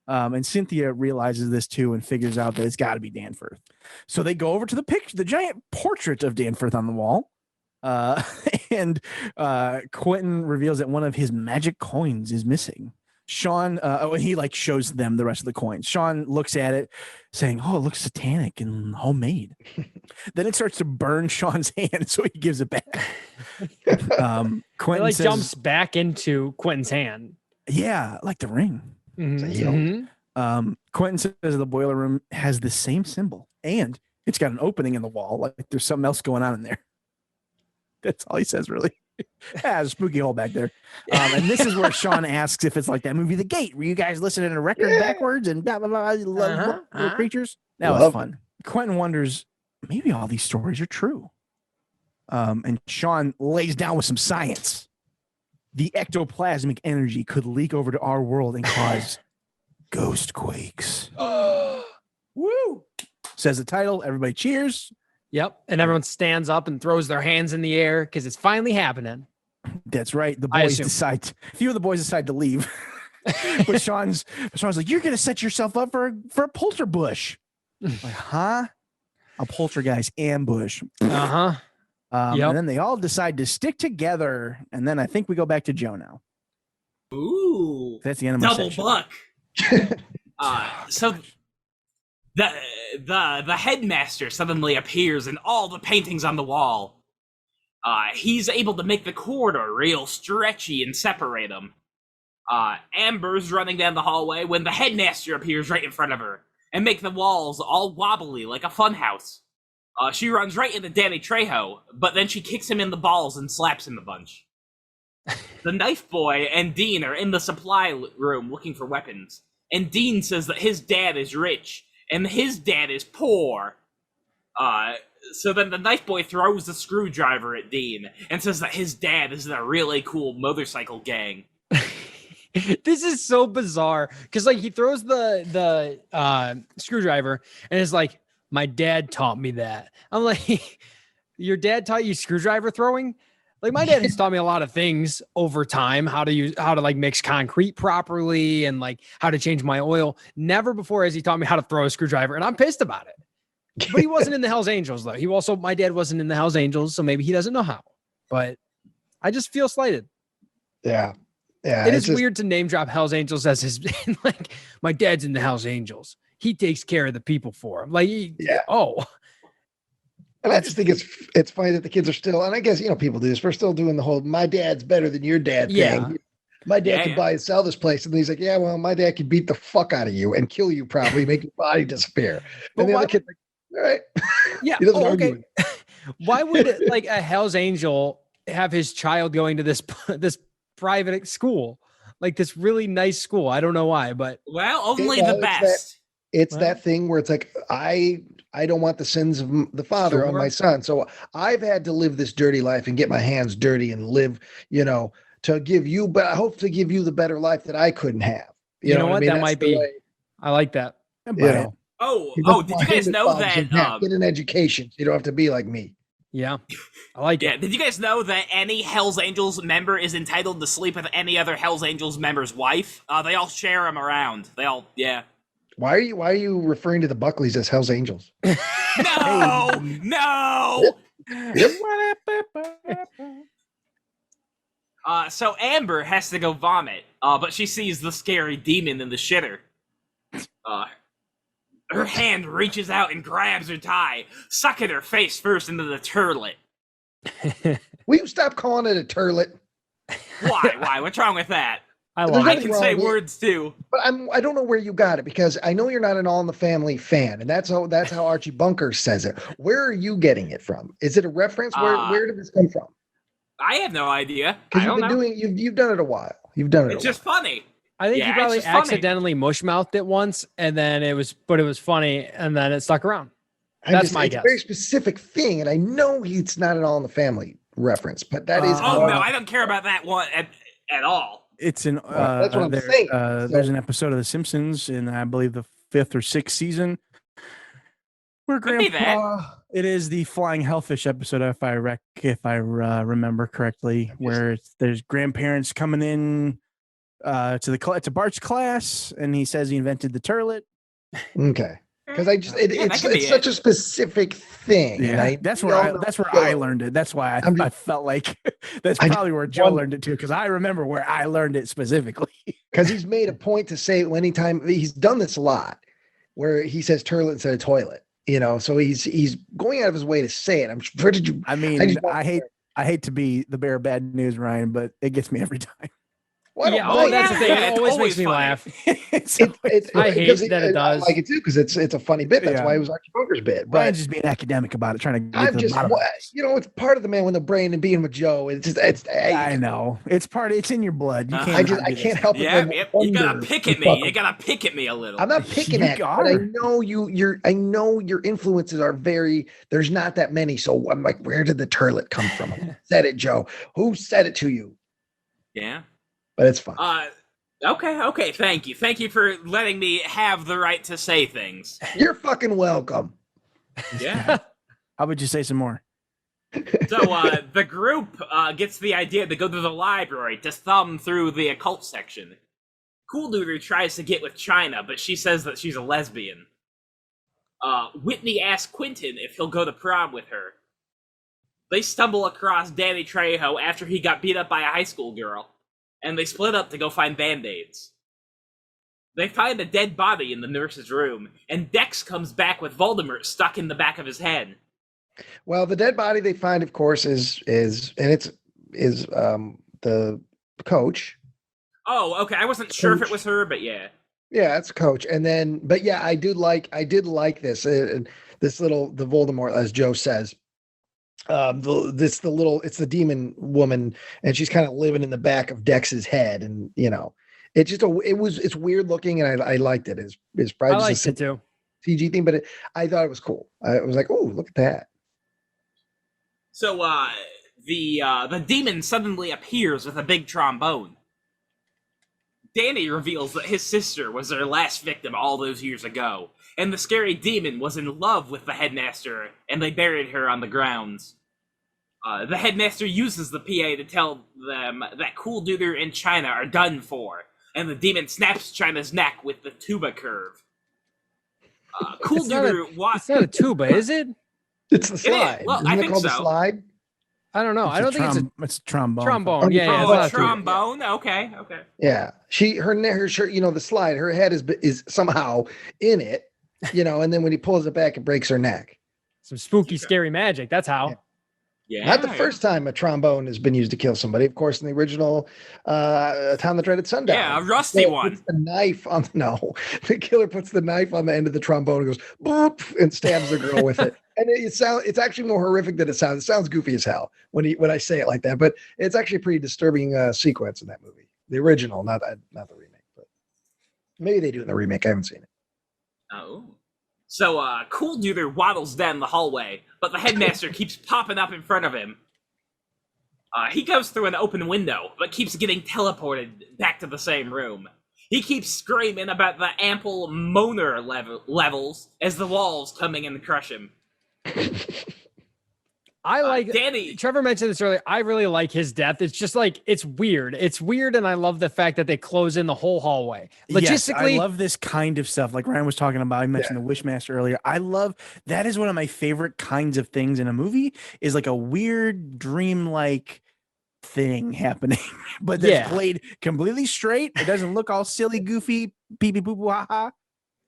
And Cynthia realizes this too and figures out that it's got to be Danforth. So they go over to the picture, the giant portrait of Danforth on the wall. And Quentin reveals that one of his magic coins is missing. Sean, he like shows them the rest of the coins. Sean looks at it saying, "Oh, it looks satanic and homemade." Then it starts to burn Sean's hand, so he gives it back. Quentin says, jumps back into Quentin's hand. Yeah, like the ring. Quentin says the boiler room has the same symbol and it's got an opening in the wall. Like there's something else going on in there. That's all he says, really. There's a spooky hole back there. And this is where Sean asks if it's like that movie, The Gate, where you guys listening to a record backwards and blah, blah, blah, little creatures. That was fun. Quentin wonders, maybe all these stories are true. And Sean lays down with some science. The ectoplasmic energy could leak over to our world and cause ghostquakes. Woo! Says the title. Everybody cheers. Yep. And everyone stands up and throws their hands in the air because it's finally happening. That's right. The boys decide. A few of the boys decide to leave. But Sean's like, "You're gonna set yourself up for a polterbush." Like, huh? A poltergeist ambush. Yep. And then they all decide to stick together. And then I think we go back to Joe now. Ooh. That's the end of my double section. buck. So the headmaster suddenly appears in all the paintings on the wall. He's able to make the corridor real stretchy and separate them. Amber's running down the hallway when the headmaster appears right in front of her and make the walls all wobbly like a funhouse. She runs right into Danny Trejo, but then she kicks him in the balls and slaps him a bunch. The knife boy and Dean are in the supply room looking for weapons, and Dean says that his dad is rich and his dad is poor. So then the knife boy throws the screwdriver at Dean and says that his dad is in a really cool motorcycle gang. This is so bizarre because like he throws the screwdriver and is like, "My dad taught me that." I'm like, "Your dad taught you screwdriver throwing?" Like my dad has taught me a lot of things over time, how to like mix concrete properly and like how to change my oil. Never before has he taught me how to throw a screwdriver, and I'm pissed about it. But he wasn't in the Hells Angels though. My dad wasn't in the Hells Angels, so maybe he doesn't know how. But I just feel slighted. Yeah. It is weird to name drop Hells Angels as his like my dad's in the Hells Angels. He takes care of the people for him. Like, And I just think it's funny that the kids are still, and I guess, people do this. We're still doing the whole, my dad's better than your dad thing. My dad can buy and sell this place. And he's like, yeah, well, my dad could beat the fuck out of you and kill you probably, make your body disappear. And the other kid's like, all right. Yeah. He doesn't argue with it. Why would like a Hells Angel have his child going to this private school? Like this really nice school. I don't know why, but. Well, only the best. It's that thing where it's like, I don't want the sins of the father on my son. So I've had to live this dirty life and get my hands dirty and live, to give you, but I hope to give you the better life that I couldn't have. You know what? That might be. I like that. Did you guys know that? Get an education. You don't have to be like me. Yeah, I like it. Did you guys know that any Hells Angels member is entitled to sleep with any other Hells Angels member's wife? They all share them around. Why are you referring to the Buckleys as Hells Angels? No. So Amber has to go vomit, but she sees the scary demon in the shitter. Her hand reaches out and grabs her tie, sucking her face first into the turlet. Will you stop calling it a turlet? Why? What's wrong with that? I can say words too. But I don't know where you got it, because I know you're not an All in the Family fan, and that's how Archie Bunker says it. Where are you getting it from? Is it a reference? Where did this come from? I have no idea. Because you've done it a while. You've done it. It's just funny. I think you probably accidentally mushmouthed it once, and then it was funny, and then it stuck around. That's my guess. It's a very specific thing, and I know it's not an All in the Family reference, but that is. Oh no, I don't care about that one at all. It's an that's what I'm saying. There's an episode of The Simpsons in, I believe, the 5th or 6th season where Grandpa. It is the Flying Hellfish episode, if I remember correctly, where there's grandparents coming in to Bart's class, and he says he invented the turlet. Okay. Because that could be it's such a specific thing. Yeah, and that's where I learned it. That's why I felt like that's probably where Joe learned it too. Because I remember where I learned it specifically. Because he's made a point to say anytime he's done this a lot, where he says turlet instead of toilet. So he's going out of his way to say it. Where did you? I mean, I hate to be the bearer of bad news, Ryan, but it gets me every time. Well, that's the thing. Yeah, It it's always always makes me funny. laugh. I I hate that it I does. like it too because it's a funny bit. That's Yeah. why it was Archie Bunker's bit. But Ryan's just being academic about it, trying to get I'm to the just, bottom. it's part of the man with the brain and being with Joe. I know it's in your blood. You can't. I can't help it. Yeah, but yep. You gotta wonder pick at me. You gotta pick at me a little. I'm not picking You at you, are. but I know I know your influences are there's not that many. So I'm like, where did the turlet come from? Who said it, Joe? Who said it to you? Yeah. But it's fine. Okay. Thank you for letting me have the right to say things. You're fucking welcome. Yeah. How would you say some more? So the group gets the idea to go to the library to thumb through the occult section. Cool Duder tries to get with China, but she says that she's a lesbian. Whitney asks Quentin if he'll go to prom with her. They stumble across Danny Trejo after he got beat up by a high school girl, and they split up to go find Band-Aids. They find a dead body in the nurse's room, and Dex comes back with Voldemort stuck in the back of his head. Well, the dead body they find, of course, is the coach. Oh, okay. I wasn't sure if it was her, but yeah. Yeah, that's coach. And then, but yeah, I did like this. This little the Voldemort, as Joe says. It's the demon woman, and she's kind of living in the back of Dex's head, and it's weird looking, and I liked it. It's probably I just liked a it too. CG thing, but I thought it was cool. I was like, oh, look at that. So the demon suddenly appears with a big trombone. Danny reveals that his sister was their last victim all those years ago, and the scary demon was in love with the headmaster, and they buried her on the grounds. The headmaster uses the PA to tell them that Cool Duder and China are done for, and the demon snaps China's neck with the tuba curve. Cool Duder... It's not a tuba, is it? It's the slide. Well, Isn't I it think called so. the slide? I don't know. I don't think it's a trombone. trombone. Yeah, it's Oh, not a a tuba. trombone? Okay. Yeah, her shirt, the slide. Her head is somehow in it, and then when he pulls it back, it breaks her neck. Some spooky, scary magic. That's how. Yeah. Not the first time a trombone has been used to kill somebody. Of course, in the original Town That Dreaded Sundown. Yeah, a rusty one. Puts the knife on the killer puts the knife on the end of the trombone and goes boop and stabs the girl with it. And it's actually more horrific than it sounds. It sounds goofy as hell when I say it like that, but it's actually a pretty disturbing sequence in that movie. The original, not the remake, but maybe they do it in the remake. I haven't seen it. Oh. So, Cool Duder waddles down the hallway, but the headmaster keeps popping up in front of him. He goes through an open window, but keeps getting teleported back to the same room. He keeps screaming about the ample moaner levels as the walls coming in and crush him. I like Danny. Trevor mentioned this earlier. I really like his death. It's just like it's weird. It's weird, and I love the fact that they close in the whole hallway. Yes, Logistically, I love this kind of stuff. Like Ryan was talking about, I mentioned the Wishmaster earlier. I love that is one of my favorite kinds of things in a movie. Is like a weird dream-like thing happening, but that's played completely straight. It doesn't look all silly, goofy, pee pee poo poo ha ha.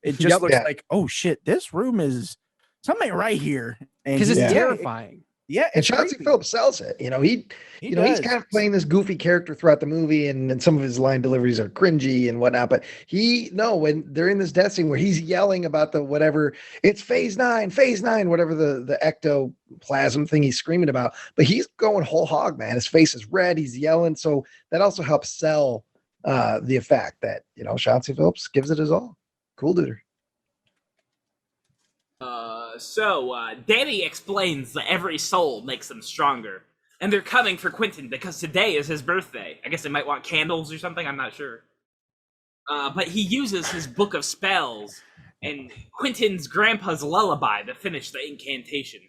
It just looks like, oh shit, this room is something right here, because it's terrifying. Yeah, and Chauncey Phillips sells it. He's kind of playing this goofy character throughout the movie, and some of his line deliveries are cringy and whatnot. But when they're in this death scene where he's yelling about the whatever, it's phase 9, whatever the ectoplasm thing he's screaming about. But he's going whole hog, man. His face is red. He's yelling. So that also helps sell the effect that Chauncey Phillips gives it his all. Cool Duder. So Danny explains that every soul makes them stronger, and they're coming for Quentin because today is his birthday. I guess they might want candles or something, I'm not sure. But he uses his book of spells and Quentin's grandpa's lullaby to finish the incantation.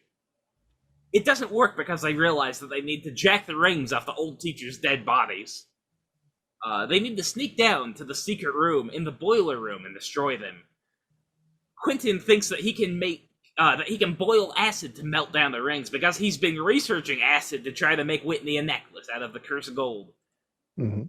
It doesn't work because they realize that they need to jack the rings off the old teacher's dead bodies. They need to sneak down to the secret room in the boiler room and destroy them. Quentin thinks that he can boil acid to melt down the rings because he's been researching acid to try to make Whitney a necklace out of the cursed gold. Mm-hmm.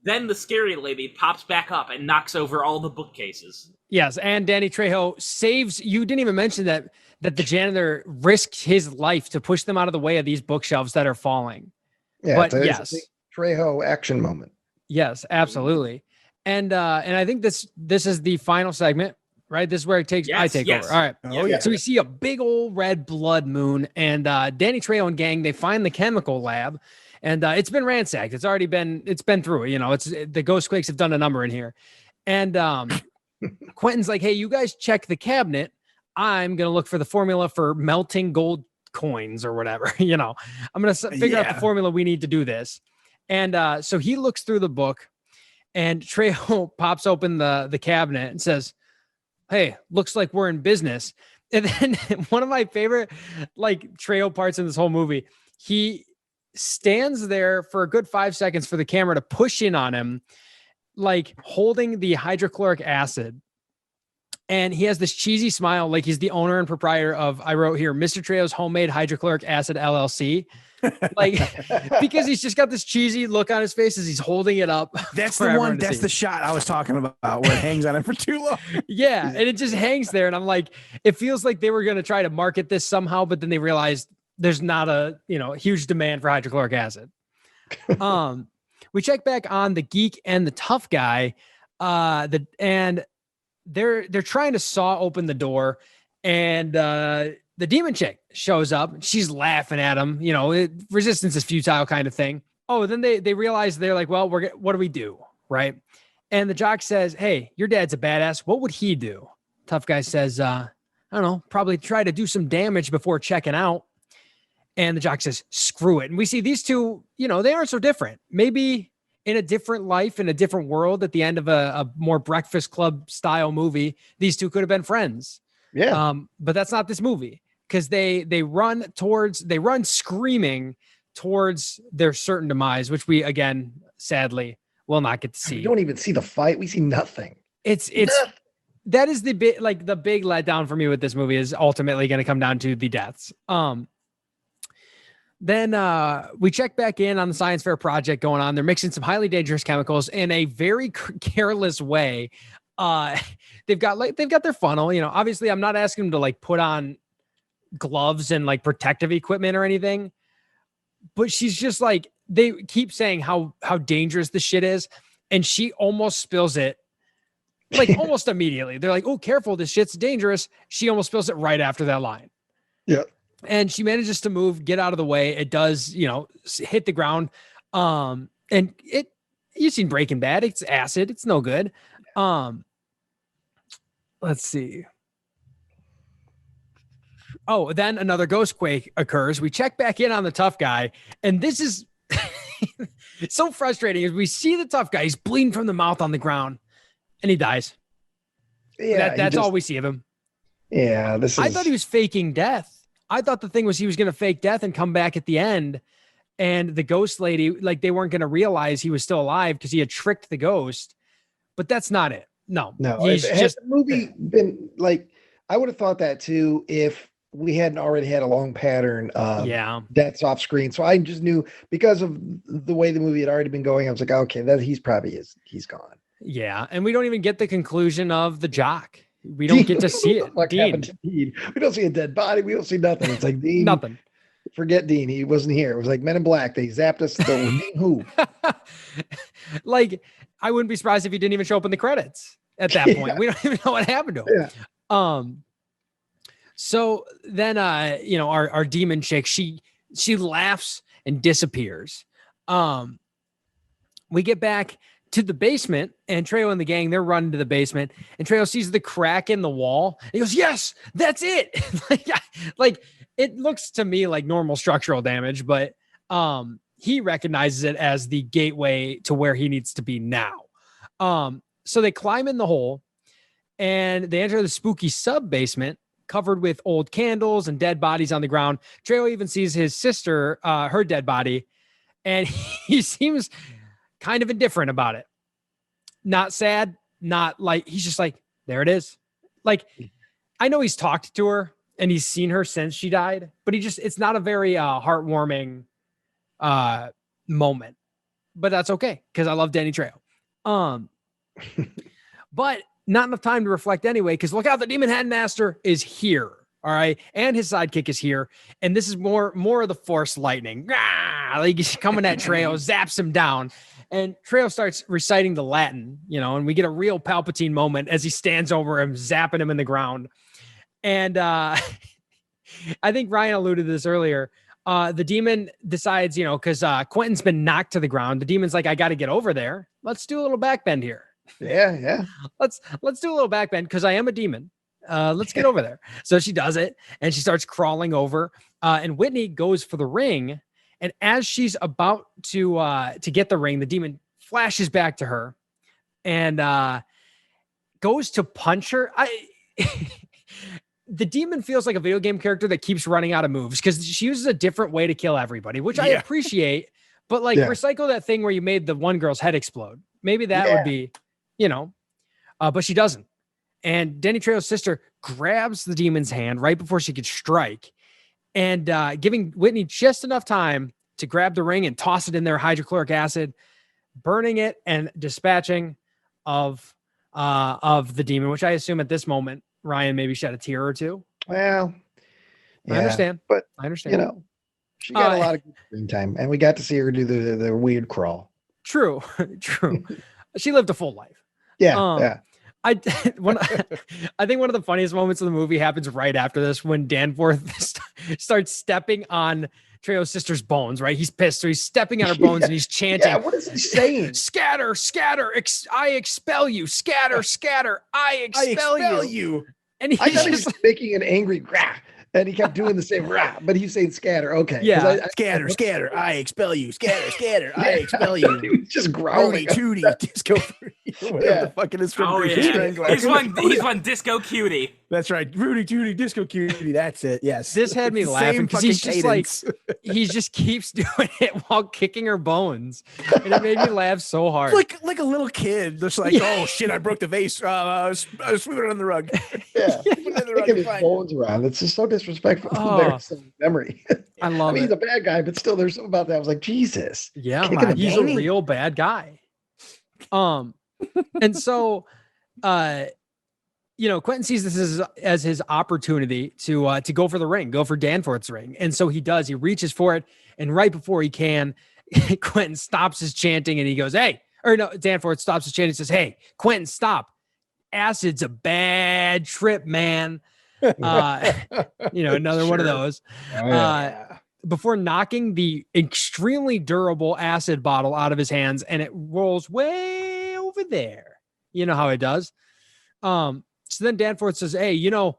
Then the scary lady pops back up and knocks over all the bookcases. Yes, and Danny Trejo saves. You didn't even mention that the janitor risked his life to push them out of the way of these bookshelves that are falling. Yeah, but it's yes, a big Trejo action moment. Yes, absolutely. And I think this is the final segment, right? This is where it takes I take over. All right. Oh yeah. So we see a big old red blood moon, and Danny Trejo and gang, they find the chemical lab, and it's been ransacked. It's been through. You know, the Ghostquakes have done a number in here, and Quentin's like, hey, you guys check the cabinet. I'm gonna look for the formula for melting gold coins or whatever. You know, I'm gonna figure out the formula we need to do this. And so he looks through the book, and Trejo pops open the cabinet and says, hey, looks like we're in business. And then one of my favorite Trejo parts in this whole movie, he stands there for a good 5 seconds for the camera to push in on him, holding the hydrochloric acid. And he has this cheesy smile, like he's the owner and proprietor of, I wrote here, Mr. Trejo's Homemade Hydrochloric Acid LLC. Because he's just got this cheesy look on his face as he's holding it up. That's the one. That's the shot I was talking about, where it hangs on him for too long. Yeah, and it just hangs there, and I'm like, it feels like they were going to try to market this somehow, but then they realized there's not a huge demand for hydrochloric acid. We check back on the geek and the tough guy, and they're trying to saw open the door, and the demon chick shows up. She's laughing at him. Resistance is futile kind of thing. Oh, then they realize, they're like, well, what do we do? Right. And the jock says, hey, your dad's a badass. What would he do? Tough guy says, I don't know, probably try to do some damage before checking out. And the jock says, screw it. And we see these two, they aren't so different. Maybe in a different life, in a different world, at the end of a more Breakfast Club style movie, these two could have been friends. Yeah. But that's not this movie, because they run screaming towards their certain demise, which we, again, sadly, will not get to see. We don't even see the fight. We see nothing. It's that is the big letdown for me with this movie, is ultimately going to come down to the deaths. Then we check back in on the science fair project going on. They're mixing some highly dangerous chemicals in a very careless way. They've got their funnel. Obviously, I'm not asking them to put on gloves and protective equipment or anything, but she's just they keep saying how dangerous the shit is, and she almost spills it almost immediately. They're like, oh, careful, this shit's dangerous. She almost spills it right after that line. Yeah. And she manages to get out of the way. It does, hit the ground. And you've seen Breaking Bad. It's acid. It's no good. Let's see. Oh, then another Ghostquake occurs. We check back in on the tough guy, and this is it's so frustrating. As we see the tough guy, he's bleeding from the mouth on the ground, and he dies. Yeah, that's all we see of him. Yeah, I thought he was faking death. I thought the thing was he was going to fake death and come back at the end, and the ghost lady, they weren't going to realize he was still alive because he had tricked the ghost. But that's not it. No. He's has the movie been I would have thought that too if we hadn't already had a long pattern of deaths off screen. So I just knew, because of the way the movie had already been going, I was like, okay, that he's gone. Yeah, and we don't even get the conclusion of the jock. We don't get to see it. What happened to Dean? We don't see a dead body. We don't see nothing. It's like Dean. Nothing. Forget Dean. He wasn't here. It was like Men in Black. They zapped us. Dean who? I wouldn't be surprised if he didn't even show up in the credits at that point. We don't even know what happened to him. Yeah. So then, our demon chick, she laughs and disappears. We get back to the basement, and Trejo and the gang, they're running to the basement, and Trejo sees the crack in the wall. And he goes, yes, that's it. It looks to me like normal structural damage, but he recognizes it as the gateway to where he needs to be now. So they climb in the hole, and they enter the spooky sub basement covered with old candles and dead bodies on the ground. Trejo even sees his sister, her dead body, and he seems kind of indifferent about it. Not sad, not like, he's just like, there it is. Like, I know he's talked to her and he's seen her since she died, but it's not a very heartwarming moment. But that's okay, because I love Danny Trejo. But not enough time to reflect anyway, because look out, the Demon Headmaster is here. All right. And his sidekick is here. And this is more of the Force lightning. Like he's coming at Trejo, zaps him down. And Trejo starts reciting the Latin, and we get a real Palpatine moment as he stands over him, zapping him in the ground. And I think Ryan alluded to this earlier. The demon decides, because Quentin's been knocked to the ground. The demon's like, I got to get over there. Let's do a little backbend here. Yeah. Let's do a little backbend because I am a demon. Let's get over there. So she does it and she starts crawling over. And Whitney goes for the ring. And as she's about to get the ring, the demon flashes back to her and goes to punch her. The demon feels like a video game character that keeps running out of moves because she uses a different way to kill everybody, which I appreciate. But recycle that thing where you made the one girl's head explode. Maybe that would be, but she doesn't. And Danny Trejo's sister grabs the demon's hand right before she could strike, and giving Whitney just enough time to grab the ring and toss it in there, hydrochloric acid, burning it and dispatching of the demon, which I assume at this moment, Ryan maybe shed a tear or two. Well, I understand. But I understand. She got a lot of good screen time, and we got to see her do the weird crawl. True. She lived a full life. Yeah. I think one of the funniest moments of the movie happens right after this when Danforth starts stepping on Trejo's sister's bones, right? He's pissed. So he's stepping on her bones and he's chanting. Yeah, what is he saying? Scatter, scatter, I expel you. Scatter, scatter, I expel you. And I thought he was making an angry rah, and he kept doing the same rah, but he's saying scatter. Okay. Yeah. Scatter, I expel you. Scatter, I expel you. He was just growling. Tootie, disco, whatever the fuck it is from He's one disco cutie. That's right. Rudy Tootie, disco cutie. That's it. Yes. This had me laughing because he's just cadence. he just keeps doing it while kicking her bones. And it made me laugh so hard. Like a little kid. Just like, oh shit, I broke the vase. Sweep it on the rug. Yeah. Kicking his bones around. It's just so disrespectful to their memory. I love it. He's a bad guy, but still there's something about that. I was like, Jesus. Yeah, he's a real bad guy. And so Quentin sees this as his opportunity to go for the ring, go for Danforth's ring. And so he does. He reaches for it, and right before he can, Quentin stops his chanting and he goes, Danforth stops his chanting and says, hey, Quentin, stop. Acid's a bad trip, man. Another one of those. Before knocking the extremely durable acid bottle out of his hands, and it rolls way over there. You know how it does. So then Danforth says, hey, you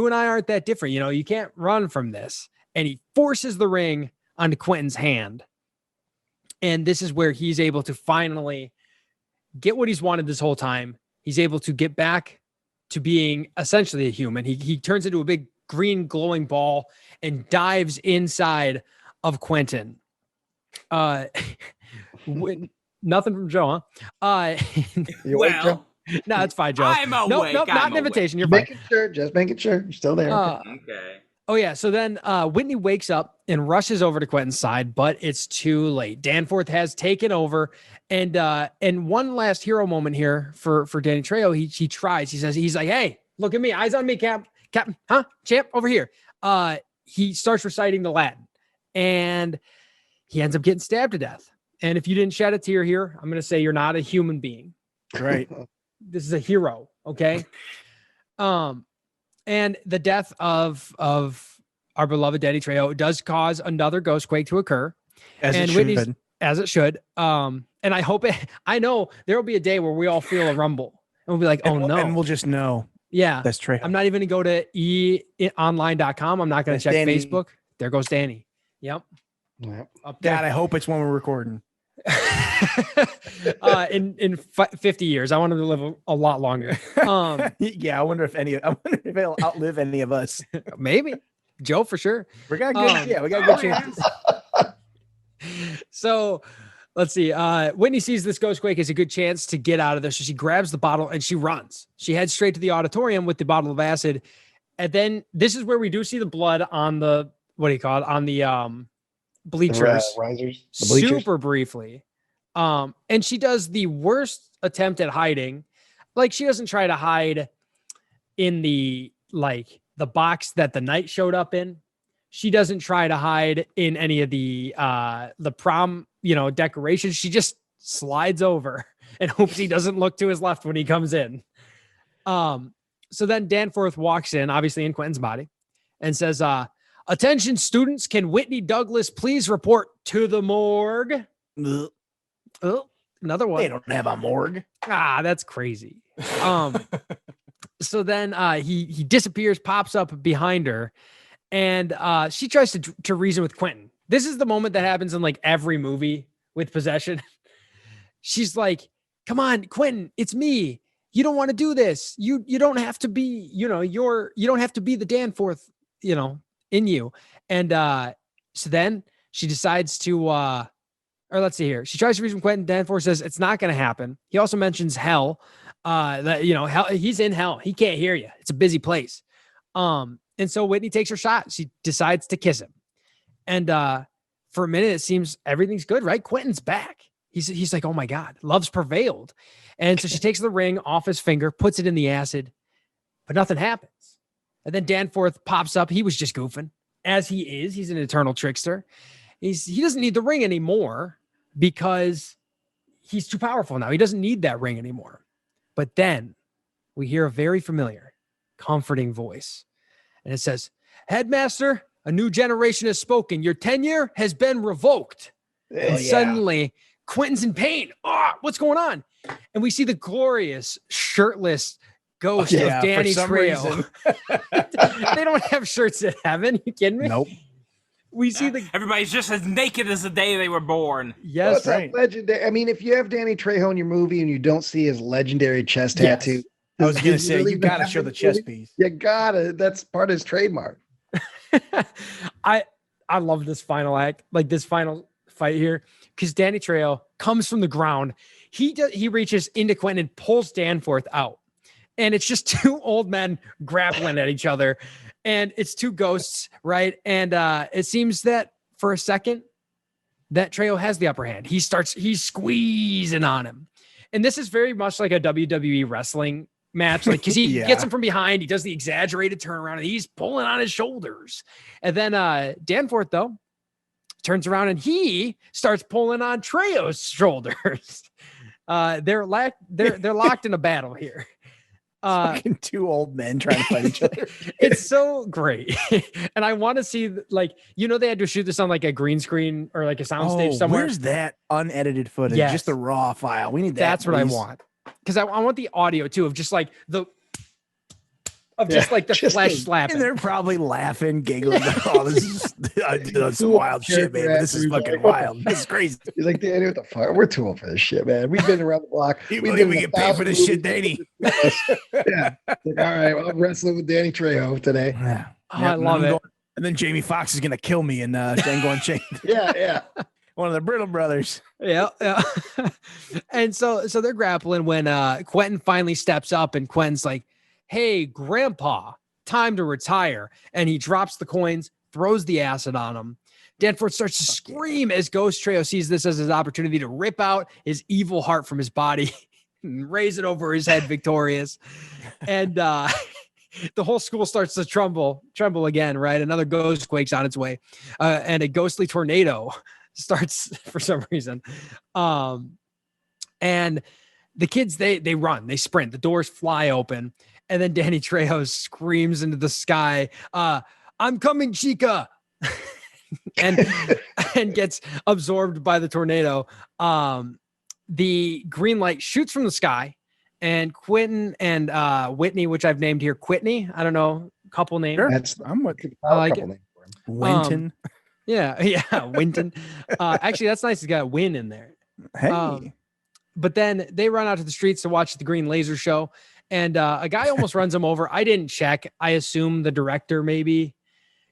and I aren't that different. You can't run from this. And he forces the ring onto Quentin's hand. And this is where he's able to finally get what he's wanted this whole time. He's able to get back to being essentially a human. He turns into a big green glowing ball and dives inside of Quentin. Nothing from Joe, huh? You awake, Joe? No, it's fine, Joe. I'm awake. Nope, not an invitation. You're fine. Just making sure. You're still there. Okay. Oh, yeah. So then Whitney wakes up and rushes over to Quentin's side, but it's too late. Danforth has taken over. And one last hero moment here for Danny Trejo. He tries. He's like, hey, look at me. Eyes on me, Captain. Huh? Champ, over here. He starts reciting the Latin, and he ends up getting stabbed to death. And if you didn't shed a tear here, I'm going to say you're not a human being. Right. This is a hero. Okay. And the death of our beloved Danny Trejo does cause another Ghostquake to occur. As it should. And I know there will be a day where we all feel a rumble and we'll be like, oh no. And we'll just know. Yeah. That's Trejo. I'm not even going to go to eonline.com. I'm not going to check Danny. Facebook. There goes Danny. Yep. Yep. God, I hope it's when we're recording. In 50 years, I want him to live a lot longer. Yeah, I wonder if he'll outlive any of us. Maybe Joe for sure. We got good. We got good chances. So Let's see. Whitney sees this Ghostquake as a good chance to get out of there. So she grabs the bottle and she runs. She heads straight to the auditorium with the bottle of acid. And then this is where we do see the blood on the, what do you call it? On the bleachers. The risers. The bleachers. Super briefly. And she does the worst attempt at hiding. Like, she doesn't try to hide in the box that the knight showed up in. She doesn't try to hide in any of the prom, decorations. She just slides over and hopes he doesn't look to his left when he comes in. So then Danforth walks in, obviously in Quentin's body, and says, "Attention students, can Whitney Douglas please report to the morgue?" Oh, another one. They don't have a morgue. That's crazy. So then he disappears, pops up behind her, and she tries to reason with Quentin. This is the moment that happens in like every movie with possession. She's like, "Come on, Quentin, it's me. You don't want to do this. You don't have to be, you don't have to be the Danforth, in you." And so then she decides to or let's see here. She tries to reason with Quentin. Danforth says it's not going to happen. He also mentions hell. That hell, he's in hell. He can't hear you. It's a busy place. And so Whitney takes her shot. She decides to kiss him. And for a minute, it seems everything's good, right? Quentin's back. He's like, oh my God, love's prevailed. And so she takes the ring off his finger, puts it in the acid, but nothing happens. And then Danforth pops up. He was just goofing, as he is. He's an eternal trickster. He doesn't need the ring anymore because he's too powerful now. He doesn't need that ring anymore. But then we hear a very familiar, comforting voice. And it says, "Headmaster, a new generation has spoken. Your tenure has been revoked." And suddenly, Quentin's in pain. What's going on? And we see the glorious, shirtless ghost of Danny Trejo. They don't have shirts in heaven. You kidding me? Nope. We see everybody's just as naked as the day they were born. Yes, right. Legendary. I mean, if you have Danny Trejo in your movie and you don't see his legendary chest tattoo, I was going to say, you got to show the chest piece. You got to. That's part of his trademark. I love this final act, like this final fight here, because Danny Trejo comes from the ground. He reaches into Quentin and pulls Danforth out. And it's just two old men grappling at each other. And it's two ghosts, right? And it seems that for a second, that Trejo has the upper hand. He's squeezing on him. And this is very much like a WWE wrestling match, like, because he gets him from behind. He does the exaggerated turnaround, and he's pulling on his shoulders. And then Danforth, though, turns around and he starts pulling on Trejo's shoulders. They're locked in a battle here. Fucking two old men trying to fight each other. It's so great. And I want to see, like, they had to shoot this on like a green screen or like a soundstage somewhere. Where's that unedited footage? Yes. Just the raw file. We need that. That's what I want. Because I want the audio too of just like the flesh slapping. And they're probably laughing, giggling. Oh, this is some wild shit, man. This is fucking wild. This is crazy. He's like, Danny, what the fuck? We're too old for this shit, man. We've been around the block. We get paid for this shit, Danny. Yeah. Like, all right, well, I'm wrestling with Danny Trejo today. Yeah. I love it. And then Jamie Foxx is gonna kill me in Django Unchained. Yeah. One of the Brittle brothers. Yeah. And so they're grappling when Quentin finally steps up, and Quentin's like, "Hey, Grandpa, time to retire." And he drops the coins, throws the acid on him. Danforth starts to scream as Ghost Trejo sees this as his opportunity to rip out his evil heart from his body and raise it over his head victorious. And the whole school starts to tremble again, right? Another Ghostquake's on its way. And a ghostly tornado starts for some reason. And the kids, they run, they sprint, the doors fly open. And then Danny Trejo screams into the sky, "I'm coming, Chica," and gets absorbed by the tornado. The green light shoots from the sky, and Quentin and Whitney, which I've named here Quitney. I don't know, couple name. Sure. I like it. Winton. Yeah, Winton. Actually, that's nice. It's got a win in there. Hey. But then they run out to the streets to watch the green laser show. And a guy almost runs him over. I didn't check. I assume the director maybe,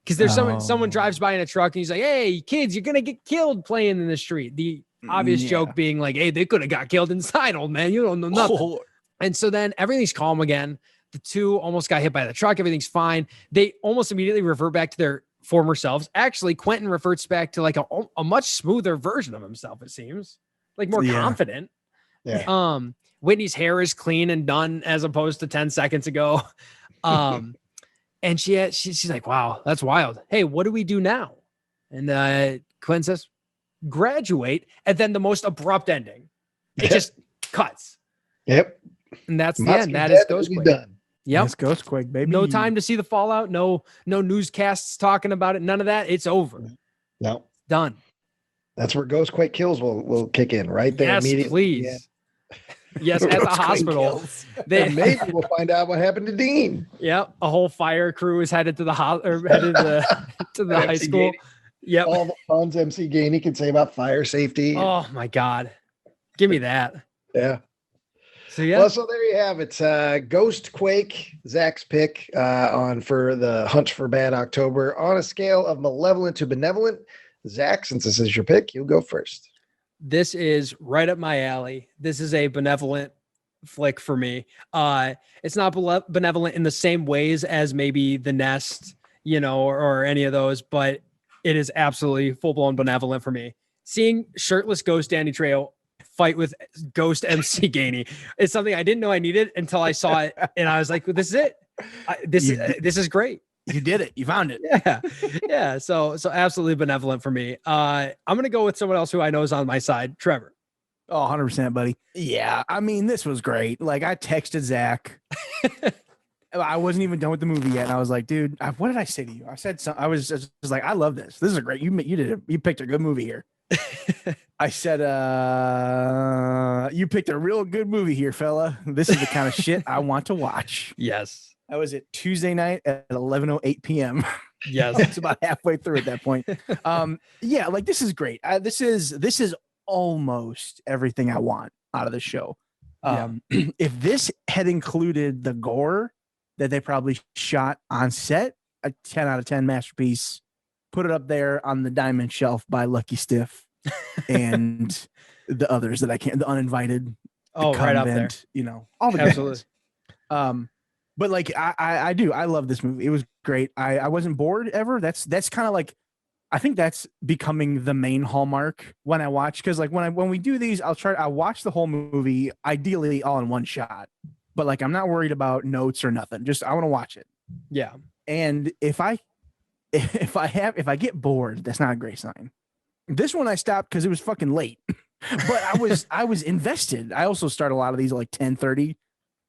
because there's someone drives by in a truck and he's like, "Hey, kids, you're gonna get killed playing in the street." The obvious Yeah. joke being like, hey, they could have got killed inside, old man. You don't know nothing. Oh, And so then everything's calm again. The two almost got hit by the truck. Everything's fine. They almost immediately revert back to their former selves. Actually, Quentin reverts back to like a much smoother version of himself, it seems. Like more confident. Yeah. Whitney's hair is clean and done as opposed to 10 seconds ago. And she's like, wow, that's wild. Hey, what do we do now? And Quentin says, graduate. And then the most abrupt ending. It just cuts. Yep. And that's the Monster end. That dead, is it'll be Ghostquake. done. Yep. It's Ghostquake, baby. No time to see the fallout. No newscasts talking about it. None of that. It's over. No. Done. That's where Ghostquake Kills will kick in right there Yes, immediately. please. Yeah. Yes, at the Ghostquake hospital. kills. And maybe we'll find out what happened to Dean. Yep. A whole fire crew is headed to the headed to the high MC school. Gainey. Yep. All the puns MC Gainey can say about fire safety. Oh my God. Give me that. Yeah. So yeah. Well, so there you have it. Ghostquake, Zach's pick for the Hunt for Bad October. On a scale of malevolent to benevolent, Zach, since this is your pick, you'll go first. This is right up my alley. This is a benevolent flick for me. It's not benevolent in the same ways as maybe The Nest, or any of those, but it is absolutely full-blown benevolent for me. Seeing shirtless ghost Danny Trejo fight with ghost MC Gainey is something I didn't know I needed until I saw it, and I was like, well, this is it. This is great. You did it. You found it. Yeah. So absolutely benevolent for me. I'm gonna go with someone else who I know is on my side, Trevor. Oh, 100%, buddy. Yeah. I mean, this was great. Like, I texted Zach. I wasn't even done with the movie yet. And I was like, dude, what did I say to you? I said something. I was just like, I love this. This is a great. You picked a good movie here. I said, you picked a real good movie here, fella. This is the kind of shit I want to watch. Yes. That was it Tuesday night at 11:08 p.m. Yes. It's about halfway through at that point. Yeah, like this is great. This is almost everything I want out of the show. If this had included the gore that they probably shot on set, a 10 out of 10 masterpiece. Put it up there on the diamond shelf by Lucky Stiff and the others that I can't, the Uninvited, Oh, right up there. All the Absolutely. But like I do, I love this movie. It was great. I wasn't bored ever. That's kind of like, I think that's becoming the main hallmark when I watch, because like when we do these, I'll watch the whole movie ideally all in one shot. But like I'm not worried about notes or nothing. Just I want to watch it. Yeah. And if I get bored, that's not a great sign. This one I stopped because it was fucking late. But I was invested. I also start a lot of these at like 10:30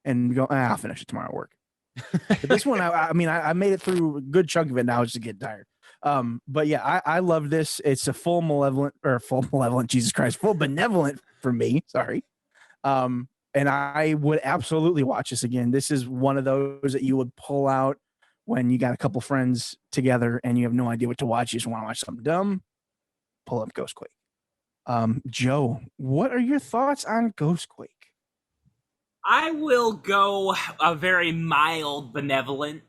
and go, I'll finish it tomorrow at work. But this one, I made it through a good chunk of it now, just to get tired. But yeah, I love this. It's a full benevolent, for me. Sorry. And I would absolutely watch this again. This is one of those that you would pull out when you got a couple friends together and you have no idea what to watch. You just want to watch something dumb. Pull up Ghostquake. Joe, what are your thoughts on Ghostquake? I will go a very mild benevolent.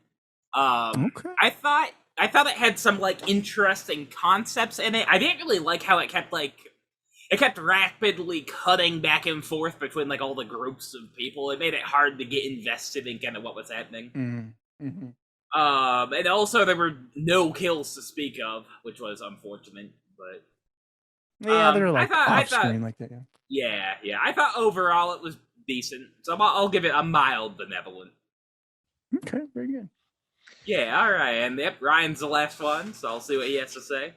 Okay. I thought it had some like interesting concepts in it. I didn't really like how it kept rapidly cutting back and forth between like all the groups of people. It made it hard to get invested in kind of what was happening. Mm-hmm. Mm-hmm. And also there were no kills to speak of, which was unfortunate. But Yeah, they're like I off screen like that. Yeah. yeah. I thought overall it was decent, so I'll give it a mild benevolent. Okay, very good. Yeah, all right, and yep, Ryan's the last one, so I'll see what he has to say.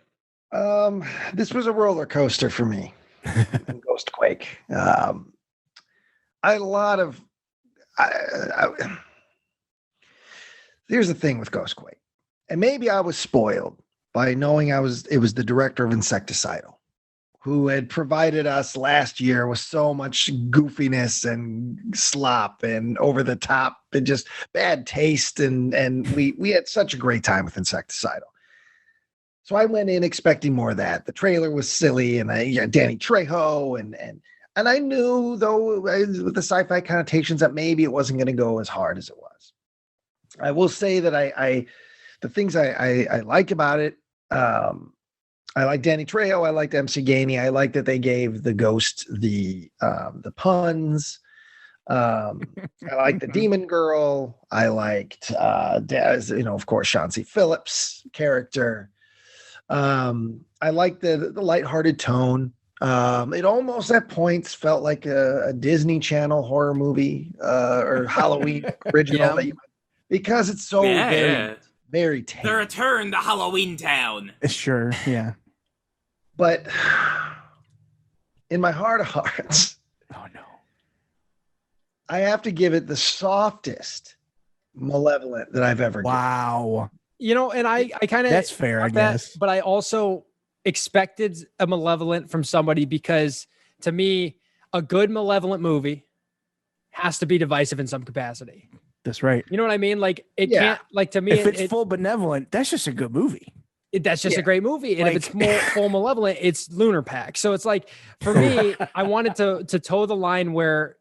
This was a roller coaster for me. In Ghostquake. Here's the thing with Ghostquake, and maybe I was spoiled by knowing it was the director of Insecticidal, who had provided us last year with so much goofiness and slop and over the top and just bad taste, and we had such a great time with Insecticidal. So I went in expecting more of that. The trailer was silly, and Danny Trejo, and I knew, though, with the sci-fi connotations, that maybe it wasn't going to go as hard as it was. I will say that the things I like about it, I I like Danny Trejo. I liked MC Gainey. I like that they gave the ghost the puns. I like the Demon Girl. I liked, of course, Chauncey Phillips' character. I like the lighthearted tone. It almost at points felt like a Disney Channel horror movie or Halloween original, because it's so very tame. The return to Halloween Town. Sure, yeah. But in my heart of hearts, oh no, I have to give it the softest Malevolent that I've ever given. Wow. And I kind of that's fair, I guess. But I also expected a Malevolent from somebody because to me, a good Malevolent movie has to be divisive in some capacity. That's right. You know what I mean? Like it can't. Like to me, if it's full benevolent, that's just a good movie. That's just a great movie. And if it's full Malevolent, it's Lunar Pack. So it's like for me, I wanted to toe the line where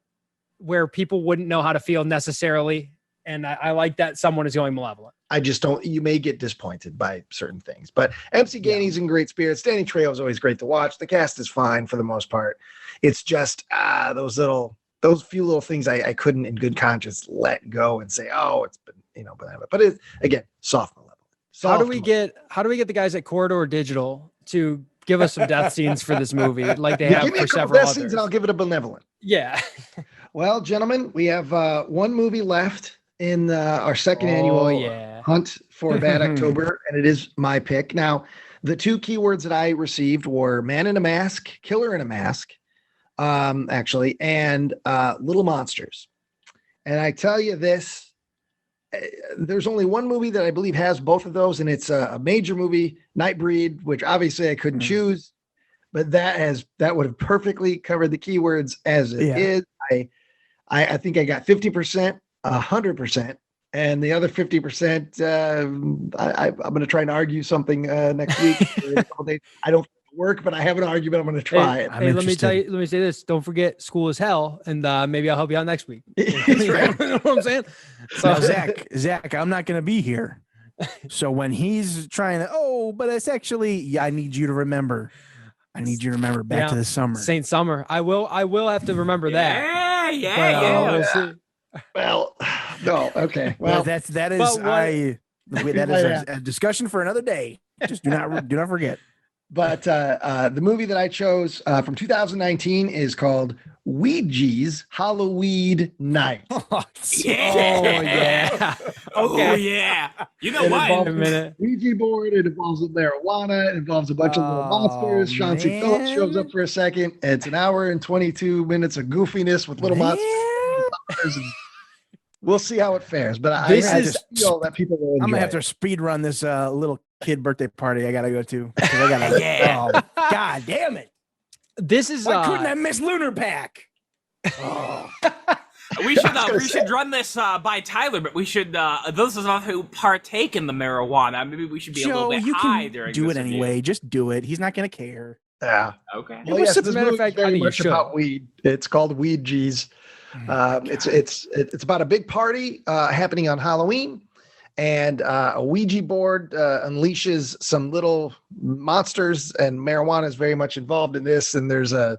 people wouldn't know how to feel necessarily. And I like that someone is going Malevolent. I just don't. You may get disappointed by certain things, but MC Gainey's in great spirits. Danny Trejo is always great to watch. The cast is fine for the most part. It's just those few little things I couldn't, in good conscience, let go and say, oh, it's been Malevolent. But it's again soft Malevolent. How do we get the guys at Corridor Digital to give us some death scenes for this movie, like they have give me for a couple several death others? scenes, and I'll give it a Benevolent. Yeah. Well, gentlemen, we have one movie left in our second annual hunt for Bad October, and it is my pick. Now, the two keywords that I received were Man in a Mask, Killer in a Mask, actually, and Little Monsters. And I tell you this, there's only one movie that I believe has both of those, and it's a major movie, Nightbreed, which obviously I couldn't choose, but that would have perfectly covered the keywords as it is. I think I got 50%, 100%, and the other 50%. I'm going to try and argue something next week. For a couple days. I don't work, but I have an argument. I'm going to try it. Hey, let me say this. Don't forget, school is hell, and maybe I'll help you out next week. You know what I'm saying? So now, Zach, I'm not going to be here. So when he's trying to, but it's actually, I need you to remember. Back to the summer. Saint Summer. I will have to remember that. Yeah. We'll see. Well, no, okay. Well, that is a discussion for another day. Just do not forget. But the movie that I chose from 2019 is called Ouija's Halloween Night. Yeah. Oh yeah. You know what? Ouija board. It involves marijuana. It involves a bunch of little monsters. Chauncey Phillips shows up for a second. It's an hour and 22 minutes of goofiness with little monsters. We'll see how it fares. But I feel that people will enjoy. I'm gonna have to speed run this little kid birthday party I gotta go to. Oh, God damn it! This is why couldn't I miss Lunar Pack? Oh. We should run this by Tyler, but we should those of us who partake in the marijuana, maybe we should be a little bit high during do this it anyway. review. Just do it. He's not gonna care. Yeah. Okay. Well, yes, this movie is very much about weed. It's called Ouija's. It's about a big party happening on Halloween, and a Ouija board unleashes some little monsters, and marijuana is very much involved in this. And you'll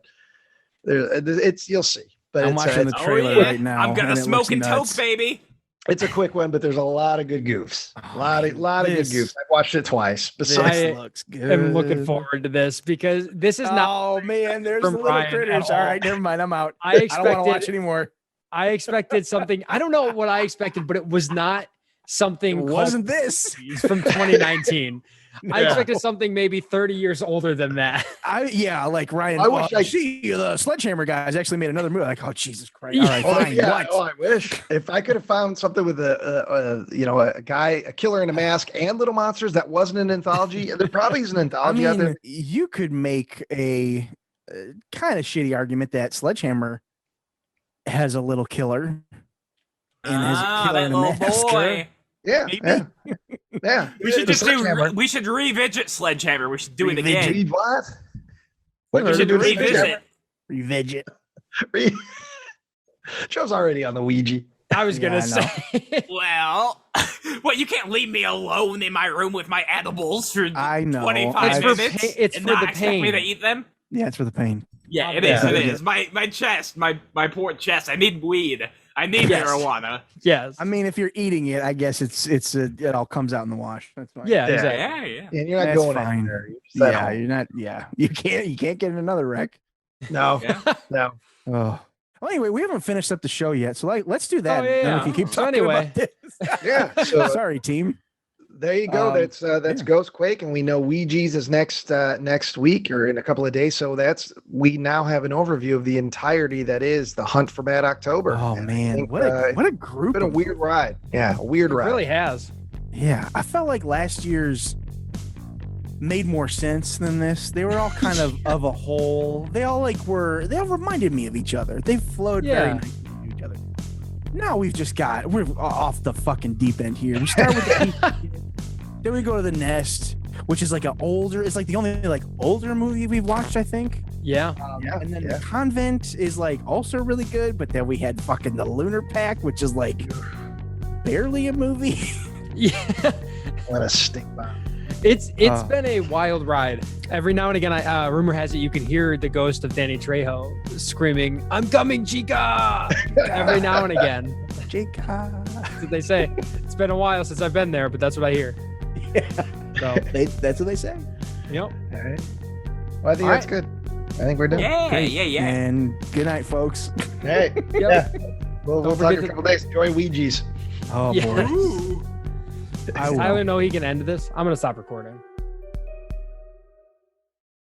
see. But I'm watching the trailer right now. I'm gonna smoke and toke, baby. It's a quick one, but there's a lot of good goofs. A lot of good goofs. I've watched it twice. I looks good. I'm looking forward to this because this is not. Oh man, there's the little critters. All right, never mind. I'm out. I don't want to watch anymore. I expected something. I don't know what I expected, but it was not something. It wasn't this from 2019? I expected something maybe 30 years older than that. Like Ryan. I wish I see the Sledgehammer guys actually made another movie. Like, oh Jesus Christ! All right, fine. What? I wish if I could have found something with a guy, a killer in a mask, and little monsters that wasn't an anthology. There probably is an anthology out there. You could make a kind of shitty argument that Sledgehammer has a little killer and his killer in a mask. Boy. Yeah. We should revisit Sledgehammer. We should do it again. What? We should revisit. Revisit. Show's already on the Ouija. I was gonna Yeah, I know. say. Well, well, you can't leave me alone in my room with my edibles for I know. 25 It's for minutes pain- it's and for not the expect me pain. to eat them. Yeah, it's for the pain. Yeah, it Yeah. is. It is. My chest, my poor chest. I need weed. I need Yes. marijuana. Yes. I mean, if you're eating it, I guess it all comes out in the wash. That's fine. yeah, Yeah. exactly. Yeah. And you're not That's going fine. anywhere. You're just at Yeah, home. you're not. Yeah, you can't get in another wreck. No, Yeah. no. Oh. Well, anyway, we haven't finished up the show yet, so let's do that. Oh, yeah, Then yeah. we can keep So talking anyway. about this. Yeah. So Sorry, team. there you go. That's yeah. Ghostquake, and we know Ouija's is next week or in a couple of days. So we now have an overview of the entirety that is the Hunt for Bad October. Oh And I man, think, what a group! been a of- weird ride. Yeah, a weird It ride. really has. Yeah, I felt like last year's made more sense than this. They were all kind of a whole. They all reminded me of each other. They flowed very Yeah. nicely to each other. Now we're off the fucking deep end here. We start with the then we go to the Nest, which is like it's like the only like older movie we've watched, I think. Yeah. Yeah, And then yeah. the Convent is like also really good, but then we had fucking the Lunar Pact, which is like barely a movie. Yeah. What a stink bomb. It's been a wild ride. Every now and again, rumor has it you can hear the ghost of Danny Trejo screaming, "I'm coming, chica!" Every now and again. Jacob. That's what they say. It's been a while since I've been there, but that's what I hear. Yeah. So, That's what they say. yep. All right. Well, I think All that's good. I think we're done. Yeah. And good night, folks. Hey, Yep. yeah. We'll Don't talk forget in a to- couple days. Enjoy Ouija's. Oh Yeah. boy. Ooh. I will. Tyler know he can end this. I'm gonna stop recording.